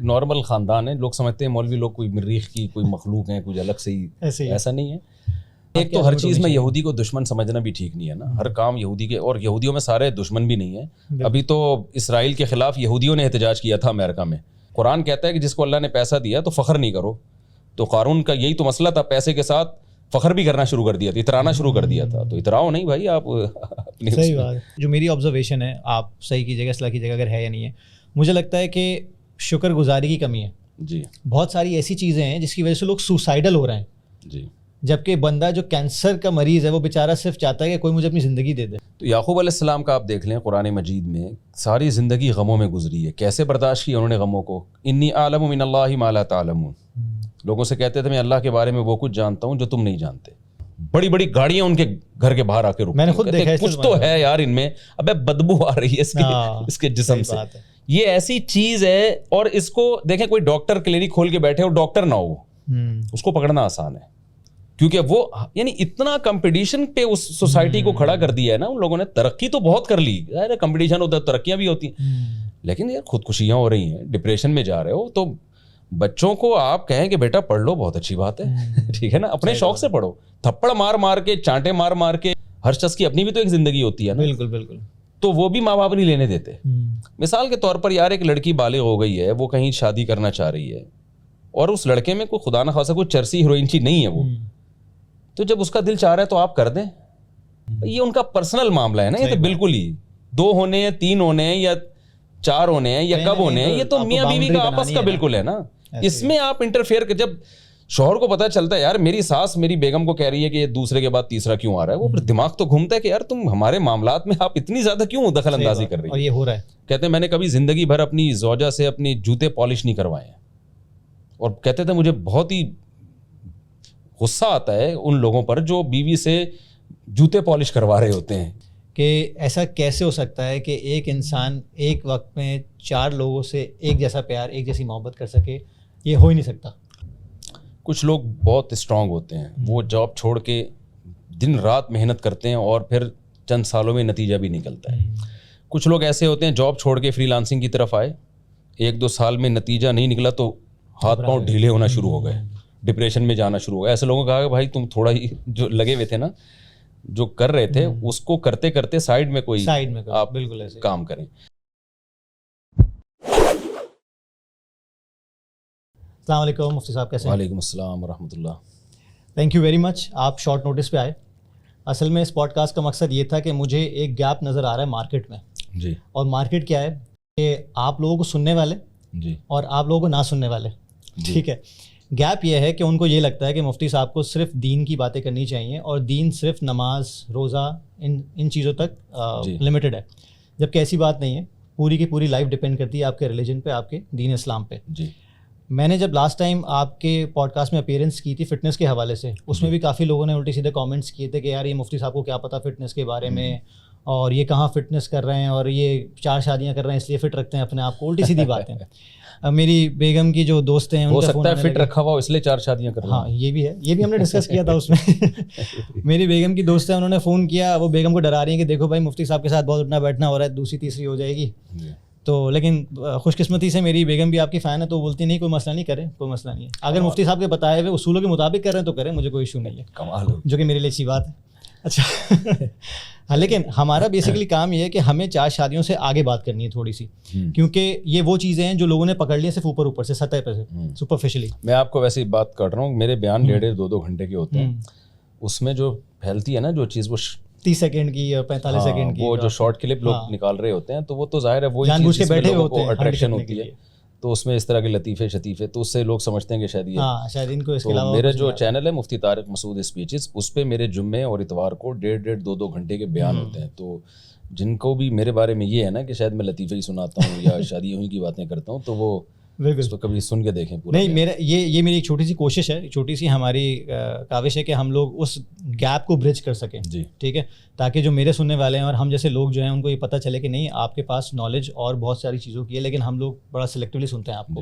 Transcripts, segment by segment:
Normal خاندان ہے, لوگ سمجھتے ہیں مولوی لوگ کوئی مریخ کی کوئی مخلوق ہیں, کچھ الگ سے ہی, ایسا نہیں ہے. ایک تو ہر چیز میں یہودی کو دشمن سمجھنا بھی ٹھیک نہیں ہے نا, ہر کام یہودی کے, اور یہودیوں میں سارے دشمن بھی نہیں ہیں. ابھی تو اسرائیل کے خلاف یہودیوں نے احتجاج کیا تھا امریکہ میں. قرآن کہتا ہے کہ جس کو اللہ نے پیسہ دیا تو فخر نہیں کرو. تو قارون کا یہی تو مسئلہ تھا, پیسے کے ساتھ فخر بھی کرنا شروع کر دیا تھا, اترانا شروع کر دیا تھا. تو اتراؤ نہیں بھائی آپ. صحیح بات ہے. جو میری آبزرویشن ہے, آپ صحیح کیجیے گا, اصلاح کیجیے گا اگر ہے یا نہیں ہے, مجھے لگتا ہے کہ شکر گزاری کی کمی ہے. جی, بہت ساری ایسی چیزیں ہیں جس کی وجہ سے لوگ سوسائڈل ہو رہے ہیں. جی, جبکہ بندہ جو کینسر کا مریض ہے وہ بیچارہ صرف چاہتا ہے کہ کوئی مجھے اپنی زندگی دے دے. تو یعقوب علیہ السلام کا آپ دیکھ لیں, قرآن مجید میں ساری زندگی غموں میں گزری ہے. کیسے برداشت کی انہوں نے غموں کو؟ انی اعلم من اللہ ما لا تعلمون. لوگوں سے کہتے تھے میں اللہ کے بارے میں وہ کچھ جانتا ہوں جو تم نہیں جانتے. بڑی بڑی گاڑیاں ان کے گھر کے باہر آ کے رکتی, میں نے خود دیکھا ہے, کچھ تو ہے یار ان میں, ابے بدبو آ رہی ہے اس کے جسم سے. یہ ایسی چیز ہے, اور اس کو دیکھیں کوئی ڈاکٹر کلینک کھول کے بیٹھے اور ڈاکٹر نہ ہو, اس کو پکڑنا آسان ہے, کیونکہ وہ یعنی اتنا کمپٹیشن پہ اس سوسائٹی کو کھڑا کر دیا ہے نا ان لوگوں نے. ترقی تو بہت کر لی, کمپٹیشن ہوتا ہے, ترقیاں بھی ہوتی ہیں, لیکن یار خودکشیاں ہو رہی ہیں, ڈپریشن میں جا رہے ہو. تو بچوں کو آپ کہیں کہ بیٹا پڑھ لو, بہت اچھی بات ہے, ٹھیک ہے نا, اپنے شوق سے پڑھو. تھپڑ مار مار کے, چانٹے مار مار کے, ہر شخص کی اپنی بھی تو ایک زندگی ہوتی ہے نا. بالکل بالکل. تو وہ بھی ماں باپ نہیں لینے دیتے. مثال کے طور پر یار ایک لڑکی بالغ ہو گئی ہے, وہ کہیں شادی کرنا چاہ رہی ہے, اور اس لڑکے میں کوئی خدا نہ خواستہ کوئی چرسی ہیروئنچی نہیں ہے وہ, تو جب اس کا دل چاہ رہا ہے تو آپ کر دیں. یہ ان کا پرسنل معاملہ ہے نا, یہ تو بالکل ہی 2 ہونے ہیں, 3 ہونے ہیں, یا 4 ہونے ہیں, یا کب ہونے ہیں, یہ تو میاں بیوی کا آپس کا بالکل ہے نا. اس میں آپ انٹرفیئر کر, جب شوہر کو پتہ چلتا ہے یار میری ساس میری بیگم کو کہہ رہی ہے کہ یہ دوسرے کے بعد تیسرا کیوں آ رہا ہے, وہ پھر دماغ تو گھومتا ہے کہ یار تم ہمارے معاملات میں آپ اتنی زیادہ کیوں دخل اندازی کر رہی ہیں. اور یہ ہو رہا ہے. کہتے ہیں میں نے کبھی زندگی بھر اپنی زوجہ سے اپنی جوتے پالش نہیں کروائے ہیں, اور کہتے تھے مجھے بہت ہی غصہ آتا ہے ان لوگوں پر جو بیوی سے جوتے پالش کروا رہے ہوتے ہیں. کہ ایسا کیسے ہو سکتا ہے کہ ایک انسان ایک وقت میں 4 لوگوں سے ایک جیسا پیار, ایک جیسی محبت کر سکے؟ یہ ہو ہی نہیں سکتا. کچھ لوگ بہت اسٹرانگ ہوتے ہیں, وہ جاب چھوڑ کے دن رات محنت کرتے ہیں اور پھر چند سالوں میں نتیجہ بھی نکلتا ہے. کچھ لوگ ایسے ہوتے ہیں جاب چھوڑ کے فری لانسنگ کی طرف آئے, 1-2 سال میں نتیجہ نہیں نکلا تو ہاتھ پاؤں ڈھیلے ہونا شروع ہو گئے, ڈپریشن میں جانا شروع ہو گیا. ایسے لوگوں کو کہا کہ بھائی تم تھوڑا ہی جو لگے ہوئے تھے نا, جو کر رہے تھے اس کو کرتے کرتے سائڈ میں کوئی آپ بالکل ایسے کام کریں. السلام علیکم مفتی صاحب, کیسے ہیں؟ وعلیکم السلام ورحمۃ اللہ. تھینک یو ویری مچ, آپ شارٹ نوٹس پہ آئے. اصل میں اس پوڈ کاسٹ کا مقصد یہ تھا کہ مجھے ایک گیپ نظر آ رہا ہے مارکیٹ میں. جی. اور مارکیٹ کیا ہے کہ آپ لوگوں کو سننے والے, جی, اور آپ لوگوں کو نہ سننے والے. ٹھیک ہے. گیپ یہ ہے کہ ان کو یہ لگتا ہے کہ مفتی صاحب کو صرف دین کی باتیں کرنی چاہیے, اور دین صرف نماز, روزہ, ان چیزوں تک لمیٹڈ ہے, جبکہ ایسی بات نہیں ہے. پوری کی پوری لائف ڈپینڈ کرتی ہے آپ کے ریلیجن پہ, آپ کے دین اسلام پہ. جی. میں نے جب لاسٹ ٹائم آپ کے پوڈ کاسٹ میں اپیئرنس کی تھی فٹنس کے حوالے سے, اس میں بھی کافی لوگوں نے الٹے سیدھے کامنٹس کیے تھے کہ یار یہ مفتی صاحب کو کیا پتہ فٹنس کے بارے میں, اور یہ کہاں فٹنس کر رہے ہیں, اور یہ 4 شادیاں کر رہے ہیں اس لیے فٹ رکھتے ہیں اپنے آپ کو. الٹی سیدھی باتیں. میری بیگم کی جو دوست ہیں ہو سکتا ہے فٹ رکھا ہوا اس لیے 4 شادیاں کر رہے ہیں. ہاں یہ بھی ہے, یہ بھی ہم نے ڈسکس کیا تھا اس میں. میری بیگم کی دوست ہیں, انہوں نے فون کیا, وہ بیگم کو ڈرا رہی ہیں کہ دیکھو بھائی مفتی صاحب کے ساتھ بہت اٹھنا بیٹھنا ہو رہا ہے, دوسری تیسری ہو جائے گی. تو لیکن خوش قسمتی سے میری بیگم بھی آپ کی فین ہے, تو بولتی نہیں کوئی مسئلہ نہیں, کریں کوئی مسئلہ نہیں ہے. اگر مفتی صاحب کے بتائے ہوئے اصولوں کے مطابق کر رہے ہیں تو کریں, مجھے کوئی ایشو نہیں ہے. کمال, جو کہ میرے لیے اچھی بات ہے. اچھا ہاں, لیکن ہمارا بیسیکلی کام یہ ہے کہ ہمیں 4 شادیوں سے آگے بات کرنی ہے تھوڑی سی, کیونکہ یہ وہ چیزیں ہیں جو لوگوں نے پکڑ لی صرف اوپر سے, سطح پہ سے, سپرفیشلی. میں آپ کو ویسے ہی بات کر رہا ہوں, میرے بیان 1.5-2 گھنٹے کے ہوتے ہیں, اس میں جو پھیلتی ہے نا جو چیز, وہ 30 سیکنڈ کی یا 45 سیکنڈ کی, وہ جو شارٹ کلپ لوگ نکال رہے ہوتے ہیں, تو وہ تو ظاہر ہے وہی جان بوجھ کے بیٹھے ہوتے ہیں, اٹریکشن ہوتی ہے. تو اس میں اس طرح کے لطیفے شطیفے, تو اس سے لوگ سمجھتے ہیں کہ شاید یہ. شاید ان کو اس کے علاوہ میرا جو چینل ہے مفتی طارق مسعود اسپیچز, اس پہ میرے جمعے اور اتوار کو 1.5-2 گھنٹے کے بیان ہوتے ہیں. تو جن کو بھی میرے بارے میں یہ ہے نا کہ شاید میں لطیفے ہی سناتا ہوں یا شادیوں ہی کی باتیں کرتا ہوں, تو وہ اس کو کبھی سن کے دیکھیں پورا. نہیں, میرا یہ میری ایک چھوٹی سی کوشش ہے, چھوٹی سی ہماری کاوش ہے کہ ہم لوگ اس گیپ کو برج کر سکیں. جی. ٹھیک ہے, تاکہ جو میرے سننے والے ہیں اور ہم جیسے لوگ جو ہیں ان کو یہ پتہ چلے کہ نہیں آپ کے پاس نالج اور بہت ساری چیزوں کی ہے, لیکن ہم لوگ بڑا سلیکٹیولی سنتے ہیں آپ کو.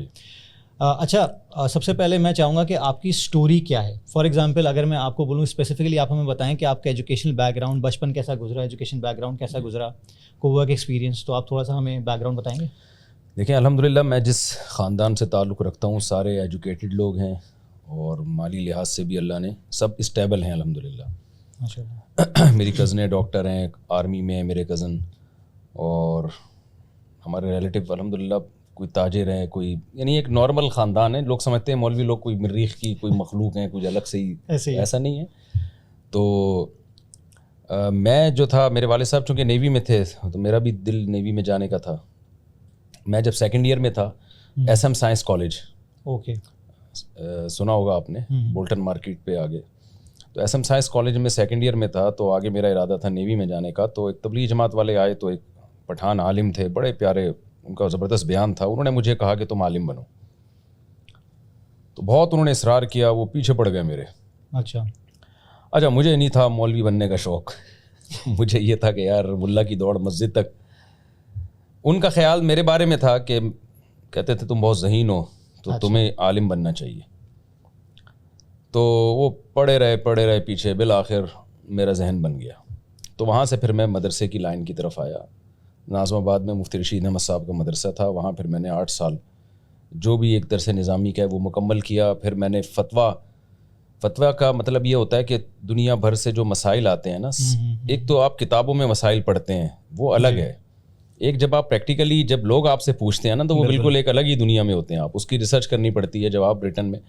اچھا, سب سے پہلے میں چاہوں گا کہ آپ کی اسٹوری کیا ہے. فار ایگزامپل اگر میں آپ کو بولوں اسپیسیفکلی, آپ ہمیں بتائیں کہ آپ کا ایجوکیشنل بیک گراؤنڈ, بچپن کیسا گزرا, ایجوکیشن بیک گراؤنڈ کیسا گزرا, کو ورک ایکسپیرینس, تو آپ تھوڑا سا ہمیں بیک گراؤنڈ بتائیں گے. دیکھیں الحمدللہ میں جس خاندان سے تعلق رکھتا ہوں سارے ایجوکیٹڈ لوگ ہیں اور مالی لحاظ سے بھی اللہ نے سب اسٹیبل ہیں الحمدللہ. ماشاءاللہ. میری کزنیں ڈاکٹر ہیں, آرمی میں ہیں میرے کزن, اور ہمارے ریلیٹیو الحمدللہ کوئی تاجر ہیں, کوئی یعنی ایک نارمل خاندان ہے. لوگ سمجھتے ہیں مولوی لوگ کوئی مریخ کی کوئی مخلوق ہیں, کچھ الگ سے ہی, ایسا نہیں ہے. تو میں جو تھا, میرے والد صاحب چونکہ نیوی میں تھے تو میرا بھی دل نیوی میں جانے کا تھا. میں جب سیکنڈ ایئر میں تھا S M science college, okay, سنا ہوگا آپ نے, بولٹن مارکیٹ پہ آگے. تو ایس ایم سائنس کالج میں سیکنڈ ایئر میں تھا, تو آگے میرا ارادہ تھا نیوی میں جانے کا. تو ایک تبلیغ جماعت والے آئے, تو ایک پٹھان عالم تھے, بڑے پیارے, ان کا زبردست بیان تھا. انہوں نے مجھے کہا کہ تم عالم بنو. تو بہت انہوں نے اصرار کیا, وہ پیچھے پڑ گئے میرے. اچھا مجھے نہیں تھا مولوی بننے کا شوق. مجھے یہ تھا کہ یار ملا کی دوڑ مسجد تک. ان کا خیال میرے بارے میں تھا کہ کہتے تھے تم بہت ذہین ہو تو تمہیں عالم بننا چاہیے. تو وہ پڑھے رہے پیچھے, بالآخر میرا ذہن بن گیا. تو وہاں سے پھر میں مدرسے کی لائن کی طرف آیا. ناظم آباد میں مفتی رشید احمد صاحب کا مدرسہ تھا, وہاں پھر میں نے 8 سال جو بھی ایک درس نظامی کا ہے وہ مکمل کیا. پھر میں نے فتویٰ کا مطلب یہ ہوتا ہے کہ دنیا بھر سے جو مسائل آتے ہیں نا, ایک تو آپ کتابوں میں مسائل پڑھتے ہیں وہ الگ ہے, ایک جب آپ پریکٹیکلی جب لوگ آپ سے پوچھتے ہیں نا تو وہ بالکل ایک الگ ہی دنیا میں ہوتے ہیں. آپ اس کی ریسرچ کرنی پڑتی ہے جواب ریٹن میں.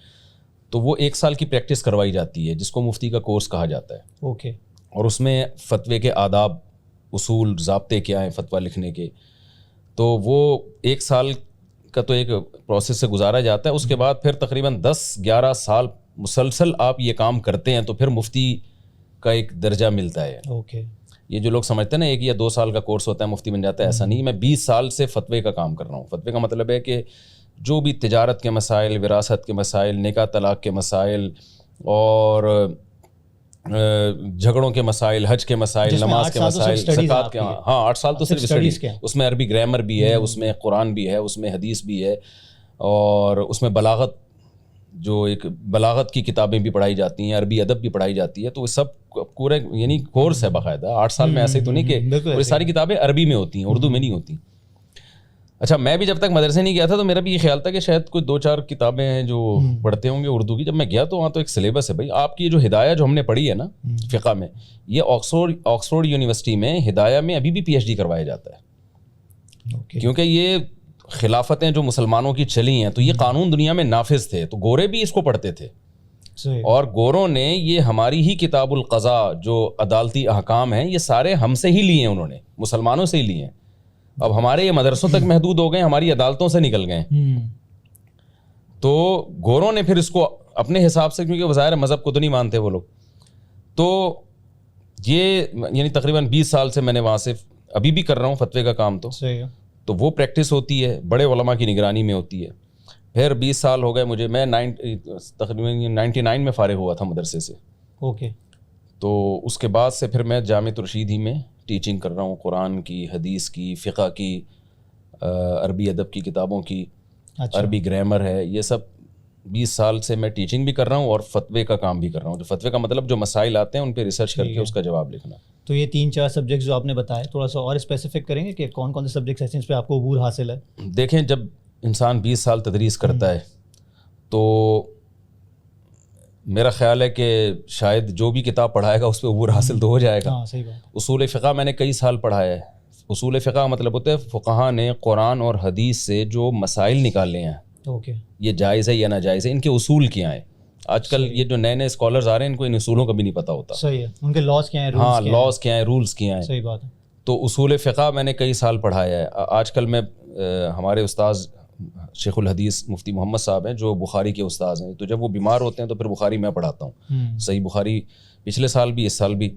تو وہ 1 سال کی پریکٹس کروائی جاتی ہے جس کو مفتی کا کورس کہا جاتا ہے. اوکے. اور اس میں فتوے کے آداب, اصول, ضابطے کیا ہیں فتویٰ لکھنے کے, تو وہ 1 سال کا تو ایک پروسیس سے گزارا جاتا ہے. اس کے بعد پھر تقریباً 10-11 سال مسلسل آپ یہ کام کرتے ہیں تو پھر مفتی کا ایک درجہ ملتا ہے. اوکے. یہ جو لوگ سمجھتے ہیں نا 1 یا 2 سال کا کورس ہوتا ہے مفتی بن جاتا ہے, ایسا نہیں. میں 20 سال سے فتوے کا کام کر رہا ہوں. فتوے کا مطلب ہے کہ جو بھی تجارت کے مسائل, وراثت کے مسائل, نکاح طلاق کے مسائل, اور جھگڑوں کے مسائل, حج کے مسائل, نماز کے مسائل, زکوٰۃ کے, ہاں 8 سال تو صرف اسٹڈیز. اس میں عربی گرامر بھی ہے, اس میں قرآن بھی ہے, اس میں حدیث بھی ہے, اور اس میں بلاغت, جو ایک بلاغت کی کتابیں بھی پڑھائی جاتی ہیں, عربی ادب بھی پڑھائی جاتی ہے. تو وہ سب پورے یعنی کورس ہے باقاعدہ. 8 سال میں ایسے تو نہیں کہ وہ ساری کتابیں عربی میں ہوتی ہیں, اردو میں نہیں ہوتی. اچھا میں بھی جب تک مدرسے نہیں گیا تھا تو میرا بھی یہ خیال تھا کہ شاید کوئی 2-4 کتابیں ہیں جو پڑھتے ہوں گے اردو کی. جب میں گیا تو وہاں تو ایک سلیبس ہے بھائی. آپ کی جو ہدایہ جو ہم نے پڑھی ہے نا فقہ میں, یہ آکسفورڈ یونیورسٹی میں ہدایہ میں ابھی بھی PhD کروایا جاتا ہے, کیونکہ یہ خلافتیں جو مسلمانوں کی چلی ہیں تو یہ قانون دنیا میں نافذ تھے, تو گورے بھی اس کو پڑھتے تھے. اور گوروں نے یہ ہماری ہی کتاب القضاء جو عدالتی احکام ہیں یہ سارے ہم سے ہی لیے ہیں, انہوں نے مسلمانوں سے ہی لیے ہیں. اب ہمارے یہ مدرسوں تک محدود ہو گئے, ہماری عدالتوں سے نکل گئے. تو گوروں نے پھر اس کو اپنے حساب سے, کیونکہ ظاہر مذہب کو تو نہیں مانتے وہ لوگ, تو یہ یعنی تقریباً 20 سال سے میں نے وہاں سے ابھی بھی کر رہا ہوں فتوے کا کام. تو وہ پریکٹس ہوتی ہے, بڑے علماء کی نگرانی میں ہوتی ہے. پھر 20 سال ہو گئے مجھے, میں تقریباً 99 میں فارغ ہوا تھا مدرسے سے. اوکے. تو اس کے بعد سے پھر میں جامعۃ الرشید ہی میں ٹیچنگ کر رہا ہوں, قرآن کی, حدیث کی, فقہ کی, عربی ادب کی کتابوں کی, عربی گرامر ہے, یہ سب 20 سال سے میں ٹیچنگ بھی کر رہا ہوں اور فتوے کا کام بھی کر رہا ہوں. جو فتوے کا مطلب جو مسائل آتے ہیں ان پہ ریسرچ کر کے اس کا جواب لکھنا. تو یہ 3-4 سبجیکٹس جو آپ نے بتائے, تھوڑا سا اور اسپیسیفک کریں گے کہ کون کون سے سبجیکٹس ایسے اس پہ آپ کو عبور حاصل ہے؟ دیکھیں جب انسان 20 سال تدریس کرتا ہے تو میرا خیال ہے کہ شاید جو بھی کتاب پڑھائے گا اس پہ عبور حاصل تو ہو جائے گا. صحیح بات. اصول فقہ میں نے کئی سال پڑھایا ہے. اصول فقہ مطلب ہوتا ہے فقہا نے قرآن اور حدیث سے جو مسائل نکالے ہیں, یہ جائز ہے یا ناجائز ہے, ان کے اصول کیا ہیں. آج کل یہ جو نئے اسکالرز آ رہے ہیں ان کو ان اصولوں کا بھی نہیں پتہ ہوتا. صحیح ہے, ان کے لاز کیا ہیں, ہاں لاز کیا ہیں, رولز کیا ہیں. صحیح بات ہے. تو اصول فقہ میں نے کئی سال پڑھایا ہے. آج کل میں ہمارے استاذ شیخ الحدیث مفتی محمد صاحب ہیں جو بخاری کے استاذ ہیں, تو جب وہ بیمار ہوتے ہیں تو پھر بخاری میں پڑھاتا ہوں. صحیح بخاری پچھلے سال بھی, اس سال بھی.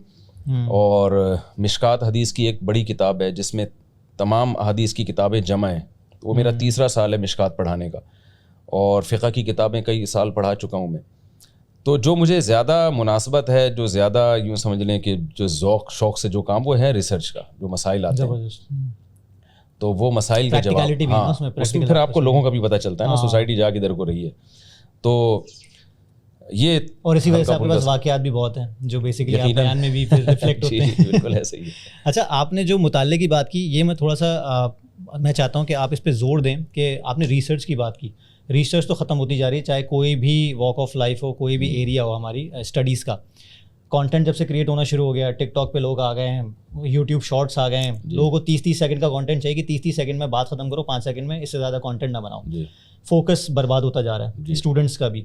اور مشکات حدیث کی ایک بڑی کتاب ہے جس میں تمام احادیث کی کتابیں جمع ہیں, وہ میرا 3را سال ہے مشکات پڑھانے کا. اور فقہ کی کتابیں کئی سال پڑھا چکا ہوں میں. تو جو مجھے زیادہ مناسبت ہے, جو زیادہ یوں سمجھ لیں کہ جو ذوق شوق سے جو کام, وہ ہے ریسرچ کا. جو مسائل آتے ہیں تو وہ مسائل کا جواب, ہاں اس میں پھر آپ کو لوگوں کا بھی پتہ چلتا ہے نا, سوسائٹی جا کدھر کو رہی ہے. تو یہ اور اسی وجہ سے آپ کے پاس واقعات بھی بہت ہیں جو بیسیکلی آپ بیان میں بھی پھر ریفلیکٹ ہوتے ہیں. بالکل ایسے ہی. اچھا آپ نے جو مطالعے کی بات کی, یہ میں تھوڑا سا میں چاہتا ہوں کہ آپ اس پہ زور دیں کہ آپ نے ریسرچ کی بات کی. ریسرچ تو ختم ہوتی جا رہی ہے, چاہے کوئی بھی واک آف لائف ہو, کوئی بھی ایریا ہو ہماری اسٹڈیز کا. کانٹینٹ جب سے کریٹ ہونا شروع ہو گیا, ٹک ٹاک پہ لوگ آ گئے ہیں, یوٹیوب شارٹس آ گئے ہیں, لوگوں کو 30 سیکنڈ کا کانٹینٹ چاہیے کہ 30 سیکنڈ میں بات ختم کرو, 5 سیکنڈ میں اس سے زیادہ کانٹینٹ نہ بناؤ. فوکس برباد ہوتا جا رہا ہے اسٹوڈنٹس کا بھی,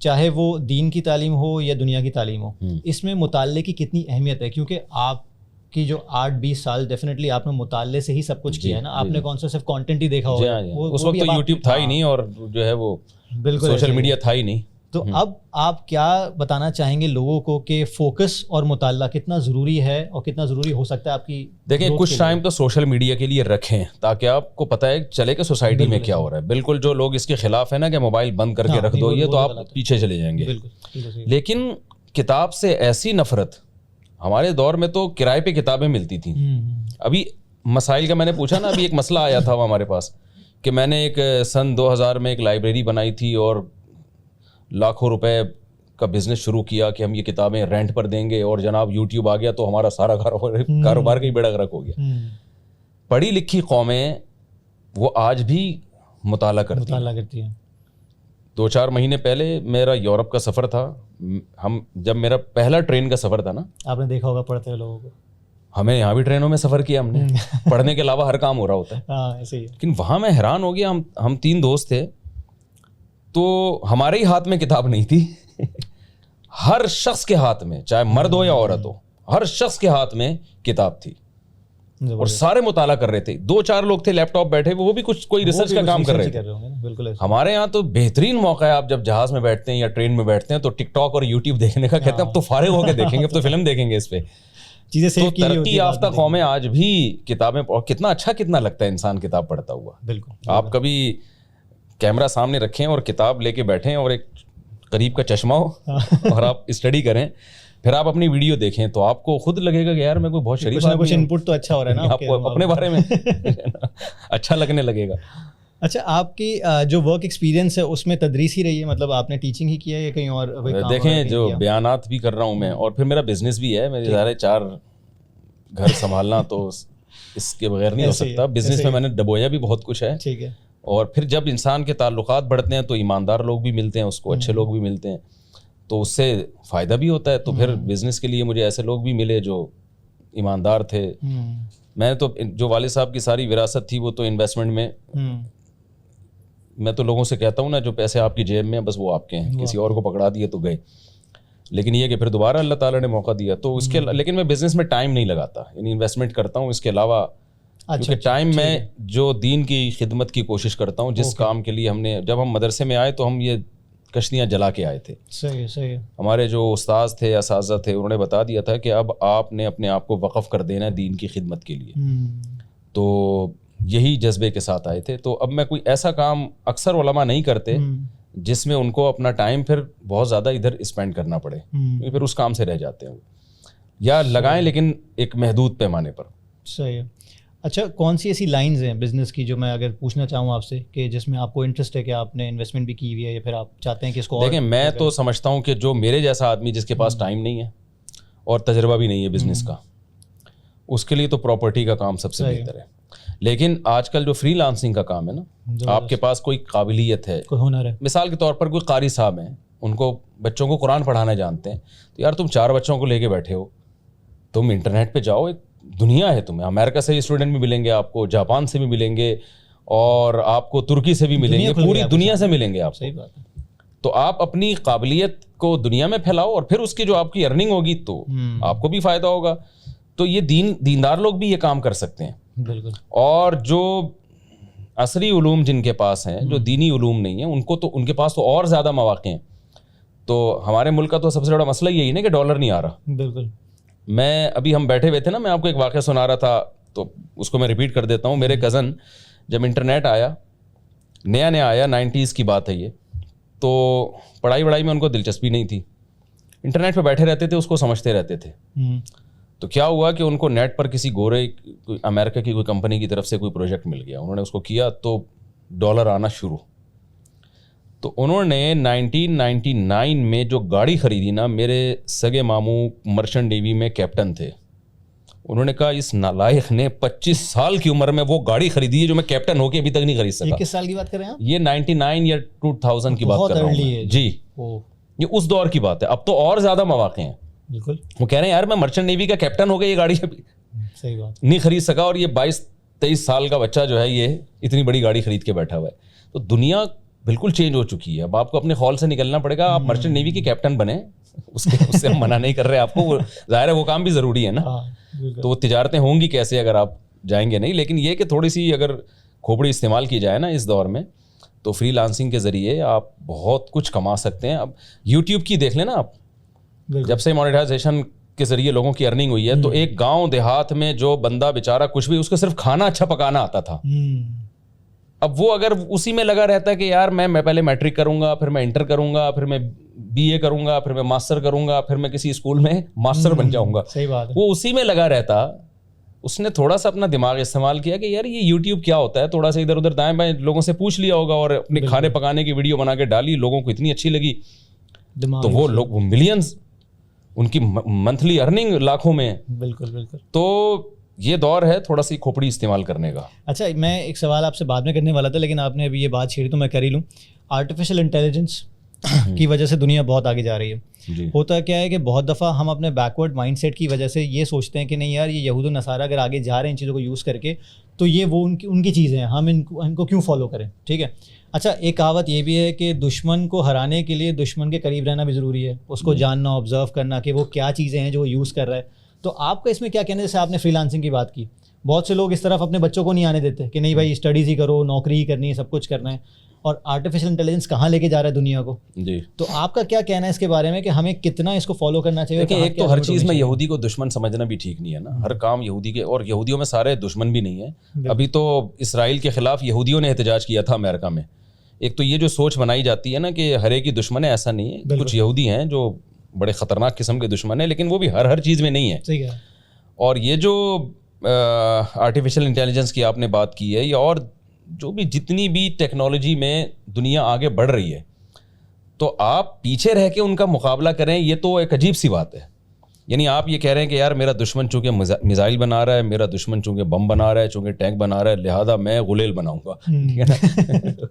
چاہے وہ دین کی تعلیم ہو یا دنیا کی تعلیم ہو. اس میں مطالعے کی کتنی اہمیت ہے, کیونکہ آپ کی جو 8-20 سال ڈیفینیٹلی آپ نے مطالعے سے ہی سب کچھ کیا ہے نا, آپ نے کون سا صرف کانٹینٹ ہی دیکھا ہوگا. اس وقت تو یوٹیوب تھا ہی نہیں اور جو ہے وہ بالکل سوشل میڈیا تھا ہی نہیں. تو اب آپ کیا بتانا چاہیں گے لوگوں کو کہ فوکس اور مطالعہ کتنا ضروری ہے اور کتنا ضروری ہو سکتا ہے آپ کی؟ دیکھیں کچھ ٹائم تو سوشل میڈیا کے لیے رکھیں تاکہ آپ کو پتہ ہے چلے کہ سوسائٹی میں کیا ہو رہا ہے. بالکل جو لوگ اس کے خلاف ہیں نا کہ موبائل بند کر کے رکھ دو, یہ تو آپ پیچھے چلے جائیں گے. لیکن کتاب سے ایسی نفرت, ہمارے دور میں تو کرائے پہ کتابیں ملتی تھیں. ابھی مسائل کا میں نے پوچھا نا, ابھی ایک مسئلہ آیا تھا ہمارے پاس کہ میں نے ایک سن 2000 میں ایک لائبریری بنائی تھی اور لاکھوں روپے کا بزنس شروع کیا کہ ہم یہ کتابیں رینٹ پر دیں گے, اور جناب یوٹیوب آ گیا تو ہمارا سارا کاروبار کا ہی بیڑا غرق ہو گیا. پڑھی لکھی قومیں وہ آج بھی مطالعہ کرتی ہیں. 2-4 مہینے پہلے میرا یورپ کا سفر تھا. جب میرا پہلا ٹرین کا سفر تھا نا, آپ نے دیکھا ہوگا پڑھتے ہوئے لوگوں کو, ہمیں یہاں بھی ٹرینوں میں سفر کیا ہم نے, پڑھنے کے علاوہ ہر کام ہو رہا ہوتا ہے. لیکن وہاں میں حیران ہو گیا, ہم 3 دوست تھے تو ہمارے ہی ہاتھ میں کتاب نہیں تھی, ہر شخص کے ہاتھ میں, چاہے مرد ہو یا عورت ہو, ہر شخص کے ہاتھ میں کتاب تھی اور سارے مطالعہ کر رہے تھے. 2-4 لوگ تھے لیپ ٹاپ بیٹھے, وہ بھی کوئی ریسرچ کا کام کر رہے تھے. ہمارے یہاں تو بہترین موقع ہے, آپ جب جہاز میں بیٹھتے ہیں یا ٹرین میں بیٹھتے ہیں تو ٹک ٹاک اور یوٹیوب دیکھنے کا, کہتے ہیں اب تو فارغ ہو کے دیکھیں گے, اب تو فلم دیکھیں گے اس پہ. تو ترقی یافتہ قومیں آج بھی کتابیں, اور کتنا اچھا کتنا لگتا ہے انسان کتاب پڑھتا ہوا. بالکل آپ کبھی کیمرہ سامنے رکھیں اور کتاب لے کے بیٹھیں اور ایک قریب کا چشمہ ہو اور آپ اسٹڈی کریں, پھر آپ اپنی ویڈیو دیکھیں تو آپ کو خود لگے گا کہ یار میں کوئی بہت شریف کچھ ان پٹ تو اچھا ہو رہا ہے نا, آپ کو اپنے بارے میں اچھا لگنے لگے گا. اچھا آپ کی جو ورک ایکسپیرینس ہے اس میں تدریس ہی رہی ہے, مطلب آپ نے ٹیچنگ ہی کیا ہے یا کہیں اور؟ دیکھیں جو بیانات بھی کر رہا ہوں میں, اور پھر میرا بزنس بھی ہے, میرے سارے 4 گھر سنبھالنا تو اس کے بغیر نہیں ہو سکتا. بزنس میں نے ڈبویا بھی بہت کچھ ہے. ٹھیک ہے. اور پھر جب انسان کے تعلقات بڑھتے ہیں تو ایماندار لوگ بھی ملتے ہیں اس کو, اچھے لوگ بھی ملتے ہیں, تو اس سے فائدہ بھی ہوتا ہے. تو پھر بزنس کے لیے مجھے ایسے لوگ بھی ملے جو ایماندار تھے. میں تو جو والد صاحب کی ساری وراثت تھی وہ تو انویسٹمنٹ میں, میں تو لوگوں سے کہتا ہوں نا جو پیسے آپ کی جیب میں بس وہ آپ کے ہیں, کسی اور کو پکڑا دیے تو گئے. لیکن یہ کہ پھر دوبارہ اللہ تعالیٰ نے موقع دیا تو اس کے, لیکن میں بزنس میں ٹائم نہیں لگاتا, یعنی انویسٹمنٹ کرتا ہوں اس کے علاوہ, کیونکہ ٹائم میں جو دین کی خدمت کی کوشش کرتا ہوں. جس کام کے لیے ہم نے, جب ہم مدرسے میں آئے تو ہم یہ کشتیاں جلا کے آئے تھے. صحیح. ہمارے جو استاذ تھے, اساتذہ تھے, انہوں نے بتا دیا تھا کہ اب آپ نے اپنے آپ کو وقف کر دینا ہے دین کی خدمت کے لیے. تو یہی جذبے کے ساتھ آئے تھے. تو اب میں کوئی ایسا کام, اکثر علماء نہیں کرتے جس میں ان کو اپنا ٹائم پھر بہت زیادہ ادھر اسپینڈ کرنا پڑے, پھر اس کام سے رہ جاتے ہیں, یا لگائیں لیکن ایک محدود پیمانے پر. صحیح. اچھا کون سی ایسی لائنز ہیں بزنس کی جو میں اگر پوچھنا چاہوں آپ سے کہ جس میں آپ کو انٹرسٹ ہے کہ آپ نے انویسٹمنٹ بھی کی ہوئی ہے یا پھر آپ چاہتے ہیں کہ اس کو؟ دیکھیں میں تو سمجھتا ہوں کہ جو میرے جیسا آدمی جس کے پاس ٹائم نہیں ہے اور تجربہ بھی نہیں ہے بزنس کا, اس کے لیے تو پراپرٹی کا کام سب سے بہتر ہے. لیکن آج کل جو فری لانسنگ کا کام ہے نا, آپ کے پاس کوئی قابلیت ہے, کوئی ہنر ہے, مثال کے طور پر کوئی قاری صاحب ہیں, ان کو بچوں کو قرآن پڑھانا جانتے ہیں, تو یار تم 4 بچوں کو لے کے بیٹھے ہو, تم انٹرنیٹ پہ جاؤ, ایک دنیا ہے, تمہیں امریکہ سے اسٹوڈنٹ بھی ملیں گے, آپ کو جاپان سے بھی ملیں گے, اور آپ کو ترکی سے بھی ملیں گے, پوری دنیا سے ملیں گے آپ. صحیح بات ہے. تو آپ اپنی قابلیت کو دنیا میں پھیلاؤ, اور پھر اس کی جو آپ کی ارننگ ہوگی تو آپ کو بھی فائدہ ہوگا. تو یہ دیندار لوگ بھی یہ کام کر سکتے ہیں. بالکل. اور جو عصری علوم جن کے پاس ہیں, جو دینی علوم نہیں ہیں, ان کو تو ان کے پاس تو اور زیادہ مواقع ہیں. تو ہمارے ملک کا تو سب سے بڑا مسئلہ یہی ہے کہ ڈالر نہیں آ رہا. بالکل. میں ابھی ہم بیٹھے ہوئے تھے نا, میں آپ کو ایک واقعہ سنا رہا تھا تو اس کو میں ریپیٹ کر دیتا ہوں. میرے کزن جب انٹرنیٹ آیا, نیا آیا, 90s کی بات ہے یہ, تو پڑھائی میں ان کو دلچسپی نہیں تھی, انٹرنیٹ پہ بیٹھے رہتے تھے, اس کو سمجھتے رہتے تھے. تو کیا ہوا کہ ان کو نیٹ پر کسی گورے امریکہ کی کوئی کمپنی کی طرف سے کوئی پروجیکٹ مل گیا, انہوں نے اس کو کیا تو ڈالر آنا شروع. تو انہوں نے 1999 میں جو گاڑی خریدی نا, میرے سگے ماموں مرچنٹ نیوی میں کیپٹن تھے, انہوں نے کہا اس نالائق نے 25 سال کی عمر میں وہ گاڑی خریدی ہے جو میں کیپٹن ہو کے ابھی تک نہیں خرید سکا. کس سال کی بات کر رہے ہیں آپ؟ یہ 99 یا 2000 کی بات کر رہا ہوں جی. یہ اس دور کی بات ہے, اب تو اور زیادہ مواقع ہیں. بالکل, وہ کہہ رہے ہیں یار میں مرچنٹ نیوی کا کیپٹن ہو گیا, یہ گاڑی صحیح بات نہیں خرید سکا, اور یہ 22-23 سال کا بچہ جو ہے یہ اتنی بڑی گاڑی خرید کے بیٹھا ہوا ہے. تو دنیا بالکل چینج ہو چکی ہے. اب آپ کو اپنے خول سے نکلنا پڑے گا, آپ مرچنٹ نیوی کے کیپٹن بنے, اس سے ہم منع نہیں کر رہے آپ کو, ظاہر ہے وہ کام بھی ضروری ہے نا. تو وہ تجارتیں ہوں گی کیسے اگر آپ جائیں گے نہیں, لیکن یہ کہ تھوڑی سی اگر کھوپڑی استعمال کی جائے نا اس دور میں, تو فری لانسنگ کے ذریعے آپ بہت کچھ کما سکتے ہیں. اب یوٹیوب کی دیکھ لیں نا آپ, جب سے مانیٹائزیشن کے ذریعے لوگوں کی ارننگ ہوئی ہے, تو ایک گاؤں دیہات میں جو بندہ بیچارہ کچھ بھی, اس کو صرف کھانا اچھا پکانا آتا تھا, اب وہ اگر اسی میں لگا رہتا ہے کہ یار میں پہلے میٹرک کروں گا, پھر میں انٹر کروں گا, پھر میں BA کروں گا, پھر میں ماسٹر کروں گا, پھر میں کسی اسکول میں ماسٹر بن جاؤں گا, صحیح بات ہے, وہ اسی میں لگا رہتا, اس نے تھوڑا سا اپنا دماغ استعمال کیا کہ یار یہ یوٹیوب کیا ہوتا ہے, تھوڑا سا ادھر ادھر دائیں بائیں لوگوں سے پوچھ لیا ہوگا, اور اپنے کھانے پکانے کی ویڈیو بنا کے ڈالی, لوگوں کو اتنی اچھی لگی, تو وہ لوگ ملینز, ان کی منتھلی ارننگ لاکھوں میں. بالکل بالکل. تو یہ دور ہے تھوڑا سی کھوپڑی استعمال کرنے کا. اچھا, میں ایک سوال آپ سے بعد میں کرنے والا تھا, لیکن آپ نے ابھی یہ بات چھیڑی تو میں کر ہی لوں. آرٹیفیشیل انٹیلیجنس کی وجہ سے دنیا بہت آگے جا رہی ہے. ہوتا کیا ہے کہ بہت دفعہ ہم اپنے بیکورڈ مائنڈ سیٹ کی وجہ سے یہ سوچتے ہیں کہ نہیں یار, یہ یہود و نصارہ اگر آگے جا رہے ہیں ان چیزوں کو یوز کر کے, تو یہ وہ ان کی چیزیں ہیں, ہم ان کو کیوں فالو کریں. ٹھیک ہے. اچھا, ایک کہاوت یہ بھی ہے کہ دشمن کو ہرانے کے لیے دشمن کے قریب رہنا بھی ضروری ہے, اس کو جاننا, آبزرو کرنا کہ وہ کیا چیزیں ہیں جو وہ یوز کر رہا ہے. تو آپ کا اس میں کیا کہنا ہے؟ جیسے آپ نے فری لانسنگ کی بات کی, بہت سے لوگ اس طرف اپنے بچوں کو نہیں آنے دیتے کہ نہیں بھائی اسٹڈیز ہی کرو, نوکری ہی کرنی ہے, سب کچھ کرنا ہے, اور آرٹیفیشیل انٹیلیجنس کہاں لے کے جا رہا ہے دنیا کو. جی, تو آپ کا کیا کہنا ہے اس کے بارے میں کہ ہمیں کتنا اس کو فالو کرنا چاہیے؟ کہ ایک تو ہر چیز میں یہودی کو دشمن سمجھنا بھی ٹھیک نہیں ہے نا, ہر کام یہودی کے, اور یہودیوں میں سارے دشمن بھی نہیں ہیں. ابھی تو اسرائیل کے خلاف یہودیوں نے احتجاج کیا تھا امریکہ میں. ایک تو یہ جو سوچ بنائی جاتی ہے نا کہ ہر ایک ہی دشمن ہے, ایسا نہیں ہے. کچھ یہودی ہیں جو بڑے خطرناک قسم کے دشمن ہیں, لیکن وہ بھی ہر چیز میں نہیں ہے. اور یہ جو آرٹیفیشیل انٹیلیجنس کی آپ نے بات کی ہے, یا اور جو بھی جتنی بھی ٹیکنالوجی میں دنیا آگے بڑھ رہی ہے, تو آپ پیچھے رہ کے ان کا مقابلہ کریں, یہ تو ایک عجیب سی بات ہے. یعنی آپ یہ کہہ رہے ہیں کہ یار میرا دشمن چونکہ میزائل بنا رہا ہے, میرا دشمن چونکہ بم بنا رہا ہے, چونکہ ٹینک بنا رہا ہے, لہذا میں غلیل بناؤں گا. ٹھیک ہے نا,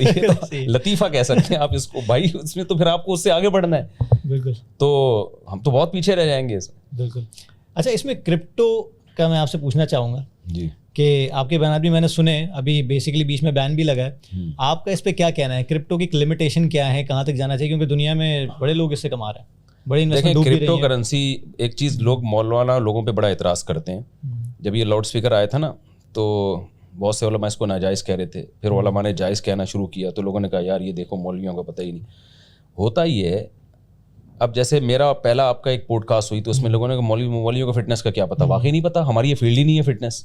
یہ تو لطیفہ کہہ سکتے ہیں آپ اس کو بھائی, اس میں تو پھر آپ کو اس سے آگے بڑھنا ہے. بالکل. تو ہم تو بہت پیچھے رہ جائیں گے. بالکل. اچھا, اس میں کرپٹو کا میں آپ سے پوچھنا چاہوں گا جی, کہ آپ کے بیانات بھی میں نے سنے, ابھی بیسیکلی بیچ میں بین بھی لگا ہے. آپ کا اس پہ کیا کہنا ہے؟ کرپٹو کی لمیٹیشن کیا ہے, کہاں تک جانا چاہیے, کیونکہ دنیا میں بڑے لوگ اس سے کما رہے ہیں, بڑی انویسٹمنٹ ڈوب بھی رہی ہے. کرپٹو کرنسی ایک چیز لوگ مولانا لوگوں پہ بڑا اعتراض کرتے ہیں. جب یہ لاؤڈ اسپیکر آیا تھا نا, تو بہت سے علماء اس کو ناجائز کہہ رہے تھے, پھر علماء نے جائز کہنا شروع کیا, تو لوگوں نے کہا یار یہ دیکھو مولویوں کا پتہ ہی نہیں. ہوتا یہ ہے, اب جیسے میرا پہلا آپ کا ایک پوڈ کاسٹ ہوئی, تو اس میں لوگوں نے کہا مولویوں کو فٹنس کا کیا پتہ. واقعی نہیں پتہ, ہماری یہ فیلڈ ہی نہیں ہے فٹنس.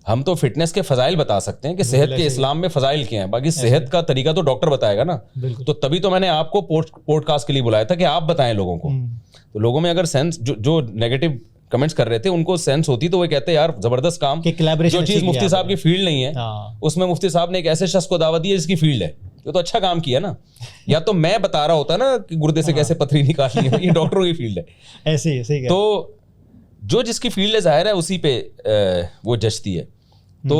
ہم تو فٹنس کے فضائل بتا سکتے ہیں کہ صحت کے اسلام میں فضائل کیا ہیں, باقی صحت کا طریقہ تو ڈاکٹر بتائے گا نا. تو تبھی تو میں نے آپ کو پوڈ کاسٹ کے لیے بلایا تھا کہ آپ بتائیں لوگوں کو. تو لوگوں میں اگر سینس, جو نیگیٹو کمنٹس کر رہے تھے, ان کو سینس ہوتی تو وہ کہتے ہیں یار زبردست کام, جو چیز مفتی صاحب کی فیلڈ نہیں ہے اس میں مفتی صاحب نے ایک ایسے شخص کو دعوت دی ہے جس کی فیلڈ ہے, یہ تو اچھا کام کیا نا. یا تو میں بتا رہا ہوتا نا کہ گردے سے کیسے پتھری نکالنی ہے, یہ ڈاکٹروں کی فیلڈ ہے. ایسے ہی. تو جو جس کی فیلڈ ہے ظاہر ہے اسی پہ وہ جچتی ہے. تو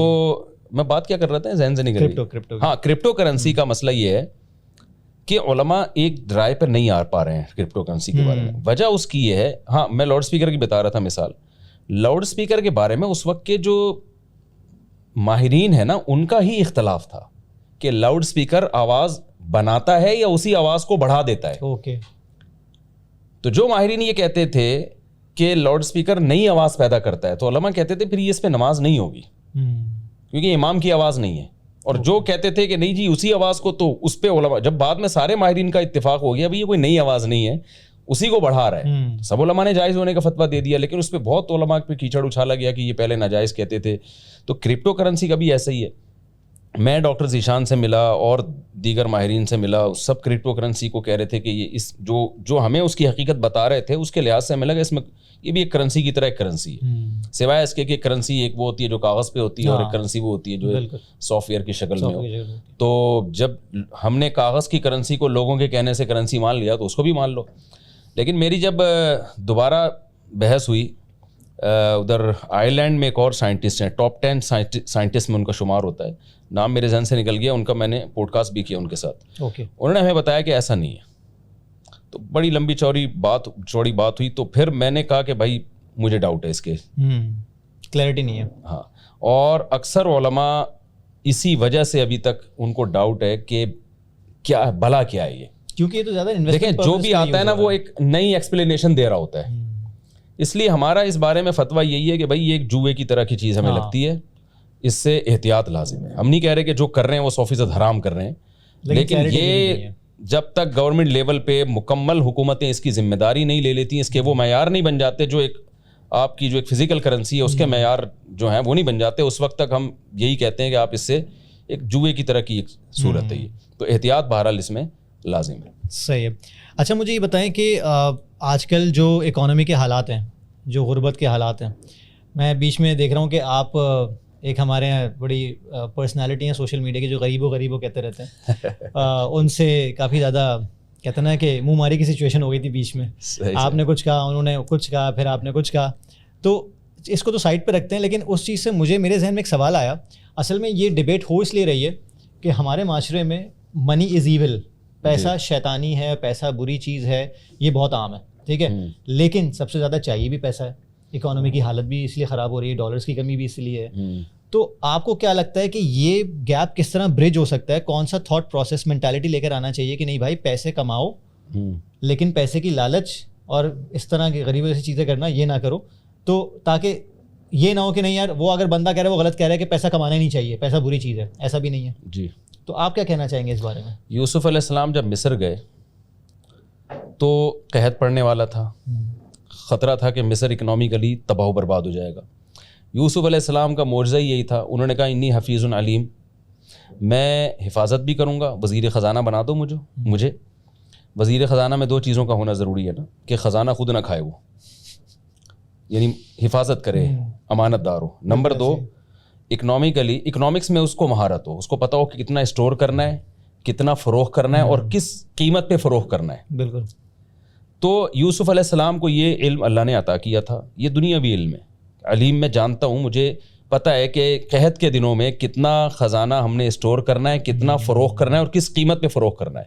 میں بات کیا کر رہا تھا, ذہن سے نکل گئی. ہاں, کرپٹو کرنسی کا مسئلہ یہ ہے کہ علماء ایک ڈرائیو پر نہیں آ پا رہے ہیں کرپٹو کرنسی کے بارے میں. وجہ اس کی یہ ہے, ہاں میں لاؤڈ اسپیکر کی بتا رہا تھا مثال. لاؤڈ اسپیکر کے بارے میں اس وقت کے جو ماہرین ہیں نا, ان کا ہی اختلاف تھا کہ لاؤڈ اسپیکر آواز بناتا ہے یا اسی آواز کو بڑھا دیتا ہے. اوکے. تو جو ماہرین یہ کہتے تھے کہ لاؤڈ اسپیکر نئی آواز پیدا کرتا ہے, تو علماء کہتے تھے پھر یہ اس پہ نماز نہیں ہوگی, کیونکہ امام کی آواز نہیں ہے. اور جو کہتے تھے کہ نہیں جی اسی آواز کو, تو اس پہ علماء, جب بعد میں سارے ماہرین کا اتفاق ہو گیا ابھی یہ کوئی نئی آواز نہیں ہے, اسی کو بڑھا رہا ہے. سب علماء نے جائز ہونے کا فتویٰ دے دیا, لیکن اس پہ بہت علماء پہ کیچڑ اچھالا گیا کہ یہ پہلے ناجائز کہتے تھے. تو کرپٹو کرنسی کا بھی ایسا ہی ہے. میں ڈاکٹر ذیشان سے ملا اور دیگر ماہرین سے ملا, سب کرپٹو کرنسی کو کہہ رہے تھے کہ یہ اس جو ہمیں اس کی حقیقت بتا رہے تھے اس کے لحاظ سے ہمیں لگا اس میں یہ بھی ایک کرنسی کی طرح ایک کرنسی ہے, سوائے اس کے کہ کرنسی ایک وہ ہوتی ہے جو کاغذ پہ ہوتی ہے اور ایک کرنسی وہ ہوتی ہے جو سافٹ ویئر کی شکل میں ہو. تو جب ہم نے کاغذ کی کرنسی کو لوگوں کے کہنے سے کرنسی مان لیا تو اس کو بھی مان لو. لیکن میری جب دوبارہ بحث ہوئی, ادھر آئرلینڈ میں ایک اور سائنٹسٹ ہیں, ٹاپ 10 سائنٹسٹ میں ان کا شمار ہوتا ہے, نام میرے ذہن سے نکل گیا ان کا, میں نے پوڈ کاسٹ بھی کیا ان کے ساتھ. انہوں نے ہمیں بتایا کہ ایسا نہیں ہے. تو بڑی لمبی چوڑی بات ہوئی. تو پھر میں نے کہا کہ بھائی مجھے ڈاؤٹ ہے اس کے, کلیئرٹی نہیں ہے. ہاں, اور اکثر علماء اسی وجہ سے ابھی تک ان کو ڈاؤٹ ہے کہ کیا بھلا کیا ہے یہ, کیونکہ یہ تو زیادہ دیکھیں جو بھی آتا ہے نا وہ ایک نئی ایکسپلینیشن دے رہا ہوتا ہے. اس لیے ہمارا اس بارے میں فتویٰ یہی ہے کہ بھائی یہ ایک جوئے کی طرح کی چیز ہمیں لگتی ہے, اس سے احتیاط لازم ہے. ہم نہیں کہہ رہے کہ جو کر رہے ہیں وہ 100% حرام کر رہے ہیں, لیکن یہ جب تک گورنمنٹ لیول پہ مکمل حکومتیں اس کی ذمہ داری نہیں لے لیتی, اس کے وہ معیار نہیں بن جاتے جو ایک آپ کی جو ایک فزیکل کرنسی ہے اس کے معیار جو ہیں وہ نہیں بن جاتے, اس وقت تک ہم یہی کہتے ہیں کہ آپ اس سے ایک جوئے کی طرح کی ایک صورت ہے یہ. تو احتیاط بہرحال اس میں لازم ہے. صحیح ہے. اچھا مجھے یہ بتائیں کہ آج کل جو اکانومی کے حالات ہیں, جو غربت کے حالات ہیں, میں بیچ میں دیکھ رہا ہوں کہ آپ ایک ہمارے یہاں بڑی پرسنالٹی ہیں سوشل میڈیا کی جو غریبوں کہتے رہتے ہیں, ان سے کافی زیادہ کہتے ہیں نا کہ منہ ماری کی سچویشن ہو گئی تھی بیچ میں. آپ نے کچھ کہا, انہوں نے کچھ کہا, پھر آپ نے کچھ کہا. تو اس کو تو سائڈ پہ رکھتے ہیں, لیکن اس چیز سے میرے ذہن میں ایک سوال آیا. اصل میں یہ ڈبیٹ ہو اس لیے رہی ہے کہ ہمارے معاشرے میں منی از ایول, پیسہ شیطانی ہے, پیسہ بری چیز ہے, یہ بہت عام ہے, ٹھیک ہے, لیکن سب سے زیادہ چاہیے بھی پیسہ ہے. اکانومی کی حالت بھی اس لیے خراب ہو رہی ہے, ڈالرز کی کمی بھی اس لیے ہے. تو آپ کو کیا لگتا ہے کہ یہ گیپ کس طرح برج ہو سکتا ہے؟ کون سا تھاٹ پروسیس مینٹالٹی لے کر آنا چاہیے کہ نہیں بھائی پیسے کماؤ لیکن پیسے کی لالچ اور اس طرح کی غریبوں جیسی چیزیں کرنا یہ نہ کرو, تو تاکہ یہ نہ ہو کہ نہیں یار وہ اگر بندہ کہہ رہا ہے وہ غلط کہہ رہا ہے کہ پیسہ کمانا ہی نہیں چاہیے, پیسہ بری چیز ہے, ایسا بھی نہیں ہے. جی, تو آپ کیا کہنا چاہیں گے اس بارے میں؟ یوسف علیہ السلام جب مصر گئے تو قحط پڑنے والا تھا, خطرہ تھا کہ مصر اکنامکلی تباہ و برباد ہو جائے گا. یوسف علیہ السلام کا معجزہ یہی تھا, انہوں نے کہا انی حفیظ علیم, میں حفاظت بھی کروں گا, وزیر خزانہ بنا دو مجھے. وزیر خزانہ میں 2 چیزوں کا ہونا ضروری ہے نا, کہ خزانہ خود نہ کھائے وہ, یعنی حفاظت کرے, امانت دار ہو. نمبر 2 اکنامکلی, اکنامکس میں اس کو مہارت ہو, اس کو پتہ ہو کہ کتنا اسٹور کرنا ہے, کتنا فروخت کرنا ہے اور کس قیمت پہ فروخت کرنا ہے. بالکل. تو یوسف علیہ السلام کو یہ علم اللہ نے عطا کیا تھا, یہ دنیاوی علم ہے. علیم میں جانتا ہوں, مجھے پتہ ہے کہ قحط کے دنوں میں کتنا خزانہ ہم نے اسٹور کرنا ہے, کتنا فروخت کرنا ہے اور کس قیمت پہ فروخت کرنا ہے.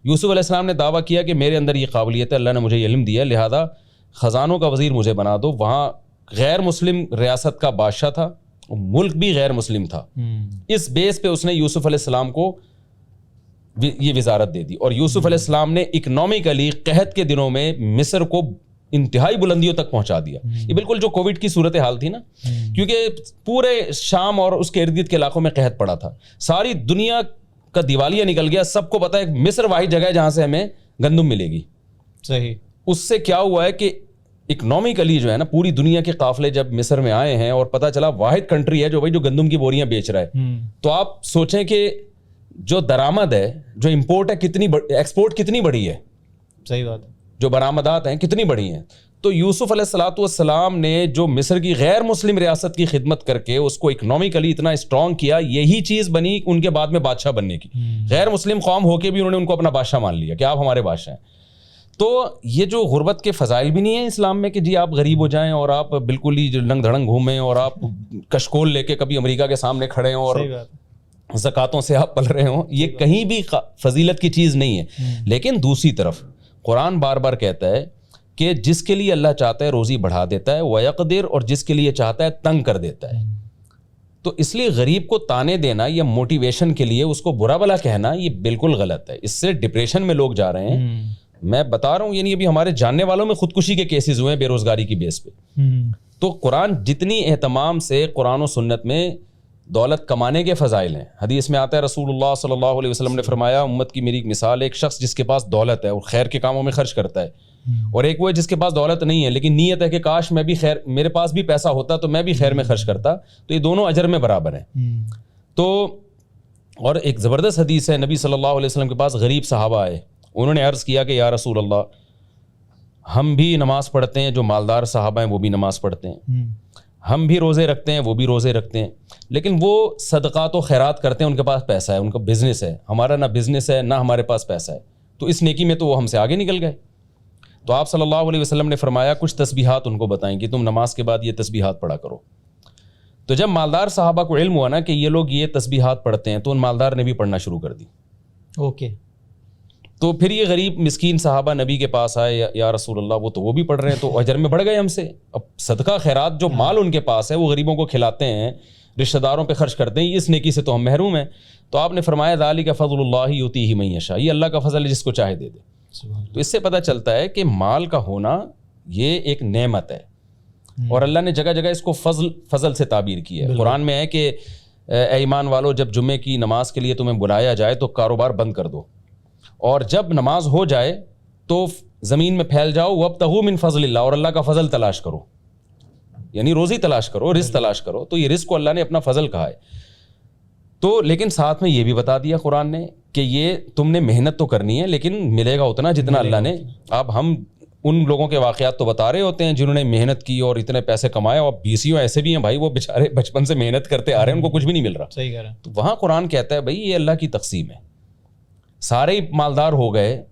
یوسف علیہ السلام نے دعویٰ کیا کہ میرے اندر یہ قابلیت ہے, اللہ نے مجھے علم دیا, لہذا خزانوں کا وزیر مجھے بنا دو. وہاں غیر مسلم ریاست کا بادشاہ تھا, ملک بھی غیر مسلم تھا, اس بیس پہ اس نے یوسف علیہ السلام کو یہ وزارت دے دی. اور یوسف علیہ السلام نے اکنامکلی قحط کے دنوں میں مصر کو انتہائی بلندیوں تک پہنچا دیا. یہ بالکل جو کووڈ کی صورتحال تھی نا, کیونکہ پورے شام اور اس کے ارد گرد کے علاقوں میں قحط پڑا تھا, ساری دنیا کا دیوالیہ نکل گیا. سب کو پتا ہے مصر واحد جگہ ہے جہاں سے ہمیں گندم ملے گی. صحیح. اس سے کیا ہوا ہے کہ اکنامکلی جو ہے نا پوری دنیا کے قافلے جب مصر میں آئے ہیں اور پتہ چلا واحد کنٹری ہے جو گندم کی بوریاں بیچ رہا ہے, تو آپ سوچیں کہ جو درآمد ہے, جو امپورٹ ہے, کتنی ایکسپورٹ کتنی بڑی ہے. صحیح بات. جو برآمدات ہیں کتنی بڑی ہیں. تو یوسف علیہ الصلوۃ والسلام نے جو مصر کی غیر مسلم ریاست کی خدمت کر کے اس کو اکنامکلی اتنا اسٹرانگ کیا, یہی چیز بنی ان کے بعد میں بادشاہ بننے کی. غیر مسلم قوم ہو کے بھی انہوں نے ان کو اپنا بادشاہ مان لیا کہ آپ ہمارے بادشاہ ہیں. تو یہ جو غربت کے فضائل بھی نہیں ہیں اسلام میں کہ جی آپ غریب ہو جائیں اور آپ بالکل ہی لنگ دھڑنگ گھومیں اور آپ کشکول لے کے کبھی امریکہ کے سامنے کھڑے ہوں اور زکاتوں سے آپ پل رہے ہوں, یہ کہیں بھی فضیلت کی چیز نہیں ہے. لیکن دوسری طرف قرآن بار بار کہتا ہے کہ جس کے لیے اللہ چاہتا ہے روزی بڑھا دیتا ہے وَيَقْدِرُ, اور جس کے لیے چاہتا ہے تنگ کر دیتا ہے. تو اس لیے غریب کو تانے دینا یا موٹیویشن کے لیے اس کو برا بلا کہنا یہ بالکل غلط ہے. اس سے ڈپریشن میں لوگ جا رہے ہیں. میں بتا رہا ہوں, یعنی ابھی ہمارے جاننے والوں میں خودکشی کے کیسز ہوئے ہیں بے روزگاری کی بیس پہ. تو قرآن جتنی اہتمام سے قرآن و سنت میں دولت کمانے کے فضائل ہیں, حدیث میں آتا ہے رسول اللہ صلی اللہ علیہ وسلم نے فرمایا امت کی میری ایک مثال, ایک شخص جس کے پاس دولت ہے اور خیر کے کاموں میں خرچ کرتا ہے, اور ایک وہ ہے جس کے پاس دولت نہیں ہے لیکن نیت ہے کہ کاش میں بھی خیر, میرے پاس بھی پیسہ ہوتا تو میں بھی خیر میں خرچ کرتا, تو یہ دونوں اجر میں برابر ہیں. تو اور ایک زبردست حدیث ہے, نبی صلی اللہ علیہ وسلم کے پاس غریب صحابہ آئے, انہوں نے عرض کیا کہ یا رسول اللہ, ہم بھی نماز پڑھتے ہیں, جو مالدار صحابہ ہیں وہ بھی نماز پڑھتے ہیں, ہم بھی روزے رکھتے ہیں, وہ بھی روزے رکھتے ہیں, لیکن وہ صدقات و خیرات کرتے ہیں, ان کے پاس پیسہ ہے, ان کا بزنس ہے, ہمارا نہ بزنس ہے نہ ہمارے پاس پیسہ ہے, تو اس نیکی میں تو وہ ہم سے آگے نکل گئے. تو آپ صلی اللہ علیہ وسلم نے فرمایا کچھ تسبیحات ان کو بتائیں کہ تم نماز کے بعد یہ تسبیحات پڑھا کرو. تو جب مالدار صحابہ کو علم ہوا نا کہ یہ لوگ یہ تسبیحات پڑھتے ہیں, تو ان مالدار نے بھی پڑھنا شروع کر دی. اوکے. تو پھر یہ غریب مسکین صحابہ نبی کے پاس آئے, یا رسول اللہ وہ بھی پڑھ رہے ہیں, تو اجر میں بڑھ گئے ہم سے. اب صدقہ خیرات جو مال ان کے پاس ہے وہ غریبوں کو کھلاتے ہیں, رشتہ داروں پہ خرچ کرتے ہیں, اس نیکی سے تو ہم محروم ہیں. تو آپ نے فرمایا ذالک فضل اللہ یؤتیہ من یشاء, یہ اللہ کا فضل ہے جس کو چاہے دے دے. تو اس سے پتہ چلتا ہے کہ مال کا ہونا یہ ایک نعمت ہے, اور اللہ نے جگہ جگہ اس کو فضل سے تعبیر کی ہے. قرآن میں ہے کہ اے ایمان والو, جب جمعے کی نماز کے لیے تمہیں بلایا جائے تو کاروبار بند کر دو, اور جب نماز ہو جائے تو زمین میں پھیل جاؤ, وابتغوا من فضل اللہ, اور اللہ کا فضل تلاش کرو, یعنی روزی تلاش کرو, رزق تلاش کرو. تو یہ رزق کو اللہ نے اپنا فضل کہا ہے. تو لیکن ساتھ میں یہ بھی بتا دیا قرآن نے کہ یہ تم نے محنت تو کرنی ہے, لیکن ملے گا اتنا جتنا اللہ نے. اب ہم ان لوگوں کے واقعات تو بتا رہے ہوتے ہیں جنہوں نے محنت کی اور اتنے پیسے کمائے, اور BCO ایسے بھی ہیں بھائی, وہ بیچارے بچپن سے محنت کرتے آ رہے ہیں, ان کو کچھ بھی نہیں مل رہا. صحیح کہہ رہے ہیں. تو وہاں قرآن کہتا ہے بھائی یہ اللہ کی تقسیم ہے, سارے ہی مالدار ہو گئے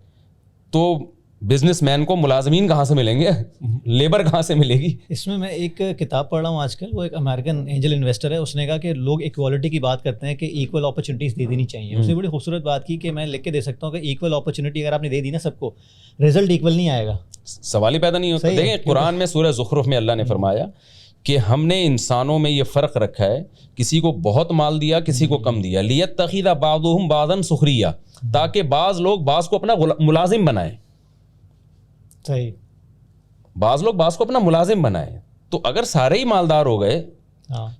تو بزنس مین کو ملازمین کہاں سے ملیں گے, لیبر کہاں سے ملے گی. اس میں ایک کتاب پڑھ رہا ہوں آج کل, وہ ایک امریکن اینجل انویسٹر ہے, اس نے کہا کہ لوگ ایکوالٹی کی بات کرتے ہیں کہ ایکول اپرچونیٹیز دے دینی چاہیے. اس نے بڑی خوبصورت بات کی کہ میں لکھ کے دے سکتا ہوں کہ ایکول اپرچونیٹی اگر آپ نے دے دی نا سب کو, رزلٹ ایکول نہیں آئے گا, سوال ہی پیدا نہیں ہوتا. دیکھیں قرآن میں سورہ زخرف میں اللہ نے فرمایا کہ ہم نے انسانوں میں یہ فرق رکھا ہے, کسی کو بہت مال دیا, کسی کو کم دیا, لیتخذ بعضهم بعضا سخریہ, تاکہ بعض لوگ بعض کو اپنا ملازم بنائیں. صحیح. بعض لوگ بعض کو اپنا ملازم بنائیں. تو اگر سارے ہی مالدار ہو گئے,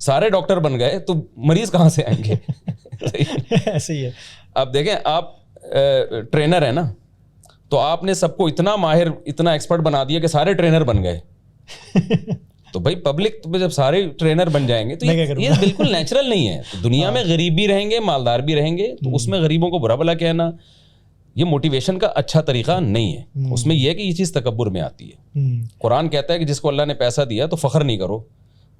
سارے ڈاکٹر بن گئے, تو مریض کہاں سے آئیں گے. ایسے ہی ہے. اب دیکھیں آپ ٹرینر ہیں نا, تو آپ نے سب کو اتنا ماہر, اتنا ایکسپرٹ بنا دیا کہ سارے ٹرینر بن گئے. تو بھائی پبلک جب سارے ٹرینر بن جائیں گے تو یہ بالکل نیچرل نہیں ہے. دنیا میں غریب بھی رہیں گے, مالدار بھی رہیں گے, تو اس میں غریبوں کو برا بھلا کہنا یہ موٹیویشن کا اچھا طریقہ نہیں ہے. اس میں یہ ہے کہ یہ چیز تکبر میں آتی ہے. قرآن کہتا ہے کہ جس کو اللہ نے پیسہ دیا تو فخر نہیں کرو.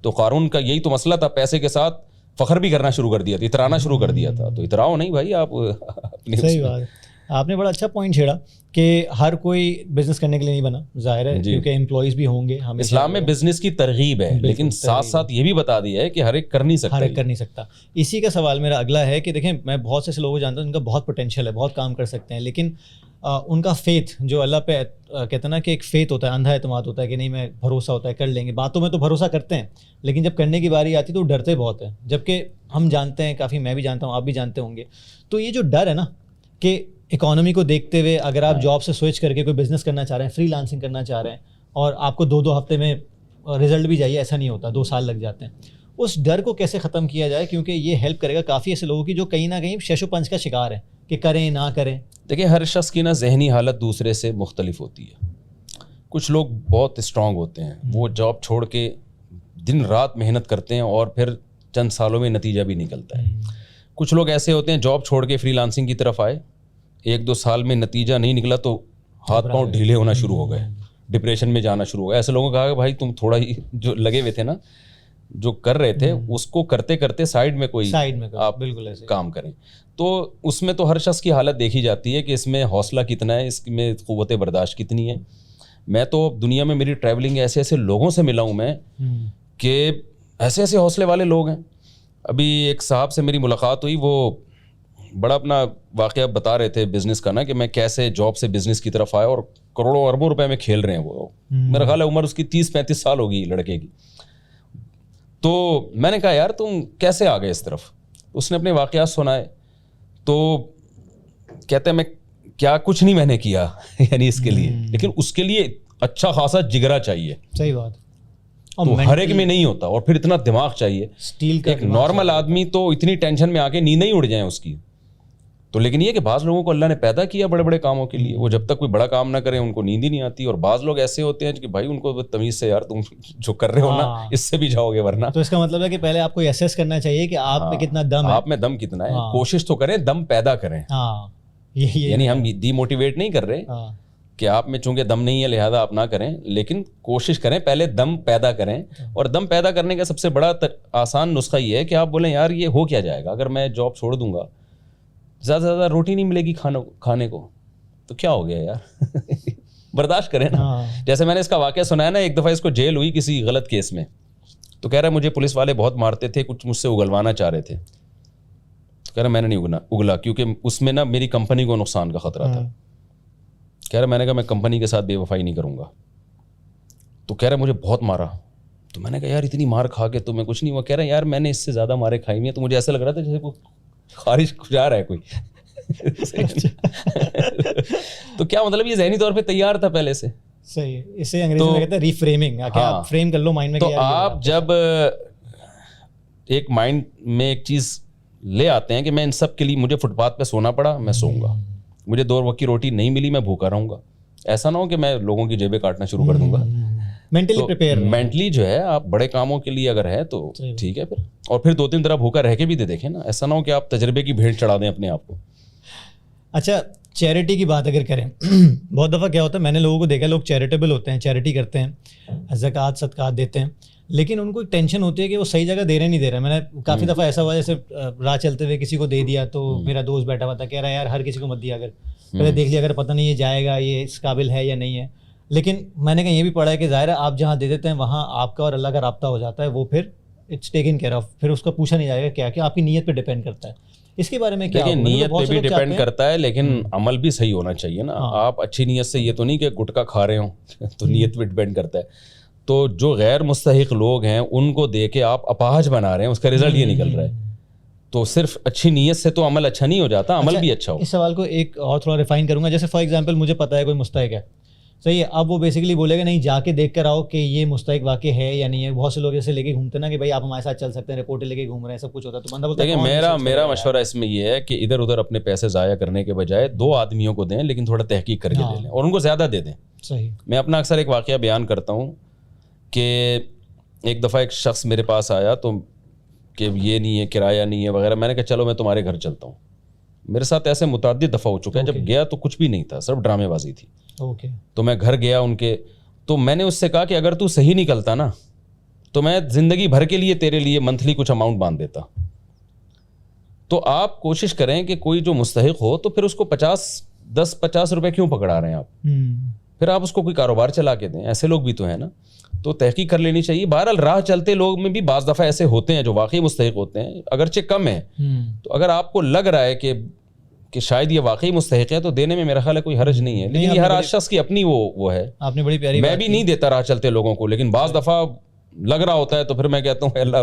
تو قارون کا یہی تو مسئلہ تھا, پیسے کے ساتھ فخر بھی کرنا شروع کر دیا تھا, اترانا شروع کر دیا تھا. تو اتراؤ نہیں بھائی آپ اپنی. صحیح بات ہے. آپ نے بڑا اچھا پوائنٹ چھیڑا کہ ہر کوئی بزنس کرنے کے لیے نہیں بنا, ظاہر ہے, کیونکہ امپلائیز بھی ہوں گے. اسلام میں بزنس کی ترغیب ہے, لیکن ساتھ ساتھ یہ بھی بتا دیا ہے کہ ہر ایک کر نہیں سکتا. ہر ایک کر نہیں سکتا. اسی کا سوال میرا اگلا ہے کہ دیکھیں میں بہت سے ایسے لوگوں کو جانتا ہوں جن کا بہت پوٹینشیل ہے, بہت کام کر سکتے ہیں, لیکن ان کا فیتھ جو اللہ پہ کہتے ہیں نا کہ ایک فیتھ ہوتا ہے, اندھا اعتماد ہوتا ہے کہ نہیں میں بھروسہ ہوتا ہے کر لیں گے. باتوں میں تو بھروسہ کرتے ہیں, لیکن جب کرنے کی باری آتی ہے تو ڈرتے بہت ہیں. جبکہ ہم جانتے ہیں کافی, میں بھی جانتا ہوں, آپ بھی جانتے ہوں گے. تو یہ جو ڈر ہے نا کہ اکانومی کو دیکھتے ہوئے اگر آپ جاب سے سوئچ کر کے کوئی بزنس کرنا چاہ رہے ہیں, فری لانسنگ کرنا چاہ رہے ہیں, اور آپ کو 2 ہفتے میں رزلٹ بھی چاہیے, ایسا نہیں ہوتا, 2 سال لگ جاتے ہیں. اس ڈر کو کیسے ختم کیا جائے, کیونکہ یہ ہیلپ کرے گا کافی ایسے لوگوں کی جو کہیں نہ کہیں شش و پنج کا شکار ہیں کہ کریں نہ کریں. دیکھیں ہر شخص کی نا ذہنی حالت دوسرے سے مختلف ہوتی ہے. کچھ لوگ بہت اسٹرانگ ہوتے ہیں, وہ جاب چھوڑ کے دن رات محنت کرتے ہیں اور پھر چند سالوں میں نتیجہ بھی نکلتا ہے. کچھ لوگ ایسے ہوتے ہیں جاب چھوڑ کے فری لانسنگ کی طرف آئے, 1-2 سال میں نتیجہ نہیں نکلا تو ہاتھ پاؤں ڈھیلے ہونا شروع ہو گئے, ڈپریشن میں جانا شروع ہو گیا. ایسے لوگوں کو کہا کہ بھائی تم تھوڑا ہی جو لگے ہوئے تھے نا, جو کر رہے تھے اس کو کرتے کرتے سائڈ میں کوئی آپ بالکل ایسے کام کریں. تو اس میں تو ہر شخص کی حالت دیکھی جاتی ہے کہ اس میں حوصلہ کتنا ہے, اس میں قوت برداشت کتنی ہے. میں تو دنیا میں میری ٹریولنگ ایسے ایسے لوگوں سے ملا ہوں میں کہ ایسے ایسے حوصلے والے لوگ ہیں. ابھی ایک صاحب سے میری ملاقات ہوئی, وہ بڑا اپنا واقعہ بتا رہے تھے بزنس کا نا, کہ میں کیسے جاب سے بزنس کی طرف آیا اور کروڑوں اربوں روپے میں کھیل رہے ہیں. وہ میرا خیال ہے عمر اس کی 30-35 سال ہوگی لڑکے کی. تو میں نے کہا یار تم کیسے آ گئے اس طرف. اس نے اپنے واقعات سنائے, تو کہتے ہیں میں کیا کچھ نہیں میں نے کیا یعنی اس کے لیے, لیکن اس کے لیے اچھا خاصا جگرا چاہیے. صحیح بات. تو ہر ایک میں نہیں ہوتا, اور پھر اتنا دماغ چاہیے. ایک نارمل آدمی تو اتنی ٹینشن میں آ کے نیند نہیں اڑ جائیں اس کی, تو لیکن یہ کہ بعض لوگوں کو اللہ نے پیدا کیا بڑے بڑے کاموں کے لیے, وہ جب تک کوئی بڑا کام نہ کریں ان کو نیند ہی نہیں آتی. اور بعض لوگ ایسے ہوتے ہیں کہ بھائی ان کو تمیز سے یار تم جو کر رہے ہو نا اس سے بھی جاؤ گے ورنہ. تو اس کا مطلب ہے کہ پہلے آپ کو ایسیس کرنا چاہیے کہ آپ میں کتنا دم ہے, آپ میں دم کتنا ہے, کوشش تو کریں دم پیدا کریں. یعنی ہم ڈی موٹیویٹ نہیں کر رہے کہ آپ میں چونکہ دم نہیں ہے لہذا آپ نہ کریں, لیکن کوشش کریں پہلے دم پیدا کریں. اور دم پیدا کرنے کا سب سے بڑا آسان نسخہ یہ ہے کہ آپ بولیں یار یہ ہو کیا جائے گا اگر میں جاب چھوڑ دوں گا, زیادہ سے زیادہ روٹی نہیں ملے گی کھانے کو, تو کیا ہو گیا یار برداشت کریں نا. جیسے میں نے اس کا واقعہ سنا ہے نا, ایک دفعہ اس کو جیل ہوئی کسی غلط کیس میں, تو کہہ رہا ہے مجھے پولیس والے بہت مارتے تھے, کچھ مجھ سے اگلوانا چاہ رہے تھے. تو کہہ رہا میں نے نہیں اگلا کیونکہ اس میں نا میری کمپنی کو نقصان کا خطرہ تھا. کہہ رہا میں نے کہا میں کمپنی کے ساتھ بے وفائی نہیں کروں گا. تو کہہ رہا مجھے بہت مارا. تو میں نے کہا یار اتنی مار کھا کے تمہیں کچھ نہیں ہوا. کہہ رہا یار میں نے اس سے زیادہ مارے کھائی ہوئی ہیں, تو مجھے ایسا لگ رہا تھا جیسے کوئی خارج جا رہا ہے کوئی. تو کیا مطلب یہ ذہنی طور پہ تیار تھا پہلے سے. صحیح ہے, اسے انگریزی میں کہتے ہیں ریفریمنگ. آپ فریم کر لو مائنڈ میں. تو آپ جب ایک مائنڈ میں ایک چیز لے آتے ہیں کہ میں ان سب کے لیے مجھے فٹ پاتھ پہ سونا پڑا, میں سوؤں گا, مجھے 2 وقت کی روٹی نہیں ملی میں بھوکا رہوں گا, ایسا نہ ہو کہ میں لوگوں کی جیبیں کاٹنا شروع کر دوں گا. مینٹلی جو ہے آپ بڑے کاموں کے لیے اگر ہے تو ٹھیک ہے پھر, اور پھر 2-3 طرح بھوکا رہ کے بھی دے دیکھیں نا, ایسا نہ ہو کہ آپ تجربے کی بھیڑ چڑھا دیں اپنے آپ کو. اچھا چیریٹی کی بات اگر کریں, بہت دفعہ کیا ہوتا ہے میں نے لوگوں کو دیکھا, لوگ چیریٹیبل ہوتے ہیں, چیریٹی کرتے ہیں, زکوٰۃ صدقات دیتے ہیں, لیکن ان کو ایک ٹینشن ہوتی ہے کہ وہ صحیح جگہ دے رہے نہیں دے رہے. میں نے کافی دفعہ ایسا ہوا جیسے راہ چلتے ہوئے کسی کو دے دیا, تو میرا دوست بیٹھا ہوا تھا کہہ رہا ہے یار ہر کسی کو مت دیا, اگر پہلے دیکھ لیا اگر پتہ نہیں یہ جائے گا, یہ اس قابل ہے یا نہیں ہے. لیکن میں نے کہا یہ بھی پڑھا ہے کہ ظاہر ہے آپ جہاں دے دیتے ہیں وہاں آپ کا اور اللہ کا رابطہ ہو جاتا ہے, وہ پھر اٹس ٹیکن کیئر آف, پھر اس کا پوچھا نہیں جائے گا کیا کہ آپ کی نیت پہ ڈیپینڈ کرتا ہے. اس کے بارے میں کیا؟ دیکھیں نیت پہ بھی ڈیپینڈ کرتا ہے, لیکن عمل بھی صحیح ہونا چاہیے نا. آپ اچھی نیت سے, یہ تو نہیں کہ گٹکا کھا رہے ہوں تو نیت پہ ڈیپینڈ کرتا ہے. تو جو غیر مستحق لوگ ہیں ان کو دے کے آپ اپاہج بنا رہے ہیں, اس کا رزلٹ یہ نکل رہا ہے. تو صرف اچھی نیت سے تو عمل اچھا نہیں ہو جاتا, عمل بھی اچھا ہو. اس سوال کو ایک اور تھوڑا ریفائن کروں گا. جیسے فار ایگزامپل مجھے پتا ہے کوئی مستحق ہے, صحیح ہے, اب وہ بیسیکلی بولے گا نہیں جا کے دیکھ کر آؤ کہ یہ مستحق واقع ہے یا نہیں ہے. بہت سے لوگ ایسے لے کے گھومتے نا کہ بھائی آپ ہمارے ساتھ چل سکتے ہیں, رپورٹیں لے کے گھوم رہے ہیں, سب کچھ ہوتا ہے. تو بندہ بولتا ہے میرا مشورہ اس میں یہ ہے کہ ادھر ادھر اپنے پیسے ضائع کرنے کے بجائے 2 آدمیوں کو دیں, لیکن تھوڑا تحقیق کر کے دے لیں اور ان کو زیادہ دے دیں. صحیح. میں اپنا اکثر ایک واقعہ بیان کرتا ہوں کہ ایک دفعہ ایک شخص میرے پاس آیا تو کہ یہ نہیں ہے, کرایہ نہیں ہے وغیرہ. میں نے کہا چلو میں تمہارے گھر چلتا ہوں. میرے ساتھ ایسے متعدد دفعہ ہو چکا ہے, جب گیا تو کچھ بھی نہیں تھا, صرف ڈرامے بازی تھی. تو میں گھر گیا ان کے, تو میں نے اس سے کہا کہ اگر تو صحیح نکلتا نا تو میں زندگی بھر کے لیے تیرے لیے منتھلی کچھ اماؤنٹ باندھ دیتا. تو آپ کوشش کریں کہ کوئی جو مستحق ہو تو پھر اس کو 10-50 روپے کیوں پکڑا رہے ہیں آپ, پھر آپ اس کو کوئی کاروبار چلا کے دیں. ایسے لوگ بھی تو ہیں نا, تو تحقیق کر لینی چاہیے. بہرحال راہ چلتے لوگ میں بھی بعض دفعہ ایسے ہوتے ہیں جو واقعی مستحق ہوتے ہیں, اگرچہ کم ہیں. تو اگر آپ کو لگ رہا ہے کہ شاید یہ واقعی مستحق ہے تو دینے میں میرا خیال ہے کوئی حرج نہیں ہے, لیکن یہ ہر شخص کی اپنی وہ ہے. آپ نے بڑی پیاری, میں بھی نہیں دیتا راہ چلتے لوگوں کو, لیکن بعض دفعہ لگ رہا ہوتا ہے تو پھر میں کہتا ہوں اللہ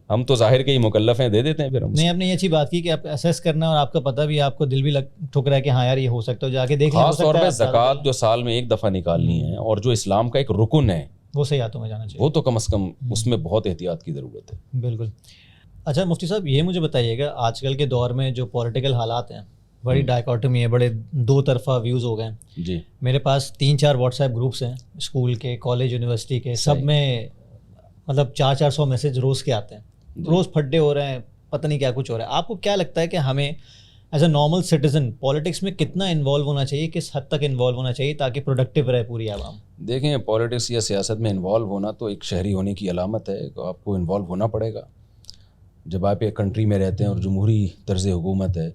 ہم تو ظاہر کے ہی مکلف ہیں, دے دیتے ہیں. پھر ہم نہیں, آپ نے یہ اچھی بات کی کہ آپ اسیس کرنا اور آپ کا پتہ بھی, آپ کو دل بھی ٹھک رہا ہے کہ ہاں یار یہ ہو سکتا ہے, جا کے دیکھ لیں. خاص طور پہ زکوٰۃ جو سال میں 1 دفعہ نکالنی ہے اور جو اسلام کا ایک رکن ہے, وہ صحیح ہاتھوں میں جانا چاہیے. وہ تو کم از کم اس میں بہت احتیاط کی ضرورت ہے. بالکل. اچھا مفتی صاحب یہ مجھے بتائیے گا, آج کل کے دور میں جو پولیٹیکل حالات ہیں بڑی ڈائیکاٹمی ہے, بڑے 2 طرفہ ویوز ہو گئے ہیں. جی میرے پاس 3-4 واٹس ایپ گروپس ہیں, اسکول کے, کالج, یونیورسٹی کے, سب میں مطلب 400-400 میسج روز کے آتے ہیں, روز پھڈے ہو رہے ہیں, پتہ نہیں کیا کچھ ہو رہا ہے. آپ کو کیا لگتا ہے کہ ہمیں as a normal citizen politics میں کتنا انوالو ہونا چاہیے, کس حد تک انوالو ہونا چاہیے تاکہ پروڈکٹیو رہے پوری عوام؟ دیکھیں پالیٹکس یا سیاست میں انوالو ہونا تو ایک شہری ہونے کی علامت ہے. آپ کو انوالو ہونا پڑے گا. جب آپ ایک کنٹری میں رہتے ہیں اور جمہوری طرز حکومت ہے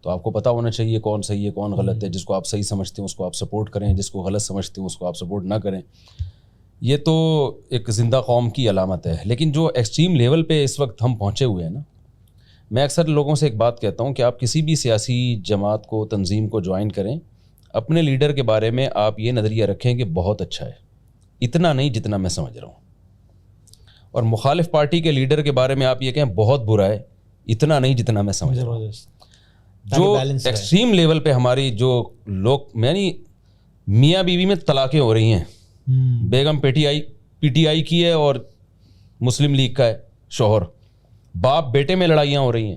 تو آپ کو پتہ ہونا چاہیے کون صحیح ہے کون غلط ہے. جس کو آپ صحیح سمجھتے ہیں اس کو آپ سپورٹ کریں, جس کو غلط سمجھتے ہیں اس کو آپ سپورٹ نہ کریں. یہ تو ایک زندہ قوم کی علامت ہے. لیکن جو ایکسٹریم لیول پہ اس وقت ہم پہنچے ہوئے ہیں نا, میں اکثر لوگوں سے ایک بات کہتا ہوں کہ آپ کسی بھی سیاسی جماعت کو, تنظیم کو جوائن کریں, اپنے لیڈر کے بارے میں آپ یہ نظریہ رکھیں کہ بہت اچھا ہے, اتنا نہیں جتنا میں سمجھ رہا ہوں. اور مخالف پارٹی کے لیڈر کے بارے میں آپ یہ کہیں بہت برا ہے, اتنا نہیں جتنا میں سمجھ رہا ہوں. جو ایکسٹریم لیول پہ ہماری جو لوگ, یعنی میاں بیوی میں طلاقیں ہو رہی ہیں, بیگم پی ٹی آئی کی ہے اور مسلم لیگ کا ہے شوہر, باپ بیٹے میں لڑائیاں ہو رہی ہیں,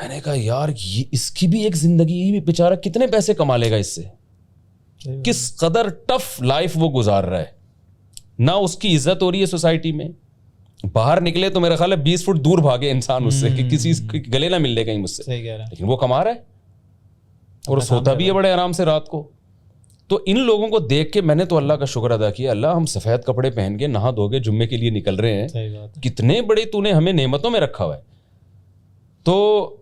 میں نے کہا یار یہ اس کی بھی ایک زندگی, بیچارہ کتنے پیسے کما لے گا اس سے, کس قدر ٹف لائف وہ گزار رہا ہے, نہ اس کی عزت ہو رہی ہے سوسائٹی میں, باہر نکلے تو میرا خیال ہے 20 فٹ دور بھاگے انسان اس سے کہ کسی گلے نہ مل لے کہیں مجھ سے, لیکن وہ کما رہا ہے اور سوتا بھی ہے بڑے آرام سے رات کو. تو ان لوگوں کو دیکھ کے میں نے تو اللہ کا شکر ادا کیا, اللہ ہم سفید کپڑے پہن کے نہا دھو کے جمعے کے لیے نکل رہے ہیں, کتنے بڑے تو نے ہمیں نعمتوں میں رکھا ہوا ہے. تو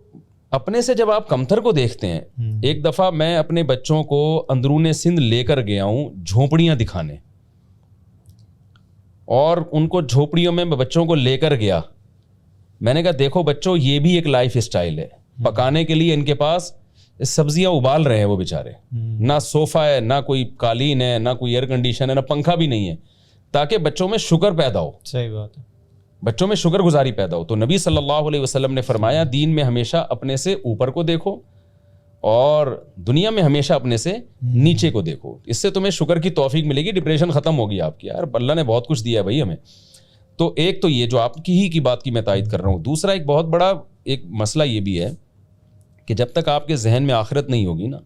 اپنے سے جب آپ کمتر کو دیکھتے ہیں, ایک دفعہ میں اپنے بچوں کو اندرون سندھ لے کر گیا ہوں جھونپڑیاں دکھانے, اور ان کو جھونپڑیوں میں بچوں کو لے کر گیا. میں نے کہا دیکھو بچوں یہ بھی ایک لائف اسٹائل ہے, پکانے کے لیے ان کے پاس سبزیاں ابال رہے ہیں وہ بیچارے, نہ صوفہ ہے, نہ کوئی قالین ہے, نہ کوئی ایئر کنڈیشن ہے, نہ پنکھا بھی نہیں ہے, تاکہ بچوں میں شکر پیدا ہو. صحیح بات ہے, بچوں میں شکر گزاری پیدا ہو. تو نبی صلی اللہ علیہ وسلم نے فرمایا دین میں ہمیشہ اپنے سے اوپر کو دیکھو اور دنیا میں ہمیشہ اپنے سے نیچے کو دیکھو, اس سے تمہیں شکر کی توفیق ملے گی, ڈپریشن ختم ہوگی آپ کی. یار اللہ نے بہت کچھ دیا ہے بھائی ہمیں. تو ایک تو یہ جو آپ کی بات کی میں تائید کر رہا ہوں. دوسرا ایک بہت بڑا ایک مسئلہ یہ بھی ہے کہ جب تک آپ کے ذہن میں آخرت نہیں ہوگی نا,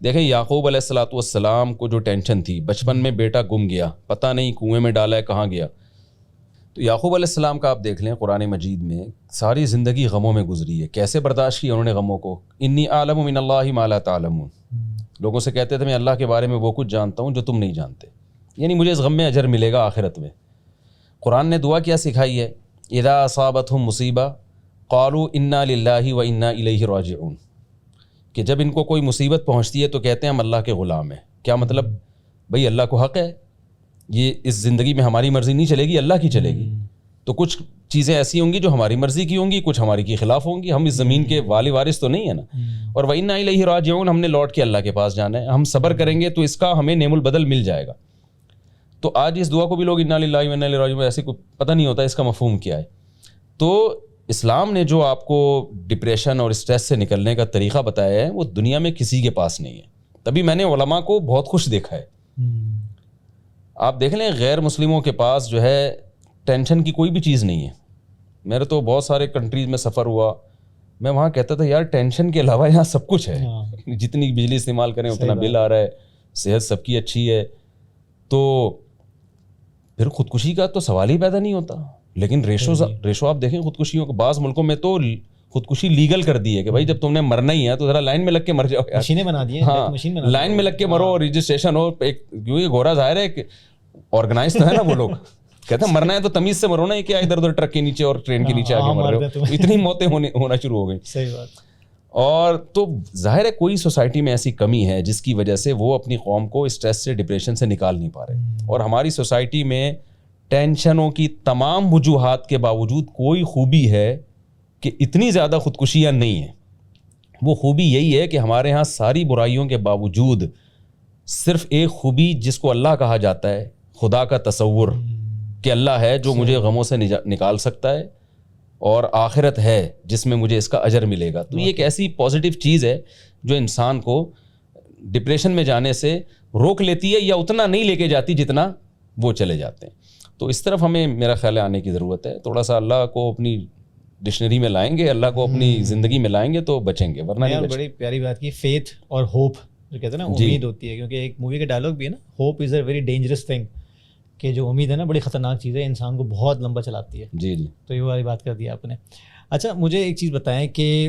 دیکھیں یعقوب علیہ الصلوۃ والسلام کو جو ٹینشن تھی, بچپن میں بیٹا گم گیا, پتہ نہیں کنویں میں ڈالا ہے کہاں گیا. تو یعقوب علیہ السلام کا آپ دیکھ لیں قرآن مجید میں ساری زندگی غموں میں گزری ہے, کیسے برداشت کیا انہوں نے غموں کو. انی اعلم من اللہ ما لا تعلمون, لوگوں سے کہتے تھے میں اللہ کے بارے میں وہ کچھ جانتا ہوں جو تم نہیں جانتے, یعنی مجھے اس غم میں اجر ملے گا آخرت میں. قرآن نے دعا کیا سکھائی ہے, اذا اصابتہم مصیبہ قالوا انا للہ و انا الیہ راجعون, کہ جب ان کو کوئی مصیبت پہنچتی ہے تو کہتے ہیں ہم اللہ کے غلام ہیں. کیا مطلب؟ بھئی اللہ کو حق ہے, یہ اس زندگی میں ہماری مرضی نہیں چلے گی, اللہ کی چلے گی. تو کچھ چیزیں ایسی ہوں گی جو ہماری مرضی کی ہوں گی, کچھ ہماری کی خلاف ہوں گی, ہم اس زمین کے والی وارث تو نہیں ہے نا. اور وَإِنَّا إِلَيْهِ راجعون, ہم نے لوٹ کے اللہ کے پاس جانا ہے, ہم صبر کریں گے تو اس کا ہمیں نعم البدل مل جائے گا. تو آج اس دعا کو بھی لوگ اِنَّا لِلَّهِ وَإِنَّا إِلَيْهِ راجعون ایسے کو پتہ نہیں ہوتا اس کا مفہوم کیا ہے. تو اسلام نے جو آپ کو ڈپریشن اور اسٹریس سے نکلنے کا طریقہ بتایا ہے وہ دنیا میں کسی کے پاس نہیں ہے. تبھی میں نے علماء کو بہت خوش دیکھا ہے. آپ دیکھ لیں غیر مسلموں کے پاس جو ہے ٹینشن کی کوئی بھی چیز نہیں ہے. میرے تو بہت سارے کنٹریز میں سفر ہوا, میں وہاں کہتا تھا یار ٹینشن کے علاوہ یہاں سب کچھ ہے, جتنی بجلی استعمال کریں اتنا بل آ رہا ہے, صحت سب کی اچھی ہے, تو پھر خودکشی کا تو سوال ہی پیدا نہیں ہوتا. لیکن ریشو آپ دیکھیں خودکشیوں کو, بعض ملکوں میں تو خودکشی لیگل کر دی ہے کہ بھائی جب تم نے مرنا ہی ہے تو ذرا لائن میں لگ کے مر جاؤ. مشینیں بنا دی ہیں, ہاں لائن میں لگ کے مرو, رجسٹریشن ہو, کیونکہ گورا ظاہر ہے کہ آرگنائز تو ہے نا وہ لوگ, کہتے ہیں مرنا ہے تو تمیز سے مرو نا, کیا ادھر ادھر ٹرک کے نیچے اور ٹرین کے نیچے آ کے مر رہے ہو, اتنی موتیں ہونا شروع ہو گئی. صحیح بات. اور تو ظاہر ہے کوئی سوسائٹی میں ایسی کمی ہے جس کی وجہ سے وہ اپنی قوم کو اسٹریس سے ڈپریشن سے نکال نہیں پا رہے. اور ہماری سوسائٹی میں ٹینشنوں کی تمام وجوہات کے باوجود کوئی خوبی ہے کہ اتنی زیادہ خودکشیاں نہیں ہیں. وہ خوبی یہی ہے کہ ہمارے ہاں ساری برائیوں کے باوجود صرف ایک خوبی جس کو اللہ کہا جاتا ہے, خدا کا تصور کہ اللہ ہے جو مجھے غموں سے نکال سکتا ہے, اور آخرت ہے جس میں مجھے اس کا اجر ملے گا. تو یہ ایک ایسی پازیٹیو چیز ہے جو انسان کو ڈپریشن میں جانے سے روک لیتی ہے, یا اتنا نہیں لے کے جاتی جتنا وہ چلے جاتے ہیں. تو اس طرف ہمیں میرا خیال ہے آنے کی ضرورت ہے. تھوڑا سا اللہ کو اپنی ڈکشنری میں لائیں گے, اللہ کو اپنی زندگی میں لائیں گے تو بچیں گے, ورنہ نہیں. بڑی پیاری بات کی, فیتھ اور ہوپ جو کہتے ہیں نا, امید ہوتی ہے, کیونکہ ایک مووی کا ڈائلاگ بھی ہے نا, hope is a very dangerous thing, کہ جو امید ہے نا بڑی خطرناک چیز ہے, انسان کو بہت لمبا چلاتی ہے. جی جی, تو یہ والی بات کر دی آپ نے. اچھا مجھے ایک چیز بتائیں کہ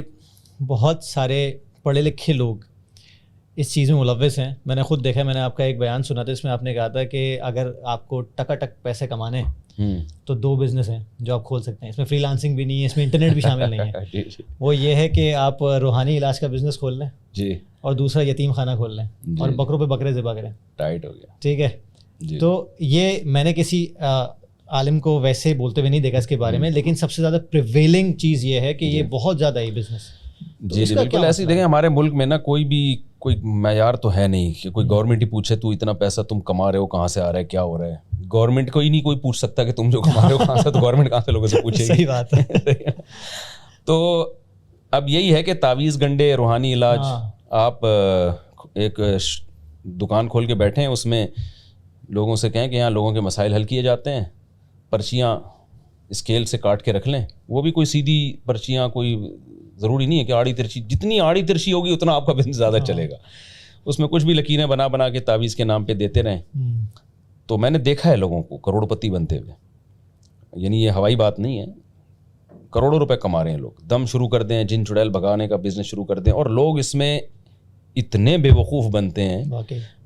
بہت سارے پڑھے لکھے لوگ اس چیز میں ملوث ہیں. میں نے خود دیکھا, میں نے آپ کا ایک بیان سنا تھا, اس میں آپ نے کہا تھا کہ اگر آپ کو ٹکا ٹک پیسے کمانے تو 2 بزنس ہیں جو آپ کھول سکتے ہیں. اس میں فری لانسنگ بھی نہیں ہے, اس میں انٹرنیٹ بھی شامل نہیں ہے. وہ یہ ہے کہ آپ روحانی علاج کا بزنس کھول لیں جی, اور دوسرا یتیم خانہ کھول لیں, اور بکروں پہ بکرے ذبح کریں. ٹائٹ ہو گیا. ٹھیک ہے. تو یہ میں نے کسی عالم کو ویسے بولتے ہوئے نہیں دیکھا اس کے بارے میں, لیکن سب سے زیادہ پریویلنگ چیز یہ ہے کہ یہ بہت زیادہ ہے بزنس. جی جی بالکل ایسے ہی. دیکھیں ہمارے ملک میں نا کوئی معیار تو ہے نہیں کہ کوئی گورنمنٹ ہی پوچھے تو اتنا پیسہ تم کما رہے ہو کہاں سے آ رہا ہے, کیا ہو رہا ہے. گورنمنٹ کو ہی نہیں کوئی پوچھ سکتا کہ تم جو کما رہے ہو کہاں سے, تو گورنمنٹ کہاں سے لوگوں سے پوچھے گی. صحیح بات ہے. تو اب یہی ہے کہ تعویذ گنڈے, روحانی علاج, آپ ایک دکان کھول کے بیٹھے ہیں, اس میں لوگوں سے کہیں کہ یہاں لوگوں کے مسائل حل کیے جاتے ہیں, پرچیاں اسکیل سے کاٹ کے رکھ لیں, وہ بھی کوئی سیدھی پرچیاں, کوئی ضروری نہیں ہے کہ آڑی ترچی, جتنی آڑی ترچی ہوگی اتنا آپ کا بزنس زیادہ چلے گا. اس میں کچھ بھی لکیریں بنا کے تعویذ کے نام پہ دیتے رہیں. تو میں نے دیکھا ہے لوگوں کو کروڑ پتی بنتے ہوئے, یعنی یہ ہوائی بات نہیں ہے, کروڑوں روپے کما رہے ہیں لوگ. دم شروع کر دیں, جن چڑیل بھگانے کا بزنس شروع کر دیں, اور لوگ اس میں اتنے بے وقوف بنتے ہیں.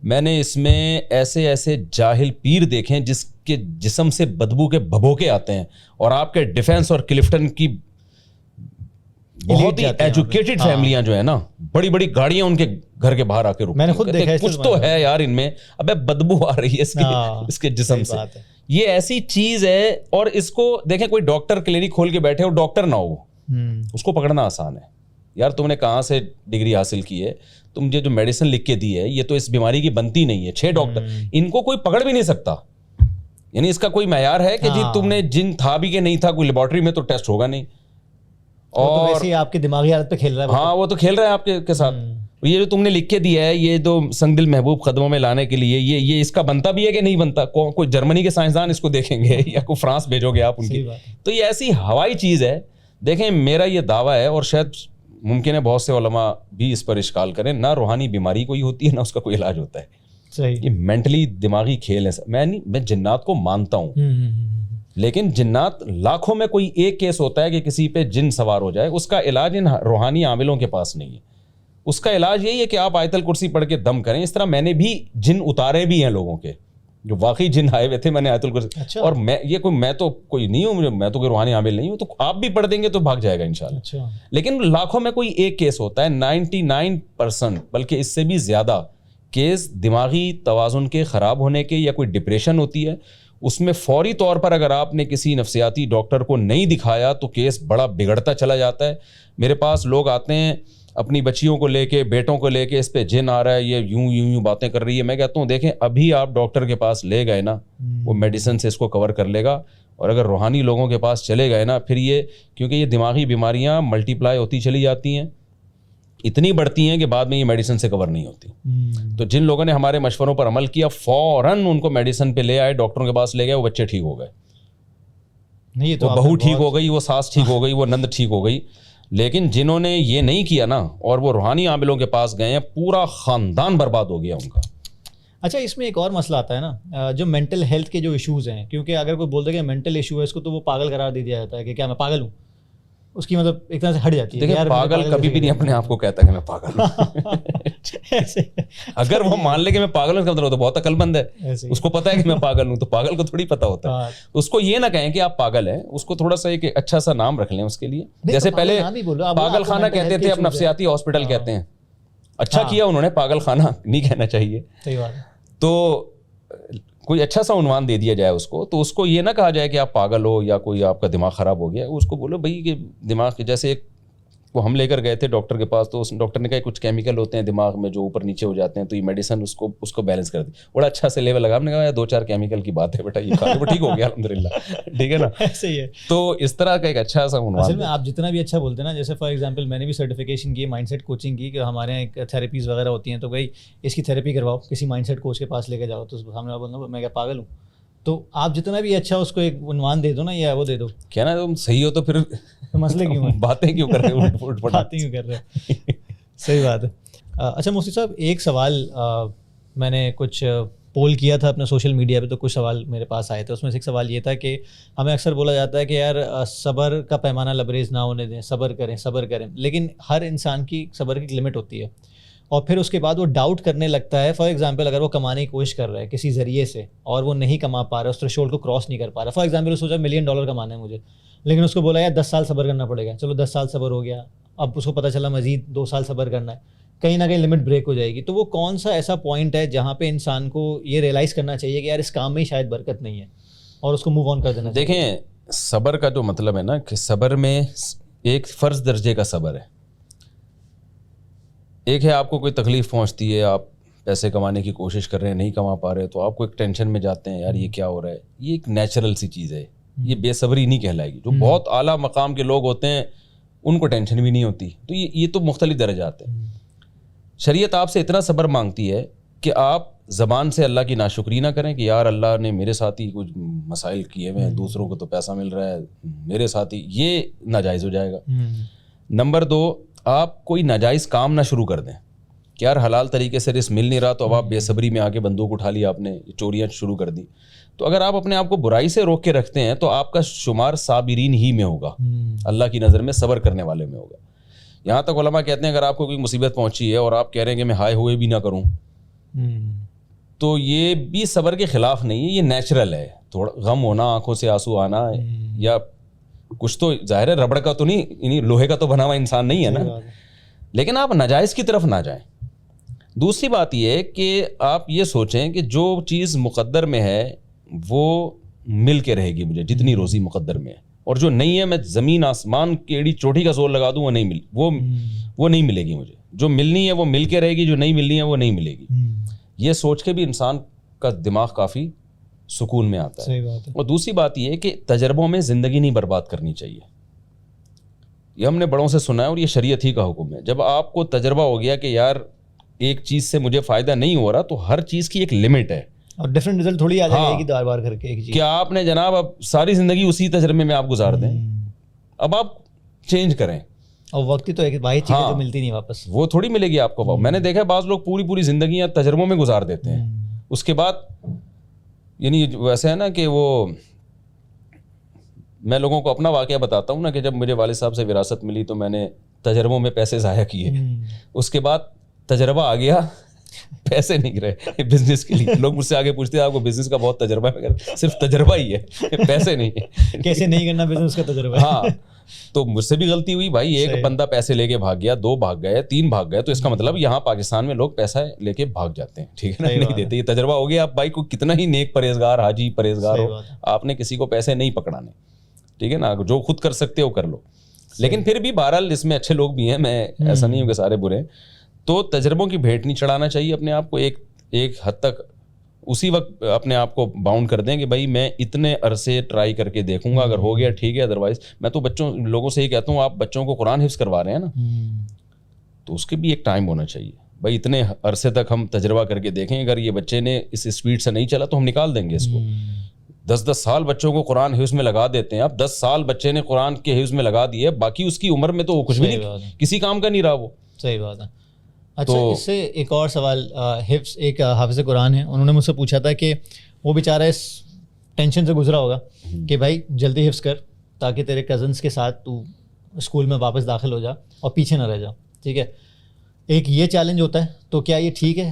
میں نے اس میں ایسے ایسے جاہل پیر دیکھے جس کے جسم سے بدبو کے بھبوکے آتے ہیں, اور آپ کے ڈیفینس اور کلفٹن کی بہت ہی ایجوکیٹڈ فیملیاں جو ہے نا, بڑی بڑی گاڑیاں ان کے گھر کے باہر آ کے رکتی ہیں, کچھ تو ہے یار ان میں, ابے بدبو آ رہی ہے اس کے جسم سے. یہ ایسی چیز ہے. اور اس کو دیکھیں, کوئی ڈاکٹر کلینک کھول کے بیٹھے اور ڈاکٹر نہ ہو, اس کو پکڑنا آسان ہے. یار تم نے کہاں سے ڈگری حاصل کی ہے, تم جو میڈیسن لکھ کے دی ہے یہ تو اس بیماری کی بنتی نہیں ہے. 6 ڈاکٹر, ان کو کوئی پکڑ بھی نہیں سکتا. یعنی اس کا کوئی معیار ہے کہ جی تم نے جن تھا بھی کہ نہیں تھا, کوئی لیبارٹری میں تو ٹیسٹ ہوگا نہیں. اور آپ کی دماغی حالت پہ کھیل رہا ہے. ہاں وہ تو کھیل رہا ہے آپ کے ساتھ. یہ جو تم نے لکھ کے دیا ہے, یہ جو سنگ دل محبوب قدموں میں لانے کے لیے, یہ اس کا بنتا بھی ہے کہ نہیں بنتا. کوئی جرمنی کے سائنسدان اس کو دیکھیں گے یا کوئی فرانس بھیجو گے آپ ان کی. تو یہ ایسی ہوائی چیز ہے. دیکھیں میرا یہ دعویٰ ہے, اور شاید ممکن ہے بہت سے علماء بھی اس پر اشکال کریں, نہ روحانی بیماری کوئی ہوتی ہے نہ اس کا کوئی علاج ہوتا ہے. یہ مینٹلی دماغی کھیل ہے. میں جنات کو مانتا ہوں, لیکن جنات لاکھوں میں کوئی ایک کیس ہوتا ہے کہ کسی پہ جن سوار ہو جائے. اس کا علاج ان روحانی عاملوں کے پاس نہیں ہے. اس کا علاج یہی ہے کہ آپ آیت الکرسی پڑھ کے دم کریں. اس طرح میں نے بھی جن اتارے بھی ہیں لوگوں کے, جو واقعی جن آئے ہوئے تھے, میں نے آیت الکرسی. اور میں تو کوئی نہیں ہوں, میں تو کوئی روحانی عامل نہیں ہوں, تو آپ بھی پڑھ دیں گے تو بھاگ جائے گا انشاءاللہ. لیکن لاکھوں میں کوئی ایک کیس ہوتا ہے, 99% بلکہ اس سے بھی زیادہ کیس دماغی توازن کے خراب ہونے کے, یا کوئی ڈپریشن ہوتی ہے. اس میں فوری طور پر اگر آپ نے کسی نفسیاتی ڈاکٹر کو نہیں دکھایا تو کیس بڑا بگڑتا چلا جاتا ہے. میرے پاس لوگ آتے ہیں اپنی بچیوں کو لے کے, بیٹوں کو لے کے, اس پہ جن آ رہا ہے, یہ یوں باتیں کر رہی ہے. میں کہتا ہوں دیکھیں ابھی آپ ڈاکٹر کے پاس لے گئے نا, وہ میڈیسن سے اس کو کور کر لے گا. اور اگر روحانی لوگوں کے پاس چلے گئے نا, پھر یہ, کیونکہ یہ دماغی بیماریاں ملٹی پلائی ہوتی چلی جاتی ہیں, اتنی بڑھتی ہیں کہ بعد میں یہ میڈیسن سے کور نہیں ہوتی. تو جن لوگوں نے ہمارے مشوروں پر عمل کیا, فوراً ان کو میڈیسن پہ لے آئے, ڈاکٹروں کے پاس لے گئے, وہ بچے ٹھیک ہو گئے, وہ بہو ٹھیک ہو گئی, وہ ساس ٹھیک ہو گئی, وہ نند ٹھیک ہو گئی. لیکن جنہوں نے یہ نہیں کیا نا, اور وہ روحانی عاملوں کے پاس گئے ہیں, پورا خاندان برباد ہو گیا ان کا. اچھا اس میں ایک اور مسئلہ آتا ہے نا, جو مینٹل ہیلتھ کے جو ایشوز ہیں, کیونکہ اگر کوئی بولتا ہے کہ مینٹل ایشو ہے, اس کو تو وہ پاگل قرار دے دیا جاتا ہے کہ کیا میں پاگل ہوں, اس کی مطلب ایک طرح سے ہٹ جاتی ہے. دیکھیں پاگل کبھی بھی نہیں اپنے آپ کو کہتا کہ میں پاگل ہوں. اگر وہ مان لے کہ میں پاگل ہوں, تو بہت عقل مند ہے, اس کو پتا ہے کہ میں پاگل ہوں. تو پاگل کو تھوڑی پتا ہوتا ہے. اس کو یہ نہ کہیں کہ آپ پاگل ہیں, اس کو تھوڑا سا ایک اچھا سا نام رکھ لیں اس کے لیے. جیسے پہلے پاگل خانہ کہتے تھے, اب نفسیاتی ہاسپٹل کہتے ہیں. اچھا کیا انہوں نے, پاگل خانہ نہیں کہنا چاہیے. تو کوئی اچھا سا عنوان دے دیا جائے اس کو, تو اس کو یہ نہ کہا جائے کہ آپ پاگل ہو یا کوئی آپ کا دماغ خراب ہو گیا. اس کو بولو بھائی کہ دماغ کے جیسے ایک وہ ہم لے کر گئے تھے ڈاکٹر کے پاس, تو اس ڈاکٹر نے کہا کچھ کیمیکل ہوتے ہیں دماغ میں جو اوپر نیچے ہو جاتے ہیں, تو یہ میڈیسن اس کو بیلنس کر دی. بڑا اچھا سے لیول لگا, ہم نے کہا 2-4 کیمیکل کی بات ہے بیٹا, یہ کھا لو ٹھیک ہو گیا الحمدللہ, ٹھیک ہے نا. صحیح ہے. تو اس طرح کا ایک اچھا سا عنوان. اصل میں آپ جتنا بھی اچھا بولتے ہیں نا, جیسے فار ایگزامپل میں نے بھی سرٹیفکیشن کی, مائنڈ سیٹ کوچنگ کی, کہ ہمارے یہاں ایک تھیراپیز وغیرہ ہوتی ہیں, تو بھائی اس کی تھیراپی کرواؤ, کسی مائنڈ سیٹ کوچ کے پاس لے کے جاؤ, تو سامنے بولنا میں کیا پاگل ہوں. تو آپ جتنا بھی اچھا اس کو ایک عنوان دے دو نا, یا وہ دے دو, کیا نا تم صحیح ہو تو پھر مسئلے کیوں ہیں, باتیں کیوں کر رہے ہو, باتیں کیوں کر رہے ہیں. صحیح بات ہے. اچھا مفتی صاحب, ایک سوال میں نے کچھ پول کیا تھا اپنا سوشل میڈیا پہ, تو کچھ سوال میرے پاس آئے تھے. اس میں سے ایک سوال یہ تھا کہ ہمیں اکثر بولا جاتا ہے کہ یار صبر کا پیمانہ لبریز نہ ہونے دیں, صبر کریں, لیکن ہر انسان کی صبر کی ایک لمٹ ہوتی ہے. اور پھر اس کے بعد وہ ڈاؤٹ کرنے لگتا ہے. فار ایگزامپل اگر وہ کمانے کی کوشش کر رہا ہے کسی ذریعے سے, اور وہ نہیں کما پا رہا, اس تھریشولڈ کو کراس نہیں کر پا رہا. فار ایگزامپل وہ سوچا $1 ملین کمانا ہے مجھے, لیکن اس کو بولا یار 10 سال صبر کرنا پڑے گا. چلو 10 سال صبر ہو گیا, اب اس کو پتہ چلا مزید 2 سال صبر کرنا ہے, کہیں نہ کہیں لمٹ بریک ہو جائے گی. تو وہ کون سا ایسا پوائنٹ ہے جہاں پہ انسان کو یہ ریئلائز کرنا چاہیے کہ یار اس کام میں ہی شاید برکت نہیں ہے, اور اس کو موو آن کر دینا چاہیے. دیکھیں صبر کا جو مطلب ہے نا, کہ صبر میں ایک فرض درجے کا صبر ہے. ایک ہے آپ کو کوئی تکلیف پہنچتی ہے, آپ پیسے کمانے کی کوشش کر رہے ہیں, نہیں کما پا رہے, تو آپ کو ایک ٹینشن میں جاتے ہیں, یار یہ کیا ہو رہا ہے. یہ ایک نیچرل سی چیز ہے, یہ بے صبری نہیں کہلائے گی. جو بہت اعلیٰ مقام کے لوگ ہوتے ہیں ان کو ٹینشن بھی نہیں ہوتی. تو یہ تو مختلف درجات ہیں. شریعت آپ سے اتنا صبر مانگتی ہے کہ آپ زبان سے اللہ کی ناشکری نہ کریں کہ یار اللہ نے میرے ساتھ ہی کچھ مسائل کیے ہوئے ہیں, دوسروں کو تو پیسہ مل رہا ہے, میرے ساتھ ہی, یہ ناجائز ہو جائے گا. نمبر 2, آپ کوئی ناجائز کام نہ شروع کر دیں کہ یار حلال طریقے سے رزق مل نہیں رہا, تو اب آپ بے صبری میں آ کے بندوق اٹھا لی, آپ نے چوریاں شروع کر دی. تو اگر آپ اپنے آپ کو برائی سے روک کے رکھتے ہیں تو آپ کا شمار صابرین ہی میں ہوگا, اللہ کی نظر میں صبر کرنے والے میں ہوگا. یہاں تک علماء کہتے ہیں اگر آپ کو کوئی مصیبت پہنچی ہے اور آپ کہہ رہے ہیں کہ میں ہائے ہوئے بھی نہ کروں, تو یہ بھی صبر کے خلاف نہیں ہے, یہ نیچرل ہے. تھوڑا غم ہونا, آنکھوں سے آنسو آنا, یا کچھ تو ظاہر ہے ربڑ کا تو نہیں, لوہے کا تو بنا ہوا انسان نہیں ہے نا, لیکن آپ ناجائز کی طرف نہ جائیں. دوسری بات یہ ہے کہ آپ یہ سوچیں کہ جو چیز مقدر میں ہے وہ مل کے رہے گی مجھے, جتنی روزی مقدر میں ہے, اور جو نہیں ہے میں زمین آسمان کی ایڑی چوٹی کا زور لگا دوں وہ نہیں وہ نہیں ملے گی مجھے. جو ملنی ہے وہ مل کے رہے گی, جو نہیں ملنی ہے وہ نہیں ملے گی. یہ سوچ کے بھی انسان کا دماغ کافی سکون میں آتا ہے. اور دوسری بات یہ ہے کہ تجربوں میں زندگی نہیں برباد کرنی چاہیے. یہ ہم نے بڑوں سے سنا ہے اور یہ شریعت ہی کا حکم ہے. جب آپ کو تجربہ ہو گیا کہ یار ایک چیز سے مجھے فائدہ نہیں ہو رہا, تو ہر چیز کی ایک لمٹ ہے, اور ڈفرنٹ رزلٹ تھوڑی آ جائے گی بار بار کر کے. کیا آپ نے جناب اب ساری زندگی اسی تجربے میں آپ گزار دیں؟ اب آپ چینج کریں. اور وقت تو ایک واحد چیز تو ملتی نہیں واپس, وہ تھوڑی ملے گی آپ کو. میں نے دیکھا ہے بعض لوگ پوری زندگیاں تجربوں میں گزار دیتے ہیں, اس کے بعد یعنی ویسے ہے نا کہ وہ, میں لوگوں کو اپنا واقعہ بتاتا ہوں نا کہ جب مجھے والد صاحب سے وراثت ملی تو میں نے تجربوں میں پیسے ضائع کیے, اس کے بعد تجربہ آ گیا, پیسے نہیں رہے بزنس کے لیے. لوگ مجھ سے آگے پوچھتے ہیں آپ کو بزنس کا بہت تجربہ ہے, صرف تجربہ ہی ہے, پیسے نہیں ہے. کیسے نہیں کرنا بزنس کا تجربہ. ہاں, تو مجھ سے بھی غلطی ہوئی بھائی. ایک بندہ پیسے لے کے بھاگ گیا, 2 بھاگ گئے, 3 بھاگ گئے, تو اس کا مطلب یہاں پاکستان میں لوگ پیسہ لے کے بھاگ جاتے ہیں, ٹھیک ہے نا, نہیں دیتے. یہ تجربہ ہو گیا. آپ بھائی کو کتنا ہی نیک پرہیزگار حاجی پرہیزگار ہو, آپ نے کسی کو پیسے نہیں پکڑانے, ٹھیک ہے نا, جو خود کر سکتے ہو کر لو. لیکن پھر بھی بہرحال اس میں اچھے لوگ بھی ہیں, میں ایسا نہیں ہوں کہ سارے برے. تو تجربوں کی بھیٹ نہیں چڑھانا چاہیے اپنے آپ کو. ایک حد تک اسی وقت اپنے آپ کو باؤنڈ کر دیں کہ بھائی میں اتنے عرصے ٹرائی کر کے دیکھوں گا, اگر ہو گیا ٹھیک ہے, ادروائز. میں تو لوگوں سے یہ کہتا ہوں, آپ بچوں کو قرآن حفظ کروا رہے ہیں نا, تو اس کے بھی ایک ٹائم ہونا چاہیے بھائی. اتنے عرصے تک ہم تجربہ کر کے دیکھیں, اگر یہ بچے نے اس اسپیڈ سے نہیں چلا تو ہم نکال دیں گے اس کو. 10 سال بچوں کو قرآن حفظ میں لگا دیتے ہیں. اب 10 سال بچے نے قرآن کے حفظ میں لگا دیے, باقی اس کی عمر میں تو وہ کچھ بھی نہیں, کسی کام کا نہیں رہا وہ. صحیح بات ہے. اچھا, اس سے ایک اور سوال, حفظ, ایک حافظ قرآن ہے, انہوں نے مجھ سے پوچھا تھا کہ وہ بیچارہ اس ٹینشن سے گزرا ہوگا کہ بھائی جلدی حفظ کر تاکہ تیرے کزنس کے ساتھ تو اسکول میں واپس داخل ہو جا اور پیچھے نہ رہ جا, ٹھیک ہے. ایک یہ چیلنج ہوتا ہے, تو کیا یہ ٹھیک ہے؟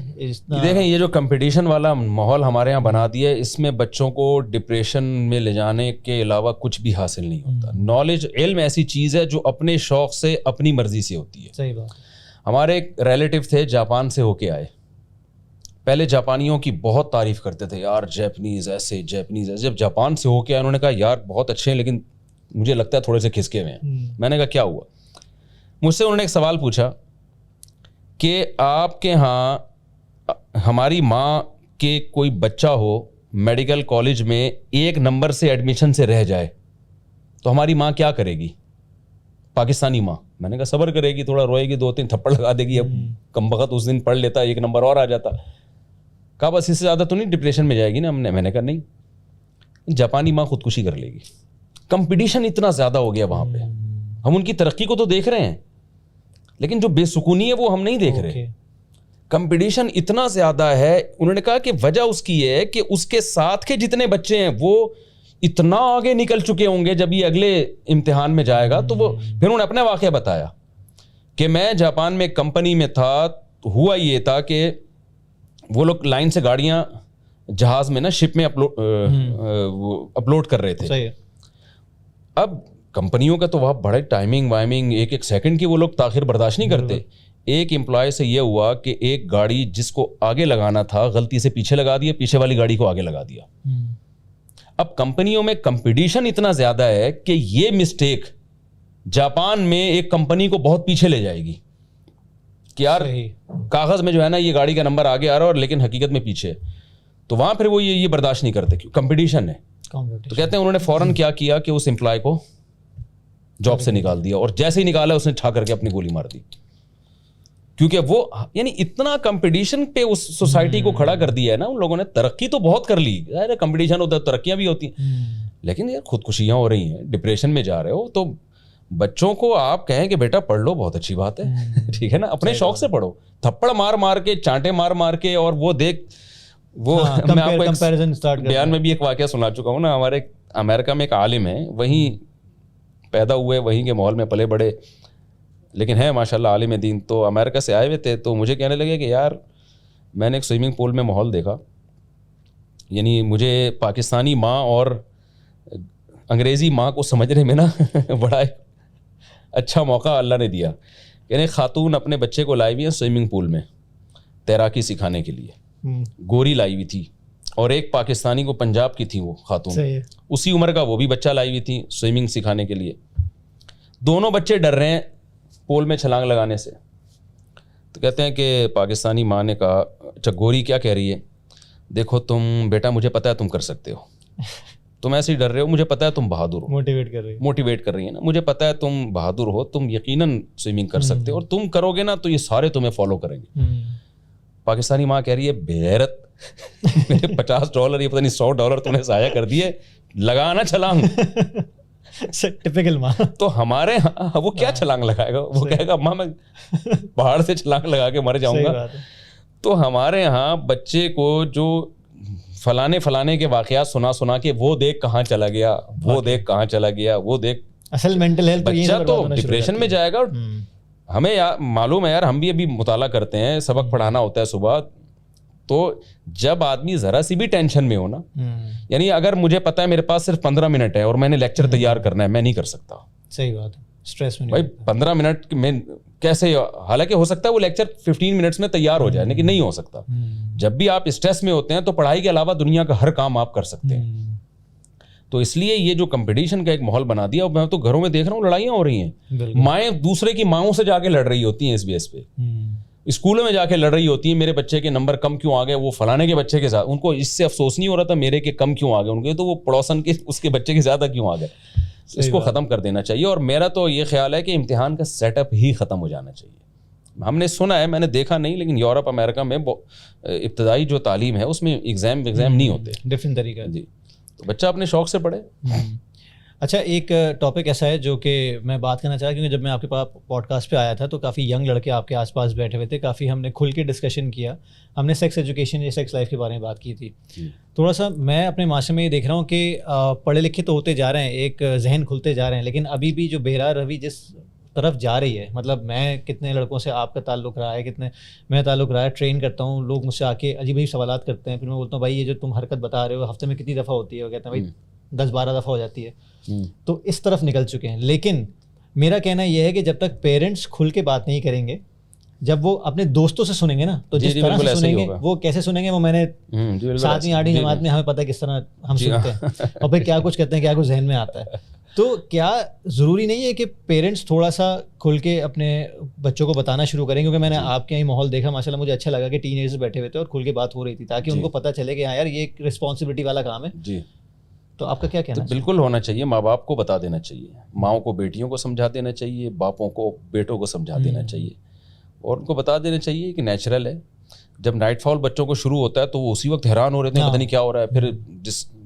دیکھیں, یہ جو کمپٹیشن والا ماحول ہمارے یہاں بنا دیا ہے, اس میں بچوں کو ڈپریشن میں لے جانے کے علاوہ کچھ بھی حاصل نہیں ہوتا. نالج, علم ایسی چیز ہے جو اپنے شوق سے اپنی مرضی سے ہوتی ہے. صحیح بات. ہمارے ایک ریلیٹیو تھے, جاپان سے ہو کے آئے. پہلے جاپانیوں کی بہت تعریف کرتے تھے, یار جیپنیز ایسے, جیپنیز ایسے. جب جاپان سے ہو کے آئے انہوں نے کہا یار بہت اچھے ہیں لیکن مجھے لگتا ہے تھوڑے سے کھسکے ہوئے ہیں. میں نے کہا کیا ہوا؟ مجھ سے انہوں نے ایک سوال پوچھا کہ آپ کے ہاں ہماری ماں کے کوئی بچہ ہو میڈیکل کالج میں 1 نمبر سے ایڈمیشن سے رہ جائے تو ہماری ماں کیا کرے گی؟ پاکستانی ماں. میں نے کہا صبر کرے گی, تھوڑا روئے گی, 2-3 تھپڑ لگا دے گی. اب کم بخت اس دن پڑھ لیتا, 1 نمبر اور آ جاتا. کہا بس اس سے زیادہ تو نہیں ڈپریشن میں جائے گی نا. میں نے کہا نہیں, جاپانی ماں خودکشی کر لے گی. کمپٹیشن اتنا زیادہ ہو گیا وہاں پہ. ہم ان کی ترقی کو تو دیکھ رہے ہیں لیکن جو بے سکونی ہے وہ ہم نہیں دیکھ رہے. کمپٹیشن اتنا زیادہ ہے. انہوں نے کہا کہ وجہ اس کی یہ ہے کہ اس کے ساتھ کے جتنے بچے ہیں وہ اتنا آگے نکل چکے ہوں گے, جب یہ اگلے امتحان میں جائے گا تو وہ. پھر انہوں نے اپنا واقعہ بتایا کہ میں جاپان میں کمپنی میں تھا, ہوا یہ تھا کہ وہ لوگ لائن سے گاڑیاں جہاز میں نا شپ میں اپلوڈ کر رہے تھے. اب کمپنیوں کا تو وہاں بڑے ٹائمنگ وائمنگ, 1 سیکنڈ کی وہ لوگ تاخیر برداشت نہیں کرتے. ایک امپلائی سے یہ ہوا کہ ایک گاڑی جس کو آگے لگانا تھا غلطی سے پیچھے لگا دیا, پیچھے والی گاڑی کو آگے لگا دیا. اب کمپنیوں میں کمپٹیشن اتنا زیادہ ہے کہ یہ مسٹیک جاپان میں ایک کمپنی کو بہت پیچھے لے جائے گی کہ یار کاغذ میں جو ہے نا یہ گاڑی کا نمبر آگے آ رہا ہے اور لیکن حقیقت میں پیچھے. تو وہاں پھر وہ یہ برداشت نہیں کرتے, کمپٹیشن ہے. تو کہتے ہیں انہوں نے فوراً کیا کہ اس امپلائی کو جاب سے نکال دیا, اور جیسے ہی نکالا اس نے ٹھا کر کے اپنی گولی مار دی. کیونکہ وہ یعنی اتنا کمپٹیشن پہ اس سوسائٹی کو کھڑا کر دیا ہے نا ان لوگوں نے. ترقی تو بہت کر لی, کمپٹیشن ہوتا ہے, ترقیاں بھی ہوتی ہیں, لیکن یار خودکشیاں ہو رہی ہیں, ڈپریشن میں جا رہے ہو. تو بچوں کو آپ کہیں کہ بیٹا پڑھ لو, بہت اچھی بات ہے, ٹھیک ہے نا, اپنے شوق سے پڑھو. تھپڑ مار مار کے, چانٹے مار مار کے, اور وہ دیکھ وہ میں آپ کو بیان میں بھی ایک واقعہ سنا چکا ہوں نا. ہمارے امریکہ میں ایک عالم ہے, وہیں پیدا ہوئے, وہیں کے ماحول میں پلے بڑے, لیکن ہے ماشاء اللہ عالم دین. تو امریکہ سے آئے ہوئے تھے, تو مجھے کہنے لگے کہ یار میں نے ایک سوئمنگ پول میں ماحول دیکھا, یعنی مجھے پاکستانی ماں اور انگریزی ماں کو سمجھنے میں نا بڑا اچھا موقع اللہ نے دیا. یعنی خاتون اپنے بچے کو لائی ہوئی ہیں سوئمنگ پول میں تیراکی سکھانے کے لیے, گوری لائی ہوئی تھی, اور ایک پاکستانی کو پنجاب کی تھی وہ خاتون, اسی عمر کا وہ بھی بچہ لائی ہوئی تھی سوئمنگ سکھانے کے لیے. دونوں بچے ڈر رہے ہیں پول میں چھلانگ لگانے سے. تو کہتے ہیں کہ پاکستانی ماں نے کہا اچھا گوری کیا کہہ رہی ہے, دیکھو تم بیٹا مجھے پتہ ہے تم کر سکتے ہو, تم ایسے ہی ڈر رہے ہو, مجھے پتہ ہے تم بہادر ہو. موٹیویٹ کر رہی ہے نا, مجھے پتہ ہے تم بہادر ہو, تم یقیناً سوئمنگ کر سکتے ہو, اور تم کرو گے نا تو یہ سارے تمہیں فالو کریں گے. پاکستانی ماں کہہ رہی ہے بےغیرت, میرے $50 یہ پتہ نہیں $100 تم نے ضائع کر دیے, لگانا چھلانگ. ٹپیکل ماں. تو ہمارے وہ کیا چھلانگ لگائے گا, وہ کہے گا ماں میں پہاڑ سے چھلانگ لگا کے مر جاؤں گا. تو ہمارے یہاں بچے کو جو فلانے کے واقعات سنا کے وہ دیکھ کہاں چلا گیا, وہ دیکھ کہاں چلا گیا, وہ دیکھ اصل مینٹل ہیلتھ بچہ تو ڈپریشن میں جائے گا. ہمیں معلوم ہے یار, ہم بھی ابھی مطالعہ کرتے ہیں, سبق پڑھانا ہوتا ہے صبح, تو جب آدمی ذرا سی بھی ٹینشن میں ہو نا, یعنی اگر مجھے پتا ہے میرے پاس صرف 15 منٹ ہے اور میں نے لیکچر تیار کرنا ہے, میں نہیں کر سکتا. صحیح بات ہے, اسٹریس میں بھائی 15 منٹ میں کیسے, حالانکہ ہو سکتا ہے وہ لیکچر 15 منٹس میں تیار ہو جائے, لیکن نہیں ہو سکتا. جب بھی آپ اسٹریس میں ہوتے ہیں تو پڑھائی کے علاوہ دنیا کا ہر کام آپ کر سکتے ہیں. تو اس لیے یہ جو کمپٹیشن کا ایک ماحول بنا دیا, میں تو گھروں میں دیکھ رہا ہوں لڑائیاں ہو رہی ہیں, مائیں دوسرے کی ماؤں سے جا کے لڑ رہی ہوتی ہیں اس بیس پہ, اسکولوں میں جا کے لڑ رہی ہوتی ہیں, میرے بچے کے نمبر کم کیوں آ گئے, وہ فلانے کے بچے کے ساتھ, ان کو اس سے افسوس نہیں ہو رہا تھا میرے کے کم کیوں آ گئے, ان کے تو وہ پڑوسن کے اس کے بچے کے زیادہ کیوں آ گئے. اس کو ختم کر دینا چاہیے. اور میرا تو یہ خیال ہے کہ امتحان کا سیٹ اپ ہی ختم ہو جانا چاہیے. ہم نے سنا ہے, میں نے دیکھا نہیں, لیکن یورپ امریکہ میں ابتدائی جو تعلیم ہے اس میں ایگزام نہیں ہوتے, ڈفرینٹ طریقہ. جی, تو بچہ اپنے شوق سے پڑھے. اچھا, ایک ٹاپک ایسا ہے جو کہ میں بات کرنا چاہا, کیونکہ جب میں آپ کے پاس پوڈ کاسٹ پہ آیا تھا تو کافی ینگ لڑکے آپ کے آس پاس بیٹھے ہوئے تھے, کافی ہم نے کھل کے ڈسکشن کیا, ہم نے سیکس ایجوکیشن یا سیکس لائف کے بارے میں بات کی تھی. تھوڑا سا میں اپنے معاشرے میں یہ دیکھ رہا ہوں کہ پڑھے لکھے تو ہوتے جا رہے ہیں, ایک ذہن کھلتے جا رہے ہیں, لیکن ابھی بھی جو بہرا روی جس طرف جا رہی ہے, مطلب میں کتنے لڑکوں سے آپ کا تعلق رہا ہے, کتنے میرا تعلق رہا ہے, ٹرین کرتا ہوں, لوگ مجھ سے آ کے عجیب عجیب سوالات کرتے ہیں, پھر میں بولتا ہوں بھائی یہ جو تم حرکت بتا رہے ہو ہفتے میں کتنی دفعہ ہوتی ہے, وہ کہتے ہیں بھائی 10-12 دفعہ ہو جاتی ہے. تو اس طرف نکل چکے ہیں. لیکن میرا کہنا یہ ہے کہ جب تک پیرنٹس کھل کے بات نہیں کریں گے, جب وہ اپنے دوستوں سے سنیں گے نا, تو جس طرح سے سنیں گے, وہ کیسے سنیں گے, وہ میں نے 7ویں 8ویں جماعت میں ہمیں پتہ ہے کس طرح ہم سنتے ہیں, اور پھر کیا کچھ کرتے ہیں, کیا کچھ ذہن میں آتا ہے. تو کیا ضروری نہیں ہے کہ پیرنٹس تھوڑا سا کھل کے اپنے بچوں کو بتانا شروع کریں, کیونکہ میں نے آپ کے یہیں ماحول دیکھا ماشاء اللہ, مجھے اچھا لگا کہ ٹین ایجرز بیٹھے ہوئے تھے اور کھل کے بات ہو رہی تھی, تاکہ ان کو پتہ چلے کہ ہاں یار یہ ایک رسپانسبلٹی والا کام ہے. جی, تو آپ کا کیا کہنا ہے؟ بالکل ہونا چاہیے, ماں باپ کو بتا دینا چاہیے, ماؤں کو بیٹیوں کو سمجھا دینا چاہیے, باپوں کو بیٹوں کو سمجھا دینا چاہیے, اور ان کو بتا دینا چاہیے کہ نیچرل ہے. جب نائٹ فال بچوں کو شروع ہوتا ہے تو وہ اسی وقت حیران ہو رہے ہیں, پتہ نہیں کیا ہو رہا ہے, پھر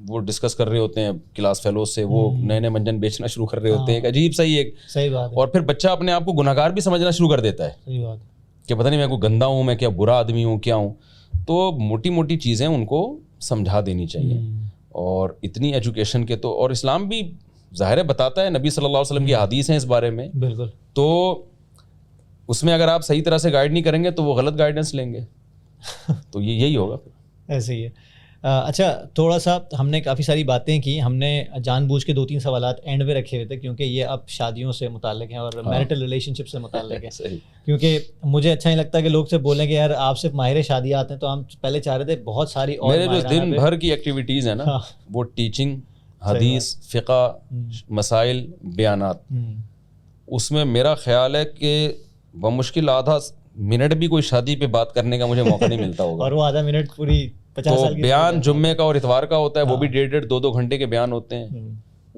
وہ ڈسکس کر رہے ہوتے ہیں کلاس فیلوز سے, وہ نئے نئے منجن بیچنا شروع کر رہے ہوتے ہیں, ایک عجیب سا ہی ایک صحیح بات ہے. اور پھر بچہ اپنے آپ کو گناہگار بھی سمجھنا شروع کر دیتا ہے, صحیح بات کہ پتہ نہیں میں کوئی گندا ہوں, میں کیا برا آدمی ہوں, کیا ہوں. تو موٹی موٹی چیزیں ان کو سمجھا دینی چاہیے. اور اتنی ایجوکیشن کے تو, اور اسلام بھی ظاہر ہے بتاتا ہے, نبی صلی اللہ علیہ وسلم کی حدیث ہیں اس بارے میں, بالکل, تو اس میں اگر آپ صحیح طرح سے گائیڈ نہیں کریں گے تو وہ غلط گائیڈنس لیں گے, تو یہی ہوگا پھر. ایسے ہی ہے. اچھا, تھوڑا سا ہم نے کافی ساری باتیں کی, ہم نے جان بوجھ کے 2-3 سوالات اینڈ میں رکھے ہوئے تھے, کیونکہ یہ اب شادیوں سے متعلق ہیں اور میرٹل ریلیشن شپ سے متعلق ہے. کیونکہ مجھے اچھا نہیں لگتا کہ لوگ سے بولیں کہ یار آپ صرف ماہر شادیاں آتے ہیں, تو ہم پہلے چاہ رہے تھے بہت ساری اور میرے جو دن بھر کی ایکٹیویٹیز ہیں نا, وہ ٹیچنگ, حدیث, فقہ, مسائل, بیانات, اس میں میرا خیال ہے کہ بمشکل آدھا منٹ بھی کوئی شادی پہ بات کرنے کا مجھے موقع نہیں ملتا ہوگا. اور وہ آدھا منٹ پوری 50 سال کی بیان جمعے کا اور اتوار کا ہوتا ہے, وہ بھی 1.5-2 گھنٹے کے بیان ہوتے ہیں.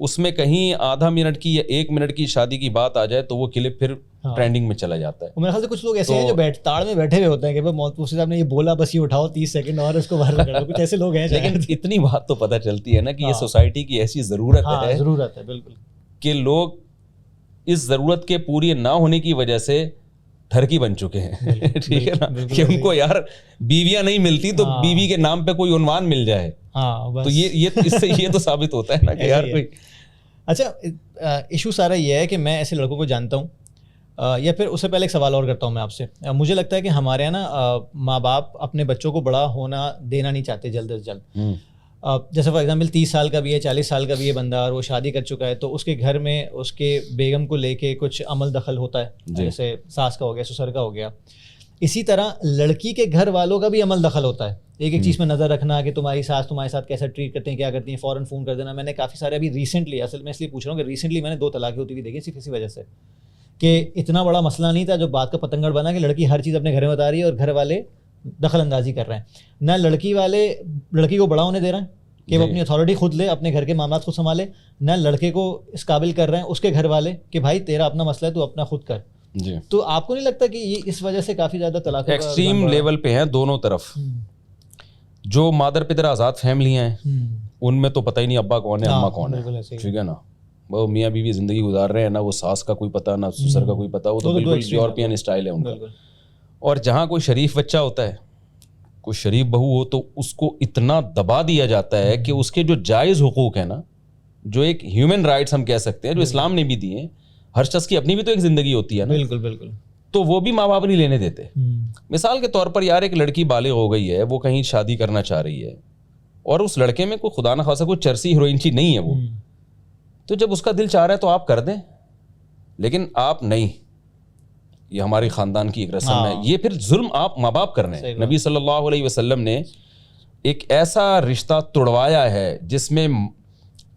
اس میں کہیں آدھا منٹ کی یا 1 منٹ کی شادی کی بات آ جائے تو وہ کلپ پھر ٹرینڈنگ میں چلا جاتا ہے. میرے خیال سے کچھ لوگ ایسے ہیں جو تاڑ میں بیٹھے ہوئے ہوتے ہیں کہ مفتی صاحب نے یہ بولا بس یہ اٹھاؤ 30 سیکنڈ اور اس کو وائرل کر دو, کچھ ایسے لوگ ہیں. لیکن اتنی بات تو پتہ چلتی ہے نا کہ یہ سوسائٹی کی ایسی ضرورت ہے بالکل کہ لوگ اس ضرورت کے پوری نہ ہونے کی وجہ سے ٹھرکی بن چکے ہیں. ٹھیک ہے نا, کہ ان کو یار بیویاں نہیں ملتی تو بیوی کے نام پہ کوئی عنوان مل جائے. تو یہ اس سے یہ تو ثابت ہوتا ہے نا کہ یار کوئی. اچھا ایشو سارا یہ ہے کہ میں ایسے لڑکوں کو جانتا ہوں, یا پھر اس سے پہلے ایک سوال اور کرتا ہوں میں آپ سے. مجھے لگتا ہے کہ ہمارے یہاں نا ماں باپ اپنے بچوں کو بڑا ہونا دینا نہیں چاہتے جلد از جلد. جیسے فار ایگزامپل 30 سال کا بھی ہے, 40 سال کا بھی ہے بندہ اور وہ شادی کر چکا ہے, تو اس کے گھر میں اس کے بیگم کو لے کے کچھ عمل دخل ہوتا ہے, جیسے ساس کا ہو گیا, سسر کا ہو گیا. اسی طرح لڑکی کے گھر والوں کا بھی عمل دخل ہوتا ہے, ایک چیز میں نظر رکھنا کہ تمہاری ساس تمہارے ساتھ کیسا ٹریٹ کرتے ہیں, کیا کرتی ہیں, فوراً فون کر دینا. میں نے کافی سارے ابھی ریسنٹلی, اصل میں اس لیے پوچھ رہا ہوں کہ ریسنٹلی میں نے 2 طلاقیں ہوتی ہوئی دیکھی صرف اسی وجہ سے کہ اتنا بڑا مسئلہ نہیں تھا جو بات کا پتنگڑ بنا کہ لڑکی ہر چیز اپنے گھر میں بتا رہی ہے اور گھر والے دخل اندازی کر رہے ہیں. نہ لڑکی والے لڑکی کو بڑا ہونے دے رہے ہیں کہ وہ اپنی اتھارٹی خود لے, اپنے گھر کے معاملات خود سنبھالے, نہ لڑکے کو اس قابل کر رہے ہیں اس کے گھر والے کہ بھائی تیرا اپنا مسئلہ ہے تو اپنا خود کر. تو آپ کو نہیں لگتا کہ یہ اس وجہ سے کافی زیادہ طلاق ایکسٹریم لیول پہ ہیں دونوں طرف؟ جو مادر پدر آزاد فیملیاں ہیں ان میں تو پتہ ہی نہیں ابا کون ہے اماں کون ہے. ٹھیک ہے نا, وہ میاں بیوی زندگی گزار رہے ہیں, نہ وہ ساس کا کوئی پتہ نہ سسر کا کوئی پتہ, وہ تو بالکل یورپین اسٹائل ہے ان کا. اور جہاں کوئی شریف بچہ ہوتا ہے, کوئی شریف بہو ہو, تو اس کو اتنا دبا دیا جاتا ہے کہ اس کے جو جائز حقوق ہیں نا, جو ایک ہیومن رائٹس ہم کہہ سکتے ہیں جو اسلام نے بھی دیے ہیں, ہر شخص کی اپنی بھی تو ایک زندگی ہوتی ہے نا. بالکل بالکل. تو وہ بھی ماں باپ نہیں لینے دیتے. مثال کے طور پر یار ایک لڑکی بالغ ہو گئی ہے, وہ کہیں شادی کرنا چاہ رہی ہے اور اس لڑکے میں کوئی خدا نہ خواستہ کوئی چرسی ہیروئنچی نہیں ہے وہ, تو جب اس کا دل چاہ رہا ہے تو آپ کر دیں, لیکن آپ نہیں. یہ ہماری خاندان کی ایک رسم ہے, یہ پھر ظلم آپ ماں باپ کر رہے ہیں. نبی صلی اللہ علیہ وسلم نے ایک ایسا رشتہ توڑوایا ہے جس میں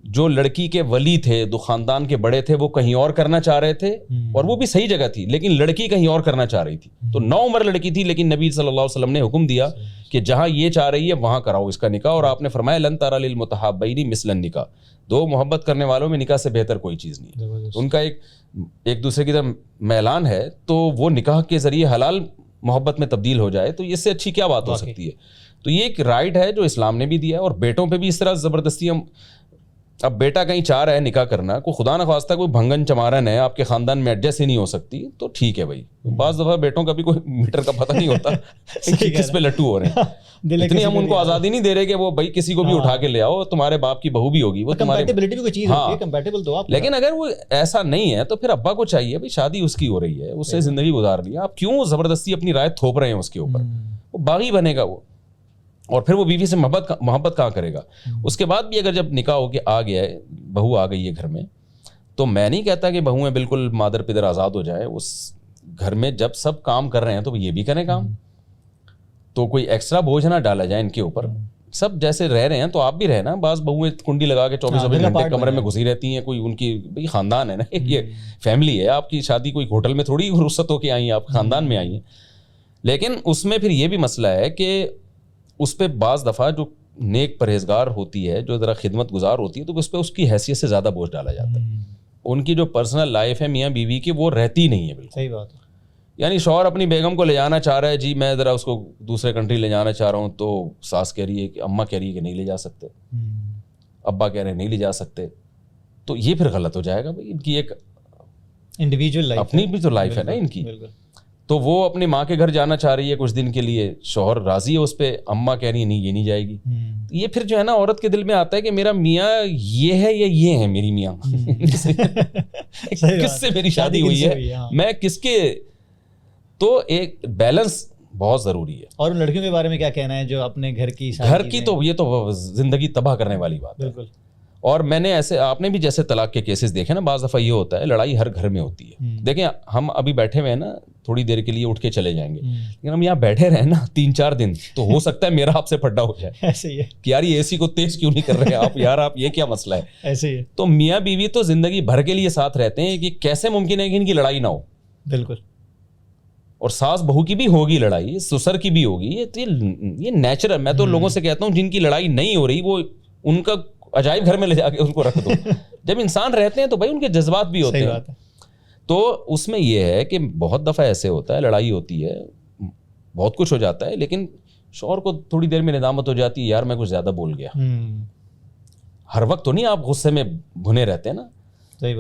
جو لڑکی کے ولی تھے, جو خاندان کے بڑے تھے, وہ کہیں اور کرنا چاہ رہے تھے, اور وہ بھی صحیح جگہ تھی, لیکن لڑکی کہیں اور کرنا چاہ رہی تھی. تو 9 عمر لڑکی تھی, لیکن نبی صلی اللہ علیہ وسلم نے حکم دیا کہ جہاں یہ چاہ رہی ہے وہاں کراؤ اس کا نکاح. اور آپ نے فرمایا لن ترى للمتحابین مثل النکاح, 2 محبت کرنے والوں میں نکاح سے بہتر کوئی چیز نہیں. ان کا ایک دوسرے کی طرف میلان ہے, تو وہ نکاح کے ذریعے حلال محبت میں تبدیل ہو جائے تو اس سے اچھی کیا بات ہو سکتی ہے. تو یہ ایک رائٹ ہے جو اسلام نے بھی دیا ہے. اور بیٹوں پہ بھی اس طرح زبردستی ہم, اب بیٹا کہیں چاہ رہا ہے نکاح کرنا, کوئی خدا نہ خواستہ کوئی بھنگن چمارن ہے, آپ کے خاندان میں ایڈجسٹ ہی نہیں ہو سکتی, تو ٹھیک ہے بھائی. بعض دفعہ بیٹوں کا بھی کوئی میٹر کا پتہ نہیں ہوتا کہ کس پہ لٹو ہو رہے ہیں. اتنی ہم ان کو آزادی نہیں دے رہے کہ وہ بھائی کسی کو بھی اٹھا کے لے آؤ, تمہارے باپ کی بہو بھی ہوگی, وہ تمہارے کمپیٹیبل تو آپ. لیکن اگر وہ ایسا نہیں ہے تو پھر ابا کو چاہیے بھائی شادی اس کی ہو رہی ہے, اس سے زندگی گزارنی ہے, آپ کیوں زبردستی اپنی رائے تھوپ رہے ہیں اس کے اوپر. وہ باغی بنے گا وہ, اور پھر وہ بیوی سے محبت کہاں کرے گا. اس کے بعد بھی اگر جب نکاح ہو کے آ گیا ہے, بہو آ گئی ہے گھر میں, تو میں نہیں کہتا کہ بہویں بالکل مادر پدر آزاد ہو جائیں. اس گھر میں جب سب کام کر رہے ہیں تو یہ بھی کریں کام, تو کوئی ایکسٹرا بوجھ نہ ڈالا جائے ان کے اوپر. سب جیسے رہ رہے ہیں تو آپ بھی رہنا. بعض بہویں کنڈی لگا کے 24 گھنٹے کمرے میں گھسی رہتی ہیں, کوئی ان کی بھائی خاندان ہے نا, یہ فیملی ہے. آپ کی شادی کوئی ہوٹل میں تھوڑی رخصت ہو کے آئی ہیں, آپ خاندان میں آئی ہیں. لیکن اس میں پھر یہ بھی مسئلہ ہے کہ اس پہ بعض دفعہ جو نیک پرہیزگار ہوتی ہے, جو ذرا خدمت گزار ہوتی ہے, تو اس پہ اس کی حیثیت سے زیادہ بوجھ ڈالا جاتا ہے. ان کی جو پرسنل لائف ہے میاں بیوی کی, وہ رہتی نہیں ہے بالکل. صحیح بات ہے. یعنی شوہر اپنی بیگم کو لے جانا چاہ رہا ہے, جی میں ذرا اس کو دوسرے کنٹری لے جانا چاہ رہا ہوں, تو ساس کہہ رہی ہے کہ اماں کہہ رہی ہے کہ نہیں لے جا سکتے, ابا کہہ رہے ہیں نہیں لے جا سکتے. تو یہ پھر غلط ہو جائے گا بھائی. ان کی ایک انڈیویجول لائف, اپنی بھی تو لائف ہے نا ان کی. تو وہ اپنی ماں کے گھر جانا چاہ رہی ہے کچھ دن کے لیے, شوہر راضی ہے اس پہ, اماں کہہ رہی ہے نہیں یہ نہیں جائے گی. یہ پھر جو ہے نا عورت کے دل میں آتا ہے کہ میرا میاں یہ ہے یا یہ ہے میری میاں, کس سے میری شادی ہوئی ہے, میں کس کے. تو ایک بیلنس بہت ضروری ہے. اور ان لڑکیوں کے بارے میں کیا کہنا ہے جو اپنے گھر کی تو یہ تو زندگی تباہ کرنے والی بات ہے. بالکل. اور میں نے ایسے, آپ نے بھی جیسے طلاق کے کیسز دیکھے نا, بعض دفعہ یہ ہوتا ہے لڑائی ہر گھر میں ہوتی ہے. دیکھیں ہم ابھی بیٹھے ہوئے ہیں نا, تھوڑی دیر کے لیے اٹھ کے چلے جائیں گے, لیکن ہم یہاں بیٹھے رہے نا 3-4 دن, تو ہو سکتا ہے میرا آپ سے پھڈا ہو جائے. ایسے ہی ہے کہ یار یہ اے سی کو تیز کیوں نہیں کر رہے آپ, یار آپ یہ کیا مسئلہ ہے. ایسے ہی ہے. تو میاں بیوی تو زندگی بھر کے لیے ساتھ رہتے ہیں, کہ کیسے ممکن ہے کہ ان کی لڑائی نہ ہو. بالکل. اور ساس بہو کی بھی ہوگی لڑائی, سسر کی بھی ہوگی, یہ نیچرل. میں تو لوگوں سے کہتا ہوں جن کی لڑائی نہیں ہو رہی وہ ان کا عجائب گھر میں لے جا کے ان کو رکھ دو. جب انسان رہتے ہیں تو بھائی ان کے جذبات بھی ہوتے ہیں. تو اس میں یہ ہے کہ بہت دفعہ ایسے ہوتا ہے, لڑائی ہوتی ہے, بہت کچھ ہو جاتا ہے, لیکن شوہر کو تھوڑی دیر میں ندامت ہو جاتی ہے, یار میں کچھ زیادہ بول گیا. ہر وقت تو نہیں آپ غصے میں بھنے رہتے ہیں نا,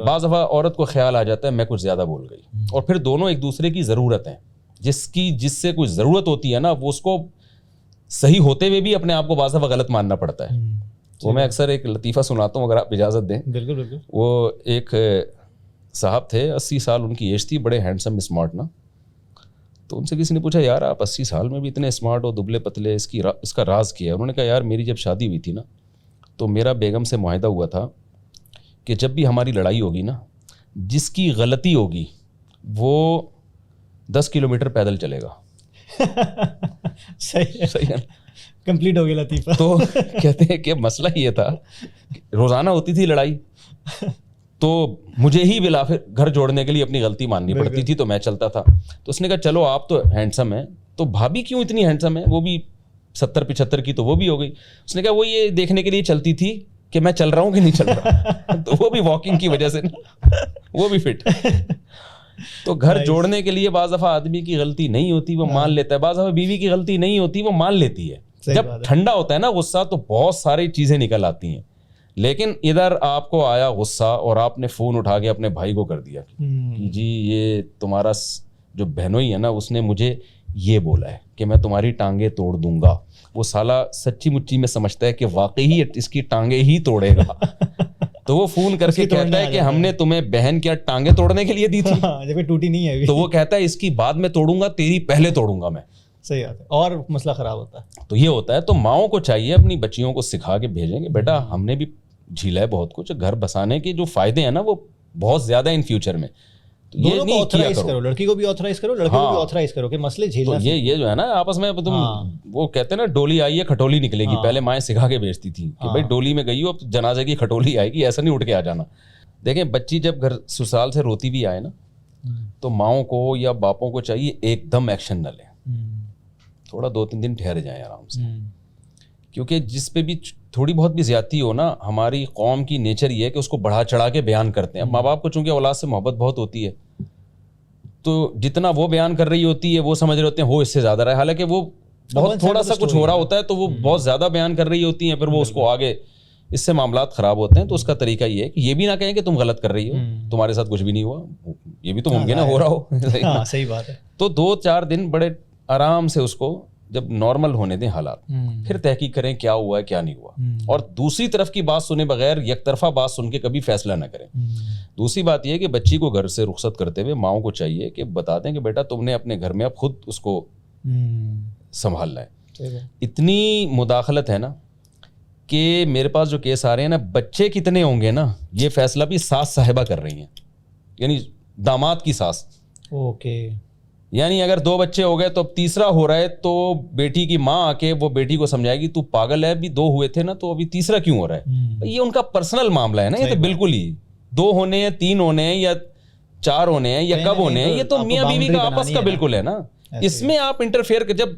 بعض دفعہ عورت کو خیال آ جاتا ہے میں کچھ زیادہ بول گئی. اور پھر دونوں ایک دوسرے کی ضرورت ہیں, جس سے کوئی ضرورت ہوتی ہے نا, وہ اس کو صحیح ہوتے ہوئے بھی اپنے آپ کو بعض دفعہ غلط ماننا پڑتا ہے. وہ میں اکثر ایک لطیفہ سناتا ہوں اگر آپ اجازت دیں. بالکل بالکل. وہ ایک صاحب تھے, 80 سال ان کی ایج تھی, بڑے ہینڈسم اسمارٹ نا. تو ان سے کسی نے پوچھا یار آپ 80 سال میں بھی اتنے اسمارٹ ہو, دبلے پتلے, اس کا راز کیا ہے؟ انہوں نے کہا یار میری جب شادی ہوئی تھی نا تو میرا بیگم سے معاہدہ ہوا تھا کہ جب بھی ہماری لڑائی ہوگی نا, جس کی غلطی ہوگی وہ 10 کلومیٹر پیدل چلے گا. صحیح ہے, کمپلیٹ ہو گیا لطیفہ. تو کہتے ہیں کہ مسئلہ یہ تھا, روزانہ ہوتی تھی لڑائی, تو مجھے ہی بلافر گھر جوڑنے کے لیے اپنی غلطی ماننی پڑتی تھی, تو میں چلتا تھا. تو اس نے کہا چلو آپ تو ہینڈسم ہیں, تو بھابھی کیوں اتنی ہینڈسم ہے, وہ بھی 70-75 کی, تو وہ بھی ہو گئی. اس نے کہا وہ یہ دیکھنے کے لیے چلتی تھی کہ میں چل رہا ہوں کہ نہیں چل رہا, تو وہ بھی واکنگ کی وجہ سے وہ بھی فٹ. تو گھر جوڑنے کے لیے بعض دفعہ آدمی کی غلطی نہیں ہوتی, وہ مان لیتا ہے. بعض دفعہ بیوی کی غلطی نہیں ہوتی, وہ مان لیتی ہے. جب ٹھنڈا ہوتا ہے نا غصہ تو بہت ساری چیزیں نکل آتی ہیں. لیکن ادھر آپ کو آیا غصہ اور آپ نے فون اٹھا کے اپنے بھائی کو کر دیا کہ جی یہ تمہارا جو بہنوئی ہے نا, اس نے مجھے یہ بولا ہے کہ میں تمہاری ٹانگیں توڑ دوں گا. وہ سالہ سچی مچی میں سمجھتا ہے کہ واقعی اس کی ٹانگیں ہی توڑے گا. تو وہ فون کر کے کہتا ہے کہ ہم نے تمہیں بہن کیا ٹانگیں توڑنے کے لیے دی تھی, جب ٹوٹی نہیں ہے. تو وہ کہتا ہے اس کی بعد میں توڑوں گا, تیری پہلے توڑوں گا میں. صحیح بات ہے, اور مسئلہ خراب ہوتا ہے. تو یہ ہوتا ہے. تو ماؤں کو چاہیے اپنی بچیوں کو سکھا کے بھیجیں کہ بیٹا ہم نے بھی جھیلا ہے بہت کچھ, گھر بسانے کے جو فائدے ہیں نا وہ بہت زیادہ ان فیوچر میں. یہ نہیں آتھرائز کرو, لڑکی کو بھی آتھرائز کرو, لڑکے کو بھی آتھرائز کرو کہ مسئلے جھیلنا. یہ جو ہے نا آپس میں تم وہ کہتے ہیں نا ڈولی آئی ہے کھٹولی نکلے گی. پہلے مائیں سکھا کے بیچتی تھی کہ بھائی ڈولی میں گئی ہو, اب جنازے کی کھٹولی آئے گی, ایسا نہیں اٹھ کے آ جانا. دیکھیں بچی جب گھر سسرال سے روتی بھی آئے نا, تو ماؤں کو یا باپوں کو چاہیے ایک دم ایکشن نہ لیں, تھوڑا 2-3 دن ٹھہر جائیں آرام سے. کیونکہ جس پہ بھی تھوڑی بہت بھی زیادتی ہو نا, ہماری قوم کی نیچر یہ ہے کہ اس کو بڑھا چڑھا کے بیان کرتے ہیں. ماں باپ کو چونکہ اولاد سے محبت بہت ہوتی ہے, تو جتنا وہ بیان کر رہی ہوتی ہے وہ سمجھ رہے ہوتے ہیں وہ اس سے زیادہ رہا ہے, حالانکہ وہ بہت تھوڑا سا کچھ ہو رہا ہوتا ہے تو وہ بہت زیادہ بیان کر رہی ہوتی ہیں, پھر وہ اس کو آگے اس سے معاملات خراب ہوتے ہیں. تو اس کا طریقہ یہ ہے کہ یہ بھی نہ کہیں کہ تم غلط کر رہی ہو, تمہارے ساتھ کچھ بھی نہیں ہوا, یہ بھی تو ممکن ہے ہو رہا ہو. صحیح بات ہے. تو 2-4 دن بڑے آرام سے اس کو جب نارمل ہونے دیں حالات, پھر تحقیق کریں کیا ہوا ہے کیا نہیں ہوا. اور دوسری طرف کی بات سنے بغیر یک طرفہ بات سن کے کبھی فیصلہ نہ کریں. دوسری بات یہ ہے کہ بچی کو گھر سے رخصت کرتے ہوئے ماؤں کو چاہیے کہ بتا دیں کہ بیٹا تم نے اپنے گھر میں اب خود اس کو سنبھالنا ہے. اتنی مداخلت ہے نا کہ میرے پاس جو کیس آ رہے ہیں نا, بچے کتنے ہوں گے نا یہ فیصلہ بھی ساس صاحبہ کر رہی ہیں, یعنی داماد کی ساس. اوکے, یعنی اگر 2 بچے ہو گئے تو اب تیسرا ہو رہا ہے, تو بیٹی کی ماں آ کے وہ بیٹی کو سمجھائے گی تو پاگل ہے, ابھی 2 ہوئے تھے نا تو ابھی تیسرا کیوں ہو رہا ہے. یہ ان کا پرسنل معاملہ ہے نا, یہ تو بالکل ہی 2 ہونے ہیں 3 ہونے ہیں یا 4 ہونے ہیں یا کب ہونے ہیں, یہ تو میاں بیوی کا آپس کا بالکل ہے نا. اس میں آپ انٹرفیئر کر, جب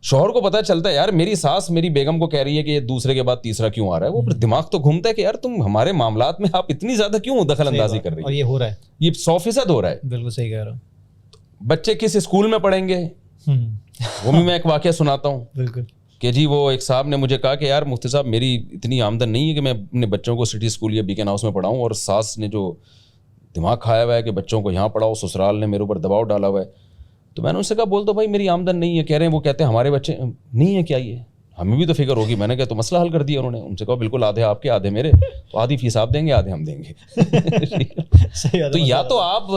شوہر کو پتا چلتا ہے یار میری ساس میری بیگم کو کہہ رہی ہے کہ یہ دوسرے کے بعد تیسرا کیوں آ رہا ہے, وہ دماغ تو گھومتا ہے کہ یار تم ہمارے معاملات میں آپ اتنی زیادہ کیوں دخل اندازی کر رہی ہو. اور یہ ہو رہا ہے, یہ 100% ہو رہا ہے. بالکل صحیح کہہ رہا ہوں. بچے کس اسکول میں پڑھیں گے, وہ بھی میں ایک واقعہ سناتا ہوں. بالکل کہ جی وہ ایک صاحب نے مجھے کہا کہ یار مفتی صاحب میری اتنی آمدن نہیں ہے کہ میں اپنے بچوں کو سٹی اسکول یا بیکن ہاؤس میں پڑھاؤں, اور ساس نے جو دماغ کھایا ہوا ہے کہ بچوں کو یہاں پڑھاؤ, سسرال نے میرے اوپر دباؤ ڈالا ہوا ہے. تو میں نے ان سے کہا بول دو بھائی میری آمدن نہیں ہے. کہہ رہے ہیں وہ کہتے ہیں ہمارے بچے نہیں ہیں کیا, یہ ہمیں بھی تو فکر ہوگی. میں نے کہا تو مسئلہ حل کر دیا انہوں نے. ان سے کہا بالکل آدھے آپ کے آدھے میرے, تو آدھی فیس آپ دیں گے آدھے ہم دیں گے. تو یا تو آپ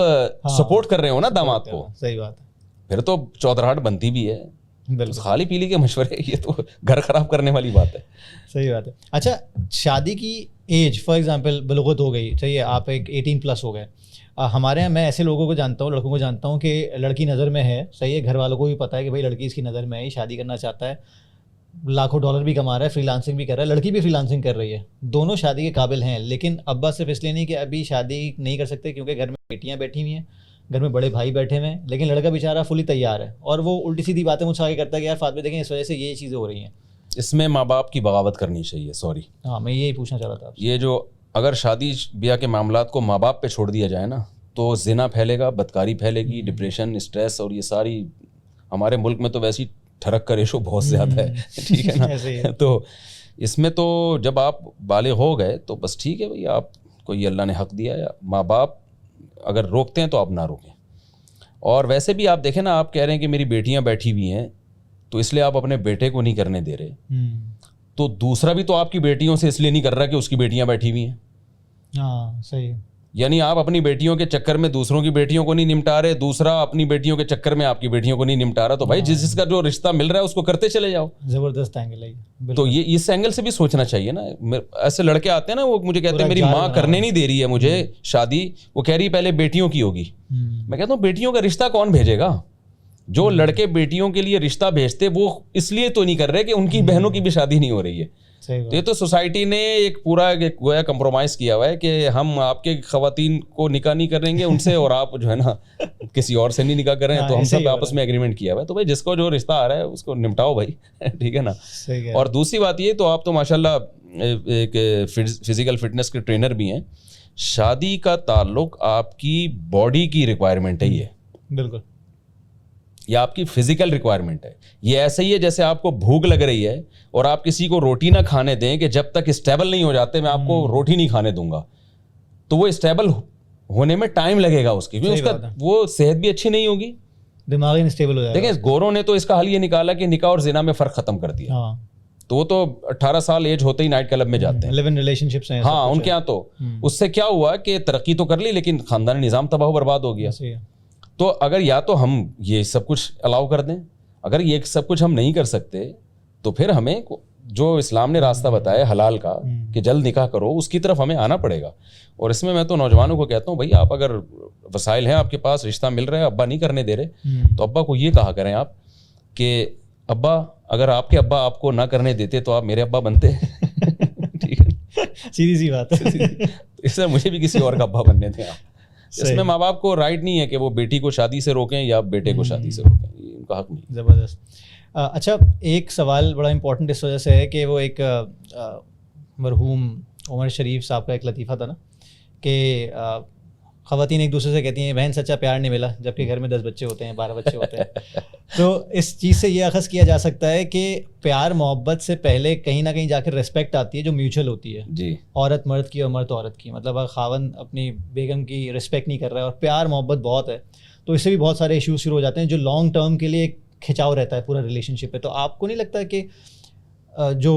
سپورٹ کر رہے ہو نا داماد کو, صحیح بات ہے, پھر تو چودراہٹ بنتی بھی ہے. خالی پیلی کے مشورے یہ تو گھر خراب کرنے والی بات ہے. صحیح بات ہے. اچھا شادی کی ایج فار ایگزامپل بلوغت ہو گئی, چاہیے آپ ایک 18+ ہو گئے. ہمارے یہاں میں ایسے لوگوں کو جانتا ہوں, لڑکوں کو جانتا ہوں کہ لڑکی نظر میں ہے, صحیح ہے, گھر والوں کو بھی پتا ہے کہ بھائی لڑکی اس کی نظر میں ہے, شادی کرنا چاہتا ہے, لاکھوں ڈالر بھی کما رہا ہے, فری لانسنگ بھی کر رہا ہے, لڑکی بھی فری لانسنگ کر رہی ہے, دونوں شادی کے قابل ہیں. لیکن ابا صرف اس لیے نہیں کہ ابھی شادی نہیں کر سکتے کیونکہ گھر میں بیٹیاں بیٹھی ہوئی ہیں, گھر میں بڑے بھائی بیٹھے ہوئے ہیں, لیکن لڑکا بیچارہ فلی تیار ہے, اور وہ الٹی سیدھی باتیں مجھ سے آگے کرتا ہے کہ یار فاطمہ دیکھیں اس وجہ سے یہ چیزیں ہو رہی ہیں. اس میں ماں باپ کی بغاوت کرنی چاہیے. سوری, ہاں میں یہی پوچھنا چاہ رہا تھا. یہ جو اگر شادی بیاہ کے معاملات کو ماں باپ پہ چھوڑ دیا جائے نا تو زنا پھیلے گا, بدکاری پھیلے گی, ڈپریشن, اسٹریس, اور یہ ساری, ہمارے ملک میں تو ویسی ٹھڑک کا ریشو بہت زیادہ ہے, ٹھیک ہے نا. تو اس میں تو جب آپ بالغ ہو گئے تو بس ٹھیک ہے بھائی, آپ کو یہ اللہ نے حق دیا ہے, ماں باپ اگر روکتے ہیں تو آپ نہ روکیں. اور ویسے بھی آپ دیکھیں نا, آپ کہہ رہے ہیں کہ میری بیٹیاں بیٹھی ہوئی ہیں تو اس لیے آپ اپنے بیٹے کو نہیں کرنے دے رہے, تو دوسرا بھی تو آپ کی بیٹیوں سے اس لیے نہیں کر رہا کہ اس کی بیٹیاں بیٹھی ہوئی ہیں. ہاں صحیح. یعنی آپ اپنی بیٹیوں کے چکر میں دوسروں کی بیٹیوں کو نہیں نمٹا رہے, دوسرا اپنی بیٹیوں کے چکر میں آپ کی بیٹیوں کو نہیں نمٹا رہا, تو بھائی جس کا جو رشتہ مل رہا ہے اس کو کرتے چلے جاؤ. زبردست اینگل ہے. تو یہ اس اینگل سے بھی سوچنا چاہیے نا. ایسے لڑکے آتے ہیں نا, وہ مجھے کہتے ہیں میری ماں کرنے نہیں دے رہی ہے مجھے شادی, وہ کہہ رہی ہے پہلے بیٹیوں کی ہوگی. میں کہتا ہوں بیٹیوں کا رشتہ کون بھیجے گا؟ جو لڑکے بیٹیوں کے لیے رشتہ بھیجتے وہ اس لیے تو نہیں کر رہے کہ ان کی بہنوں کی بھی شادی نہیں ہو رہی ہے. یہ تو سوسائٹی نے ایک پورا گویا کمپرومائز کیا ہوا ہے کہ ہم آپ کے خواتین کو نکاح نہیں کریں گے ان سے, اور آپ جو ہے نا کسی اور سے نہیں نکاح کریں, تو ہم سب آپس میں ایگریمنٹ کیا ہوا ہے. تو بھائی جس کو جو رشتہ آ رہا ہے اس کو نمٹاؤ بھائی, ٹھیک ہے نا. اور دوسری بات یہ, تو آپ تو ماشاء اللہ ایک فزیکل فٹنس کے ٹرینر بھی ہیں, شادی کا تعلق آپ کی باڈی کی ریکوائرمنٹ ہے. یہ بالکل, یہ آپ کی فزیکل ریکوائرمنٹ ہے. یہ ایسے ہی ہے جیسے آپ کو بھوک لگ رہی ہے اور آپ کسی کو روٹی نہ کھانے دیں کہ جب تک اسٹیبل نہیں ہو جاتے میں آپ کو روٹی نہیں کھانے دوں گا, تو وہ اسٹیبل ہونے میں ٹائم لگے گا اس کی, کیونکہ اس کا وہ صحت بھی اچھی نہیں ہوگی, دماغی انسٹیبل ہو جائے گا. دیکھیں گوروں نے تو اس کا حل یہ نکالا کہ نکاح اور زنا میں فرق ختم کر دیا. تو وہ تو 18 سال ایج ہوتے ہی نائٹ کلب میں جاتے ہیں, لیو ان ریلیشن شپس ہیں. ہاں ان کے یہاں تو اس سے کیا ہوا کہ ترقی تو کر لی لیکن خاندانی نظام تباہ و برباد ہو گیا. تو اگر یا تو ہم یہ سب کچھ الاؤ کر دیں, اگر یہ سب کچھ ہم نہیں کر سکتے تو پھر ہمیں جو اسلام نے راستہ بتایا حلال کا کہ جلد نکاح کرو, اس کی طرف ہمیں آنا پڑے گا. اور اس میں تو نوجوانوں کو کہتا ہوں بھائی آپ اگر وسائل ہیں آپ کے پاس, رشتہ مل رہا ہے, ابا نہیں کرنے دے رہے, تو ابا کو یہ کہا کریں آپ کہ ابا اگر آپ کے ابا آپ کو نہ کرنے دیتے تو آپ میرے ابا بنتے. ٹھیک ہے, سیدھی سی بات ہے. اس سے مجھے بھی کسی اور کا ابا بننے تھے آپ. اس میں ماں باپ کو رائٹ نہیں ہے کہ وہ بیٹی کو شادی سے روکیں یا بیٹے کو شادی سے روکیں, یہ ان کا حق نہیں. زبردست. اچھا ایک سوال بڑا امپورٹنٹ اس وجہ سے ہے کہ وہ ایک مرحوم عمر شریف صاحب کا ایک لطیفہ تھا نا کہ خواتین ایک دوسرے سے کہتی ہیں بہن سچا پیار نہیں ملا, جبکہ گھر میں 10 بچے ہوتے ہیں, 12 بچے ہوتے ہیں. تو اس چیز سے یہ اخذ کیا جا سکتا ہے کہ پیار محبت سے پہلے کہیں نہ کہیں جا کے ریسپیکٹ آتی ہے جو میوچل ہوتی ہے. جی, عورت مرد کی اور مرد عورت کی. مطلب اگر خاوند اپنی بیگم کی ریسپیکٹ نہیں کر رہا ہے اور پیار محبت بہت ہے تو اس سے بھی بہت سارے ایشوز شروع ہو جاتے ہیں جو لانگ ٹرم کے لیے کھچاؤ رہتا ہے پورا ریلیشن شپ پہ. تو آپ کو نہیں لگتا کہ جو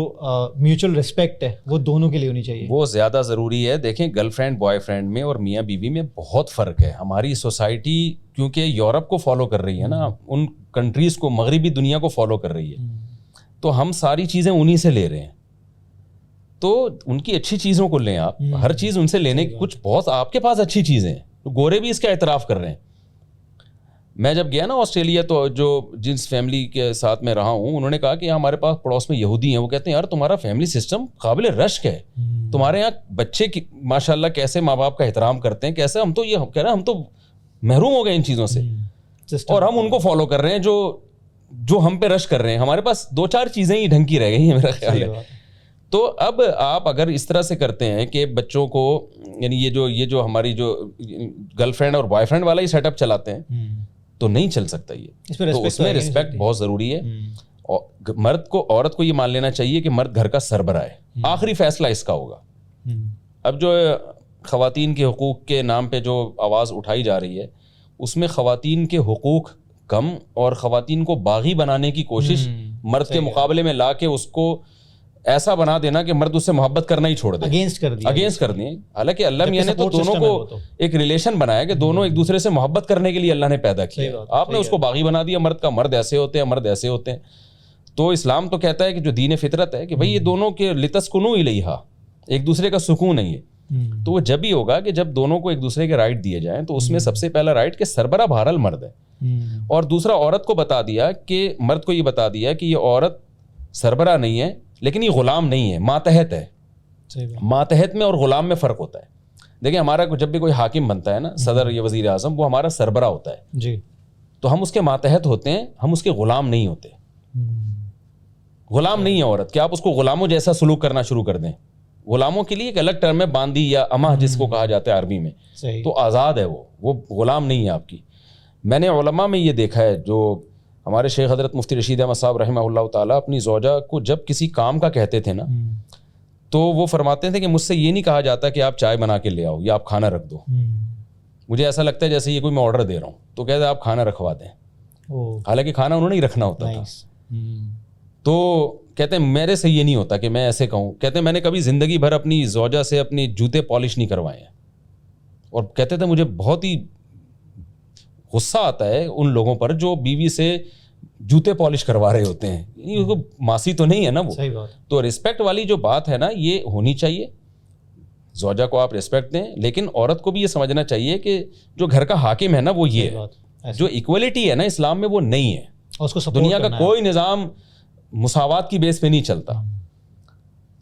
میوچل ریسپیکٹ ہے وہ دونوں کے لیے ہونی چاہیے؟ وہ زیادہ ضروری ہے. دیکھیں گرل فرینڈ بوائے فرینڈ میں اور میاں بیوی میں بہت فرق ہے. ہماری سوسائٹی کیونکہ یورپ کو فالو کر رہی ہے نا, ان کنٹریز کو, مغربی دنیا کو فالو کر رہی ہے, تو ہم ساری چیزیں انہی سے لے رہے ہیں. تو ان کی اچھی چیزوں کو لیں آپ, ہر چیز ان سے لینے کی, کچھ بہت آپ کے پاس اچھی چیزیں ہیں, گورے بھی اس کا اعتراف کر رہے ہیں. میں جب گیا نا آسٹریلیا تو جو جس فیملی کے ساتھ میں رہا ہوں انہوں نے کہا کہ ہمارے پاس پڑوس میں یہودی ہیں, وہ کہتے ہیں یار تمہارا فیملی سسٹم قابل رشک ہے, تمہارے یہاں بچے کی ماشاءاللہ کیسے ماں باپ کا احترام کرتے ہیں, کیسے ہم تو یہ کہہ رہے ہیں ہم تو محروم ہو گئے ان چیزوں سے اور ہم ان کو فالو کر رہے ہیں جو ہم پہ رش کر رہے ہیں. ہمارے پاس 2-4 چیزیں ہی ڈھنگ کی رہ گئی ہیں میرا خیال ہے. تو اب آپ اگر اس طرح سے کرتے ہیں کہ بچوں کو, یعنی یہ جو ہماری جو گرل فرینڈ اور بوائے فرینڈ والا ہی سیٹ اپ چلاتے ہیں تو نہیں چل سکتا. یہ تو اس میں رسپیکٹ بہت ضروری ہے. مرد کو, عورت کو یہ مان لینا چاہیے کہ مرد گھر کا سربراہ ہے, آخری فیصلہ اس کا ہوگا. اب جو خواتین کے حقوق کے نام پہ جو آواز اٹھائی جا رہی ہے اس میں خواتین کے حقوق کم اور خواتین کو باغی بنانے کی کوشش مرد کے مقابلے میں لا کے اس کو ایسا بنا دینا کہ مرد اس سے محبت کرنا ہی چھوڑ دے, اگینسٹ کر دیں. حالانکہ اللہ میاں نے تو دونوں کو ایک ریلیشن بنایا کہ دونوں ایک دوسرے سے محبت کرنے کے لیے اللہ نے پیدا کیا. آپ نے اس کو باغی بنا دیا مرد کا, مرد ایسے ہوتے ہیں, مرد ایسے ہوتے ہیں. تو اسلام تو کہتا ہے کہ جو دین فطرت ہے کہ بھائی یہ دونوں کے لتسکنوا الیہا, ایک دوسرے کا سکون نہیں ہے. تو وہ جب ہی ہوگا کہ جب دونوں کو ایک دوسرے کے رائٹ دیے جائیں. تو اس میں سب سے پہلا رائٹ کہ سربراہ بہرحال مرد ہے, اور دوسرا عورت کو بتا دیا کہ مرد کو یہ بتا دیا کہ یہ عورت سربراہ نہیں ہے لیکن یہ غلام نہیں ہے, ماتحت ہے. ماتحت میں اور غلام میں فرق ہوتا ہے. دیکھیں ہمارا جب بھی کوئی حاکم بنتا ہے نا, صدر یا وزیر اعظم, وہ ہمارا سربراہ ہوتا ہے. جی, تو ہم اس کے ماتحت ہوتے ہیں, ہم اس کے غلام نہیں ہوتے. غلام نہیں ہے عورت کہ آپ اس کو غلاموں جیسا سلوک کرنا شروع کر دیں. غلاموں کے لیے ایک الگ ٹرم ہے باندی یا امہ جس کو کہا جاتا ہے عربی میں, تو آزاد ہے وہ غلام نہیں ہے آپ کی. میں نے علماء میں یہ دیکھا ہے, جو ہمارے شیخ حضرت مفتی رشید احمد صاحب رحمہ اللہ تعالیٰ اپنی زوجہ کو جب کسی کام کا کہتے تھے نا, تو وہ فرماتے تھے کہ مجھ سے یہ نہیں کہا جاتا کہ آپ چائے بنا کے لے آؤ یا آپ کھانا رکھ دو, مجھے ایسا لگتا ہے جیسے یہ کوئی میں آرڈر دے رہا ہوں, تو کہتے ہیں آپ کھانا رکھوا دیں, حالانکہ کھانا انہوں نے ہی رکھنا ہوتا تھا. تو کہتے ہیں میرے سے یہ نہیں ہوتا کہ میں ایسے کہوں. کہتے ہیں میں نے کبھی زندگی بھر اپنی زوجہ سے اپنی جوتے پالش نہیں کروائے ہیں, اور کہتے تھے مجھے بہت ہی غصہ آتا ہے ان لوگوں پر جو بیوی سے جوتے پالش کروا رہے ہوتے ہیں. ماسی تو نہیں ہے نا وہ. تو رسپیکٹ والی جو بات ہے نا یہ ہونی چاہیے, زوجہ کو آپ رسپیکٹ دیں, لیکن عورت کو بھی یہ سمجھنا چاہیے کہ جو گھر کا حاکم ہے نا وہ یہ ہے. جو ایکولیٹی ہے نا اسلام میں وہ نہیں ہے. دنیا کا کوئی نظام مساوات کی بیس پہ نہیں چلتا,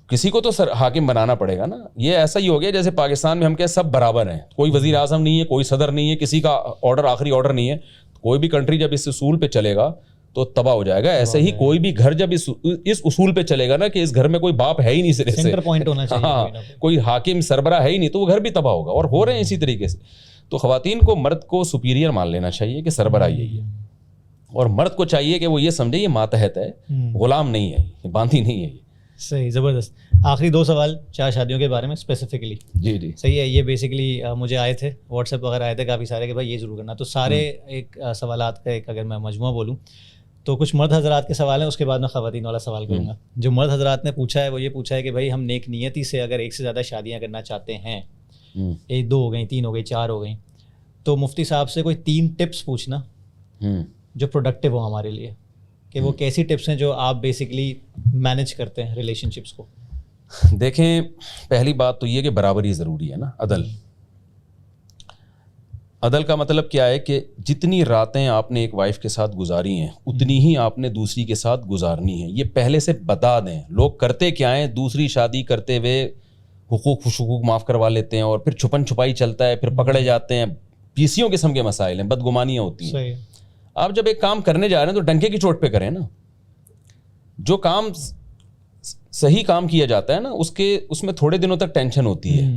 کسی کو تو حاکم بنانا پڑے گا نا. یہ ایسا ہی ہو گیا جیسے پاکستان میں ہم کہیں سب برابر ہیں, کوئی وزیر اعظم نہیں ہے, کوئی صدر نہیں ہے, کسی کا آرڈر آخری آرڈر نہیں ہے. کوئی بھی کنٹری جب اس اصول پہ چلے گا تو تباہ ہو جائے گا. ایسے ہی کوئی بھی گھر جب اس اصول پہ چلے گا نا کہ اس گھر میں کوئی باپ ہے ہی نہیں سرے سے, ہاں کوئی حاکم سربراہ ہے ہی نہیں, تو وہ گھر بھی تباہ ہوگا. اور ہو رہے ہیں اسی طریقے سے. تو خواتین کو مرد کو سپیریئر مان لینا چاہیے کہ سربراہ یہی ہے, اور مرد کو چاہیے کہ وہ یہ سمجھے یہ ماتحت ہے, غلام نہیں ہے, یہ باندھی نہیں ہے. صحیح, زبردست. آخری 2 سوال 4 شادیوں کے بارے میں اسپیسیفکلی. جی صحیح ہے. یہ بیسکلی مجھے آئے تھے واٹس ایپ وغیرہ آئے تھے کافی سارے کہ بھائی یہ ضرور کرنا. تو سارے ایک سوالات کا ایک اگر میں مجموعہ بولوں تو کچھ مرد حضرات کے سوال ہیں, اس کے بعد میں خواتین والا سوال کروں گا. جو مرد حضرات نے پوچھا ہے وہ یہ پوچھا ہے کہ بھائی ہم نیک نیتی سے اگر ایک سے زیادہ شادیاں کرنا چاہتے ہیں, 1 2 ہو گئیں, 3 ہو گئی, 4 ہو گئیں, تو مفتی صاحب سے کوئی 3 ٹپس پوچھنا جو پروڈکٹیو ہو ہمارے لیے, کہ وہ کیسی ٹپس ہیں جو آپ بیسکلی مینیج کرتے ہیں ریلیشن شپس کو. دیکھیں, پہلی بات تو یہ کہ برابری ضروری ہے نا. عدل کا مطلب کیا ہے کہ جتنی راتیں آپ نے ایک وائف کے ساتھ گزاری ہیں اتنی ہی آپ نے دوسری کے ساتھ گزارنی ہے. یہ پہلے سے بتا دیں. لوگ کرتے کیا ہیں, دوسری شادی کرتے ہوئے حقوق معاف کروا لیتے ہیں, اور پھر چھپن چھپائی چلتا ہے, پھر پکڑے جاتے ہیں. پیسیوں قسم کے مسائل ہیں, بدگمانیاں ہوتی ہیں. آپ جب ایک کام کرنے جا رہے ہیں تو ڈنکے کی چوٹ پہ کریں نا. جو کام صحیح کام کیا جاتا ہے نا اس میں تھوڑے دنوں تک ٹینشن ہوتی ہے.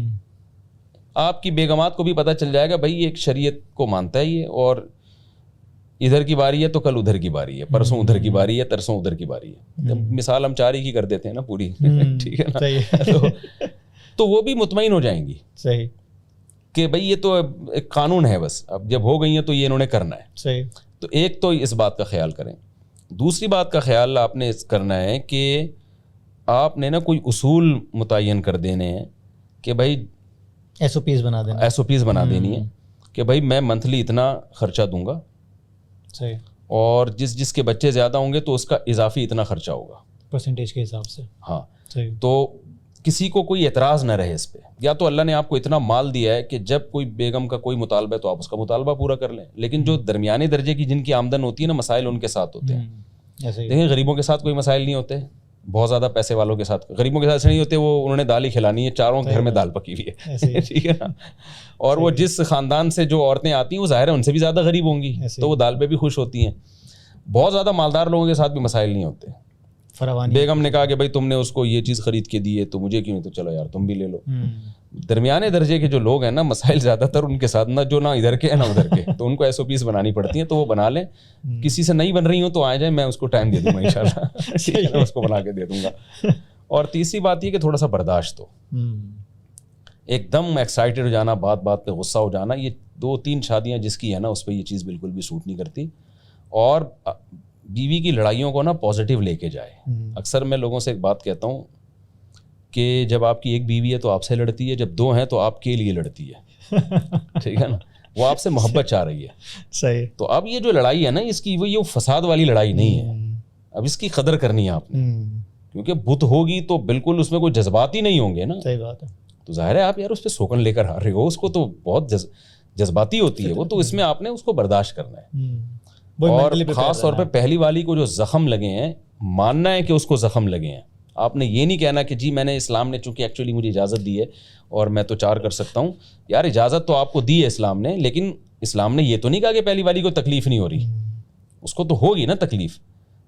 آپ کی بیگمات کو بھی پتہ چل جائے گا بھائی ایک شریعت کو مانتا ہے یہ, اور ادھر کی باری ہے تو کل ادھر کی باری ہے, پرسوں ادھر کی باری ہے, ترسوں ادھر کی باری ہے. مثال ہم 4 ہی کی کر دیتے ہیں نا پوری, ٹھیک ہے نا. تو وہ بھی مطمئن ہو جائیں گی. صحیح, کہ بھئی یہ تو ایک قانون ہے, بس اب جب ہو گئی ہیں تو یہ انہوں نے کرنا ہے. صحیح. تو ایک تو اس بات کا خیال کریں. دوسری بات کا خیال آپ نے کرنا ہے کہ آپ نے نا کوئی اصول متعین کر دینے ہیں کہ بھائی ایس او پیز بنا دینی ہے کہ بھائی میں منتھلی اتنا خرچہ دوں گا. صحیح. اور جس کے بچے زیادہ ہوں گے تو اس کا اضافی اتنا خرچہ ہوگا پرسنٹیج کے حساب سے. ہاں. صحیح. تو کسی کو کوئی اعتراض نہ رہے اس پہ. یا تو اللہ نے آپ کو اتنا مال دیا ہے کہ جب کوئی بیگم کا کوئی مطالبہ ہے تو آپ اس کا مطالبہ پورا کر لیں. لیکن جو درمیانے درجے کی جن کی آمدن ہوتی ہے نا, مسائل ان کے ساتھ ہوتے ہیں. دیکھیں غریبوں کے ساتھ کوئی مسائل نہیں ہوتے, بہت زیادہ پیسے والوں کے ساتھ. غریبوں کے ساتھ ایسے نہیں ہوتے, وہ انہوں نے دال ہی کھلانی ہے, چاروں گھر میں دال پکی ہوئی ہے, ٹھیک ہے نا. اور وہ جس خاندان سے جو عورتیں آتی ہیں وہ ظاہر ہے ان سے بھی زیادہ غریب ہوں گی, تو وہ دال پہ بھی خوش ہوتی ہیں. بہت زیادہ مالدار لوگوں کے ساتھ بھی مسائل نہیں ہوتے. بیگم نے کہا کہ بھائی تم نے اس کو یہ چیز خرید کے دی ہے تو مجھے کیوں نہیں, تو چلو یار تم بھی لے لو. درمیانے درجے کے جو لوگ ہیں نا, مسائل زیادہ تر ان کے ساتھ نہ جو نہ ادھر کے نہ ادھر کے, تو ان کو ایس او پیز بنانی پڑتی ہیں. تو وہ بنا لیں. کسی سے نہیں بن رہی ہوں تو آ جائیں, میں اس کو ٹائم دے دوں گا انشاءاللہ, اس کو بنا کے دے دوں گا. اور تیسری بات یہ کہ تھوڑا سا برداشت ہو. ایک دم ایکسائٹیڈ ہو جانا, بات پہ غصہ ہو جانا, یہ 2-3 شادیاں جس کی ہے نا اس پہ یہ چیز بالکل بھی سوٹ نہیں کرتی. اور بیوی کی لڑائیوں کو نا پازیٹیو لے کے جائے. اکثر میں لوگوں سے ایک بات کہتا ہوں کہ جب آپ کی ایک بیوی ہے تو آپ سے لڑتی ہے, جب 2 ہیں تو آپ کے لیے لڑتی ہے, ٹھیک ہے نا. وہ آپ سے محبت چاہ رہی ہے. صحیح. تو اب یہ جو لڑائی ہے نا اس کی, وہ یہ فساد والی لڑائی نہیں ہے. اب اس کی قدر کرنی ہے آپ نے, کیونکہ بت ہوگی تو بالکل اس میں کوئی جذبات ہی نہیں ہوں گے نا. صحیح بات ہے. تو ظاہر ہے آپ یار اس پہ سوکن لے کر آ رہے ہو, اس کو تو بہت جذباتی ہوتی ہے وہ, تو اس میں آپ نے اس کو برداشت کرنا ہے. اور خاص طور پہ پہلی والی کو جو زخم لگے ہیں, ماننا ہے کہ اس کو زخم لگے ہیں. آپ نے یہ نہیں کہنا کہ جی میں نے, اسلام نے چونکہ ایکچولی مجھے اجازت دی ہے اور میں تو 4 کر سکتا ہوں. یار اجازت تو آپ کو دی ہے اسلام نے, لیکن اسلام نے یہ تو نہیں کہا کہ پہلی والی کو تکلیف نہیں ہو رہی, اس کو تو ہوگی نا تکلیف.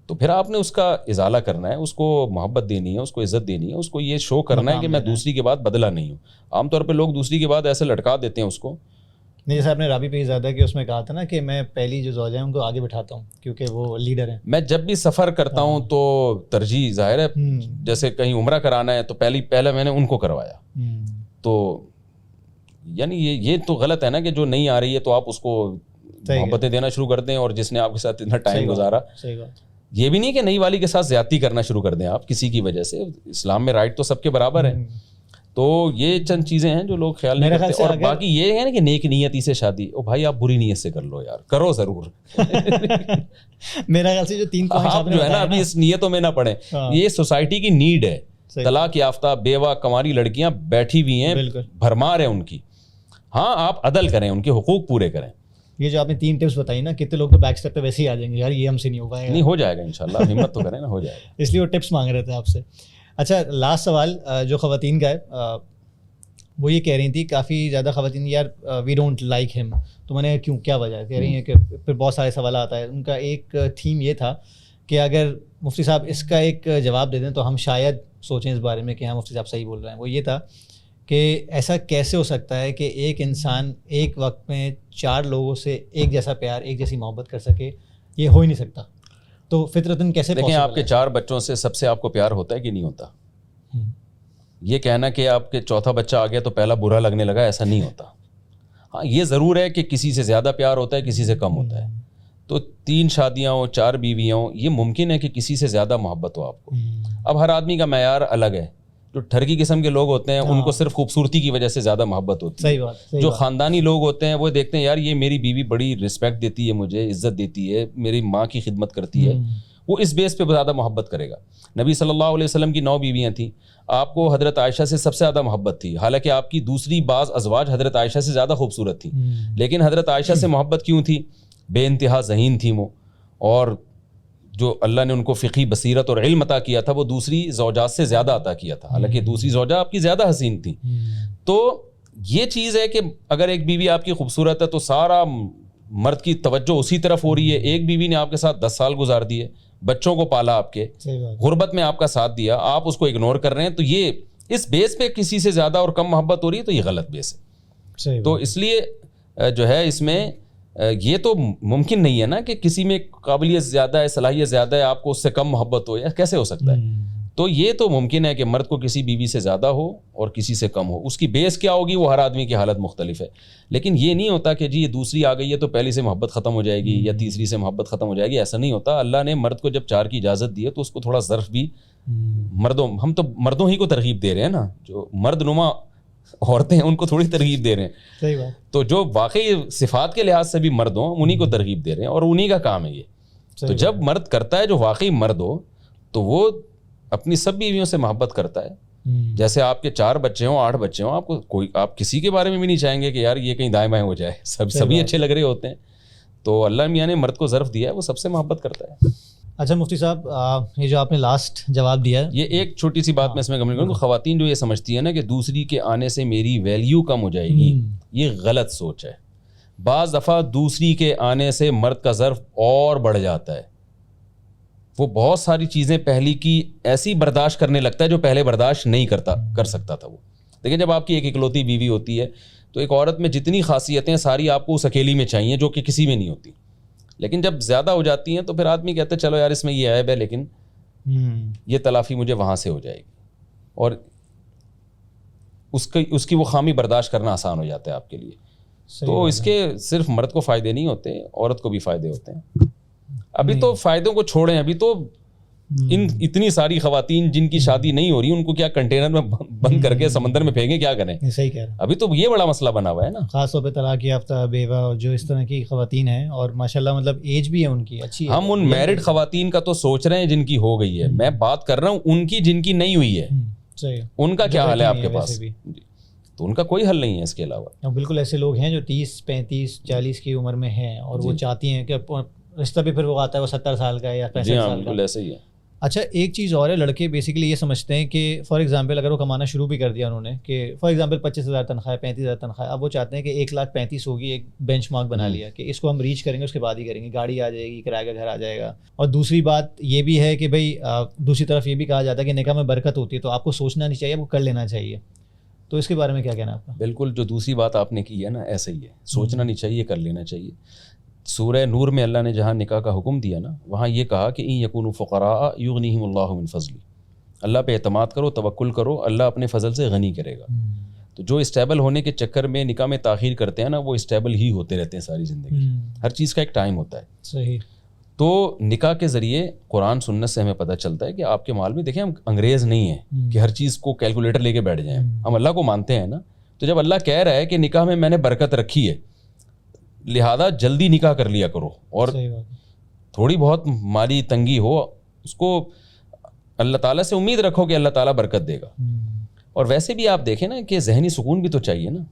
تو پھر آپ نے اس کا ازالہ کرنا ہے, اس کو محبت دینی ہے, اس کو عزت دینی ہے, اس کو یہ شو کرنا ہے کہ میں دوسری کے بعد بدلا نہیں ہوں. عام طور پہ لوگ دوسری کے بعد ایسے لٹکا دیتے ہیں اس کو. نہیں, جیسے آپ نے رابی پہ زیادہ کہ اس میں کہا تھا نا کہ میں پہلی جو زوجہ ہیں ان کو آگے بٹھاتا ہوں کیونکہ وہ لیڈر ہیں. میں جب بھی سفر کرتا ہوں تو ترجیح ظاہر ہے, جیسے کہیں عمرہ کرانا ہے تو پہلے میں نے ان کو کروایا. تو یعنی یہ تو غلط ہے نا کہ جو نہیں آ رہی ہے تو آپ اس کو محبتیں دینا شروع کر دیں, اور جس نے آپ کے ساتھ اتنا ٹائم گزارا. یہ بھی نہیں کہ نئی والی کے ساتھ زیادتی کرنا شروع کر دیں آپ کسی کی وجہ سے. اسلام میں رائٹ تو سب کے برابر ہے. تو یہ چند چیزیں ہیں جو لوگ خیال نہیں کرتے. اور باقی یہ ہے نا کہ نیک نیتی سے شادی, او بھائی آپ بری نیت سے کر لو یار, کرو ضرور. میرا خیال سے جو 3 پوائنٹس آپ جو ہے نا ابھی اس نیتوں میں نہ پڑیں, یہ سوسائٹی کی نیڈ ہے. طلاق یافتہ بیوہ کنواری لڑکیاں بیٹھی ہوئی ہیں, بھرمار ہے ان کی. ہاں آپ عدل کریں, ان کے حقوق پورے کریں. یہ جو آپ نے 3 ٹپس بتائی نا, کتنے لوگ تو بیک اسٹیپ پہ ویسے ہی آ جائیں گے, یار یہ ہم سے نہیں ہو پائے گا. نہیں ہو جائے گا انشاءاللہ, ہمت تو کریں نا, ہو جائے گا. اس لیے وہ ٹپس مانگ رہے تھے آپ سے. اچھا لاسٹ سوال جو خواتین کا ہے, وہ یہ کہہ رہی تھی کافی زیادہ خواتین, یار وی ڈونٹ لائک ہم. تو میں نے کیوں, کیا وجہ ہے, کہہ رہی ہیں کہ پھر بہت سارے سوال آتا ہے. ان کا ایک تھیم یہ تھا کہ اگر مفتی صاحب اس کا ایک جواب دے دیں تو ہم شاید سوچیں اس بارے میں کہ ہاں مفتی صاحب صحیح بول رہے ہیں. وہ یہ تھا کہ ایسا کیسے ہو سکتا ہے کہ ایک انسان ایک وقت میں 4 لوگوں سے ایک جیسا پیار, ایک جیسی محبت کر سکے, یہ ہو ہی نہیں سکتا. تو فطرتاً کیسے دیکھیں, آپ کے 4 بچوں سے سب سے آپ کو پیار ہوتا ہے کہ نہیں ہوتا؟ یہ کہنا کہ آپ کے چوتھا بچہ آ گیا تو پہلا برا لگنے لگا, ایسا نہیں ہوتا. ہاں یہ ضرور ہے کہ کسی سے زیادہ پیار ہوتا ہے, کسی سے کم ہوتا ہے. تو 3 شادیاں ہوں, 4 بیویاں ہوں, یہ ممکن ہے کہ کسی سے زیادہ محبت ہو آپ کو. اب ہر آدمی کا معیار الگ ہے. جو ٹھرکی قسم کے لوگ ہوتے ہیں ان کو صرف خوبصورتی کی وجہ سے زیادہ محبت ہوتی ہے. صحیح بات. جو خاندانی لوگ ہوتے ہیں وہ دیکھتے ہیں یار یہ میری بیوی بڑی رسپیکٹ دیتی ہے, مجھے عزت دیتی ہے, میری ماں کی خدمت کرتی ہے, وہ اس بیس پہ زیادہ محبت کرے گا. نبی صلی اللہ علیہ وسلم کی 9 بیویاں تھیں, آپ کو حضرت عائشہ سے سب سے زیادہ محبت تھی, حالانکہ آپ کی دوسری بعض ازواج حضرت عائشہ سے زیادہ خوبصورت تھیں. لیکن حضرت عائشہ سے محبت کیوں تھی؟ بے انتہا ذہین تھیں وہ, اور جو اللہ نے ان کو فقہی بصیرت اور علم عطا کیا تھا وہ دوسری زوجات سے زیادہ عطا کیا تھا, حالانکہ دوسری زوجہ آپ کی زیادہ حسین تھی. تو یہ چیز ہے کہ اگر ایک بیوی آپ کی خوبصورت ہے تو سارا مرد کی توجہ اسی طرف ہو رہی ہے. ایک بیوی نے آپ کے ساتھ 10 سال گزار دیے, بچوں کو پالا, آپ کے غربت میں آپ کا ساتھ دیا, آپ اس کو اگنور کر رہے ہیں, تو یہ اس بیس پہ کسی سے زیادہ اور کم محبت ہو رہی ہے, تو یہ غلط بیس ہے. تو اس لیے جو ہے اس میں یہ تو ممکن نہیں ہے نا کہ کسی میں قابلیت زیادہ ہے, صلاحیت زیادہ ہے, آپ کو اس سے کم محبت ہو, یا کیسے ہو سکتا ہے؟ تو یہ تو ممکن ہے کہ مرد کو کسی بیوی سے زیادہ ہو اور کسی سے کم ہو. اس کی بیس کیا ہوگی وہ ہر آدمی کی حالت مختلف ہے. لیکن یہ نہیں ہوتا کہ جی یہ دوسری آ گئی ہے تو پہلی سے محبت ختم ہو جائے گی یا تیسری سے محبت ختم ہو جائے گی, ایسا نہیں ہوتا. اللہ نے مرد کو جب 4 کی اجازت دی ہے تو اس کو تھوڑا ظرف بھی مردوں, ہم تو مردوں ہی کو ترغیب دے رہے ہیں نا, جو مرد نما عورتیں ہیں ان کو تھوڑی ترغیب دے رہے ہیں. صحیح بات. تو جو واقعی صفات کے لحاظ سے بھی مرد ہوں انہیں کو ترغیب دے رہے ہیں, اور انہیں کا کام ہے یہ. تو جب مرد کرتا ہے جو واقعی مرد ہو تو وہ اپنی سب بیویوں سے محبت کرتا ہے. جیسے آپ کے 4 بچے ہوں, 8 بچے ہوں, آپ کو کوئی, آپ کسی کے بارے میں بھی نہیں چاہیں گے کہ یار یہ کہیں دائیں بائیں ہو جائے, سبھی اچھے لگ رہے ہوتے ہیں. تو اللہ میاں نے مرد کو ظرف دیا ہے, وہ سب سے محبت کرتا ہے. اچھا مفتی صاحب, یہ جو آپ نے لاسٹ جواب دیا ہے, یہ ایک چھوٹی سی بات میں اس میں کمنٹ کروں. خواتین جو یہ سمجھتی ہے نا کہ دوسری کے آنے سے میری ویلیو کم ہو جائے گی, یہ غلط سوچ ہے. بعض دفعہ دوسری کے آنے سے مرد کا ظرف اور بڑھ جاتا ہے. وہ بہت ساری چیزیں پہلی کی ایسی برداشت کرنے لگتا ہے جو پہلے برداشت نہیں کر سکتا تھا وہ. دیکھیں جب آپ کی ایک اکلوتی بیوی ہوتی ہے تو ایک عورت میں جتنی خاصیتیں ساری آپ کو اس اکیلی میں چاہیے جو کہ کسی میں نہیں ہوتی. لیکن جب زیادہ ہو جاتی ہیں تو پھر آدمی کہتا ہے چلو یار اس میں یہ عیب ہے, لیکن یہ تلافی مجھے وہاں سے ہو جائے گی, اور اس کی وہ خامی برداشت کرنا آسان ہو جاتا ہے آپ کے لیے. تو اس کے صرف مرد کو فائدے نہیں ہوتے, عورت کو بھی فائدے ہوتے ہیں. ابھی تو فائدوں کو چھوڑیں, ابھی تو اتنی ساری خواتین جن کی شادی نہیں ہو رہی ان کو کیا کنٹینر میں بند کر کے سمندر میں پھینکیں, کیا کریں؟ صحیح کہہ رہے ہیں. ابھی تو یہ بڑا مسئلہ بنا ہوا ہے نا, خاص طور پہ طلاق یافتہ بیوہ جو اس طرح کی خواتین ہیں, اور ماشاءاللہ مطلب ایج بھی ہے ان کی اچھی. ہم ان میرڈ خواتین کا تو سوچ رہے ہیں جن کی ہو گئی ہے, میں بات کر رہا ہوں ان کی جن کی نہیں ہوئی ہے. ان کا کیا حال ہے آپ کے پاس؟ تو ان کا کوئی حل نہیں ہے اس کے علاوہ. بالکل ایسے لوگ ہیں جو 30, 35, 40 کی عمر میں ہیں اور وہ چاہتی ہیں کہ رشتہ بھی پھر وہ آتا ہے وہ 70 سال کا یا 65 سال کا. بالکل ایسے ہی ہے. اچھا ایک چیز اور ہے, لڑکے بیسیکلی یہ سمجھتے ہیں کہ فار ایگزامپل اگر وہ کمانا شروع بھی کر دیا انہوں نے کہ فار ایگزامپل 25,000 تنخواہ 35,000 تنخواہ, اب وہ چاہتے ہیں کہ 1,35,000 ہوگی, ایک بینچ مارک بنا لیا کہ اس کو ہم ریچ کریں گے اس کے بعد ہی کریں گے, گاڑی آ جائے گی, کرایہ کا گھر آ جائے گا. اور دوسری بات یہ بھی ہے کہ بھائی دوسری طرف یہ بھی کہا جاتا ہے کہ نکاح میں برکت ہوتی ہے, تو آپ کو سوچنا نہیں چاہیے, آپ کو کر لینا چاہیے. تو اس کے بارے میں کیا کہنا ہے آپ کا؟ بالکل جو دوسری بات آپ نے کی ہے نا, ایسا ہی ہے, سوچنا نہیں چاہیے, کر لینا چاہیے. سورہ نور میں اللہ نے جہاں نکاح کا حکم دیا نا, وہاں یہ کہا کہ ان یکونوا فقراء یغنیہم اللہ من فضلہ, اللہ پہ اعتماد کرو, توکل کرو, اللہ اپنے فضل سے غنی کرے گا. تو جو اسٹیبل ہونے کے چکر میں نکاح میں تاخیر کرتے ہیں نا, وہ اسٹیبل ہی ہوتے رہتے ہیں ساری زندگی. ہر چیز کا ایک ٹائم ہوتا ہے. صحیح. تو نکاح کے ذریعے قرآن سنت سے ہمیں پتہ چلتا ہے کہ آپ کے مال میں, دیکھیں ہم انگریز نہیں ہیں کہ ہر چیز کو کیلکولیٹر لے کے بیٹھ جائیں, ہم اللہ کو مانتے ہیں نا. تو جب اللہ کہہ رہا ہے کہ نکاح میں نے برکت رکھی ہے, لہذا جلدی نکاح کر لیا کرو, اور تھوڑی بہت مالی تنگی ہو اس کو اللہ تعالیٰ سے امید رکھو کہ اللہ تعالیٰ برکت دے گا. اور ویسے بھی آپ دیکھیں نا کہ ذہنی سکون بھی تو چاہیے نا.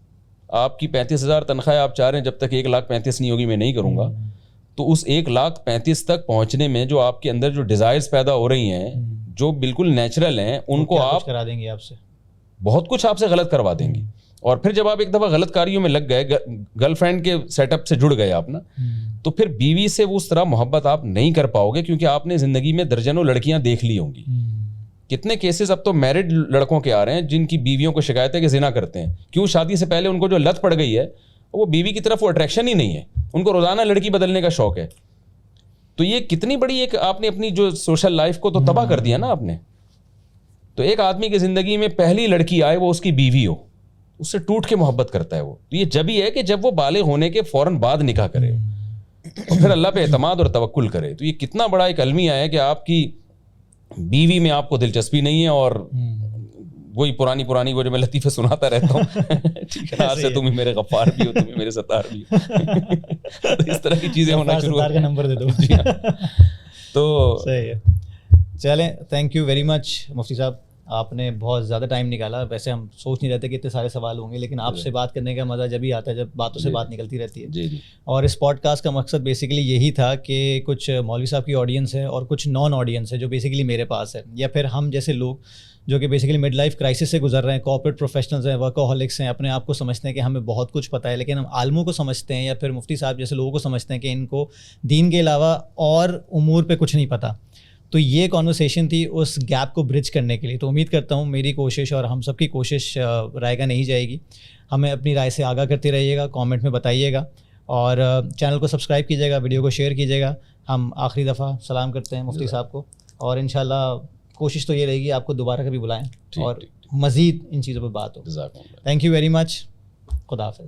آپ کی 35,000 تنخواہ آپ چاہ رہے ہیں جب تک 1,35,000 نہیں ہوگی میں نہیں کروں گا, تو اس 1,35,000 تک پہنچنے میں جو آپ کے اندر جو ڈیزائرز پیدا ہو رہی ہیں جو بالکل نیچرل ہیں, ان کو آپ کرا دیں گے, آپ سے بہت کچھ آپ سے غلط کروا دیں گی. اور پھر جب آپ ایک دفعہ غلط کاریوں میں لگ گئے, گرل فرینڈ کے سیٹ اپ سے جڑ گئے آپ نا, تو پھر بیوی سے اس طرح محبت آپ نہیں کر پاؤ گے, کیونکہ آپ نے زندگی میں درجنوں لڑکیاں دیکھ لی ہوں گی. کتنے کیسز اب تو میرڈ لڑکوں کے آ رہے ہیں جن کی بیویوں کو شکایت ہے کہ زنا کرتے ہیں. کیوں؟ شادی سے پہلے ان کو جو لت پڑ گئی ہے وہ بیوی کی طرف وہ اٹریکشن ہی نہیں ہے, ان کو روزانہ لڑکی بدلنے کا شوق ہے. تو یہ کتنی بڑی ایک آپ نے اپنی جو سوشل لائف کو تو تباہ کر دیا نا آپ نے. تو ایک آدمی کی زندگی میں پہلی لڑکی آئے وہ اس کی بیوی ہو, اس سے ٹوٹ کے محبت کرتا ہے وہ. تو یہ جب ہی ہے کہ جب وہ بالغ ہونے کے فوراً بعد نکاح کرے اور پھر اللہ پہ اعتماد اور توکل کرے. تو یہ کتنا بڑا ایک المیہ ہے کہ آپ کی بیوی میں آپ کو دلچسپی نہیں ہے, اور وہی پرانی وہ جو میں لطیفے سناتا رہتا ہوں, ٹھیک ہے, آج سے تم ہی میرے غفار بھی ہو, تم ہی میرے ستار بھی ہو. تو اس طرح کی چیزیں ہونا شروع کا نمبر دے دو. تو صحیح ہے. چلیں, تھینک یو ویری مچ مفتی صاحب, آپ نے بہت زیادہ ٹائم نکالا. ویسے ہم سوچ نہیں رہتے کہ اتنے سارے سوال ہوں گے, لیکن آپ سے بات کرنے کا مزہ جب ہی آتا ہے جب باتوں سے بات نکلتی رہتی ہے. جی جی. اور اس پوڈ کاسٹ کا مقصد بیسیکلی یہی تھا کہ کچھ مولوی صاحب کی آڈینس ہے اور کچھ نان آڈینس ہے جو بیسیکلی میرے پاس ہے, یا پھر ہم جیسے لوگ جو کہ بیسیکلی مڈ لائف کرائسس سے گزر رہے ہیں, کارپوریٹ پروفیشنلز ہیں, ورکاہولکس ہیں, اپنے آپ کو سمجھتے ہیں کہ ہمیں بہت کچھ پتہ ہے, لیکن ہم عالموں کو سمجھتے ہیں یا پھر مفتی صاحب جیسے لوگوں کو سمجھتے ہیں کہ ان کو دین کے علاوہ اور امور پہ کچھ نہیں پتہ. تو یہ کانورسیشن تھی اس گیپ کو برج کرنے کے لیے. تو امید کرتا ہوں میری کوشش اور ہم سب کی کوشش رائے گاہ نہیں جائے گی. ہمیں اپنی رائے سے آگاہ کرتے رہیے گا, کامنٹ میں بتائیے گا, اور چینل کو سبسکرائب کیجیے گا, ویڈیو کو شیئر کیجیے گا. ہم آخری دفعہ سلام کرتے ہیں مفتی صاحب کو, اور انشاءاللہ کوشش تو یہ رہے گی آپ کو دوبارہ کبھی بلائیں اور مزید ان چیزوں پہ بات ہو. Thank you very much. خدا حافظ.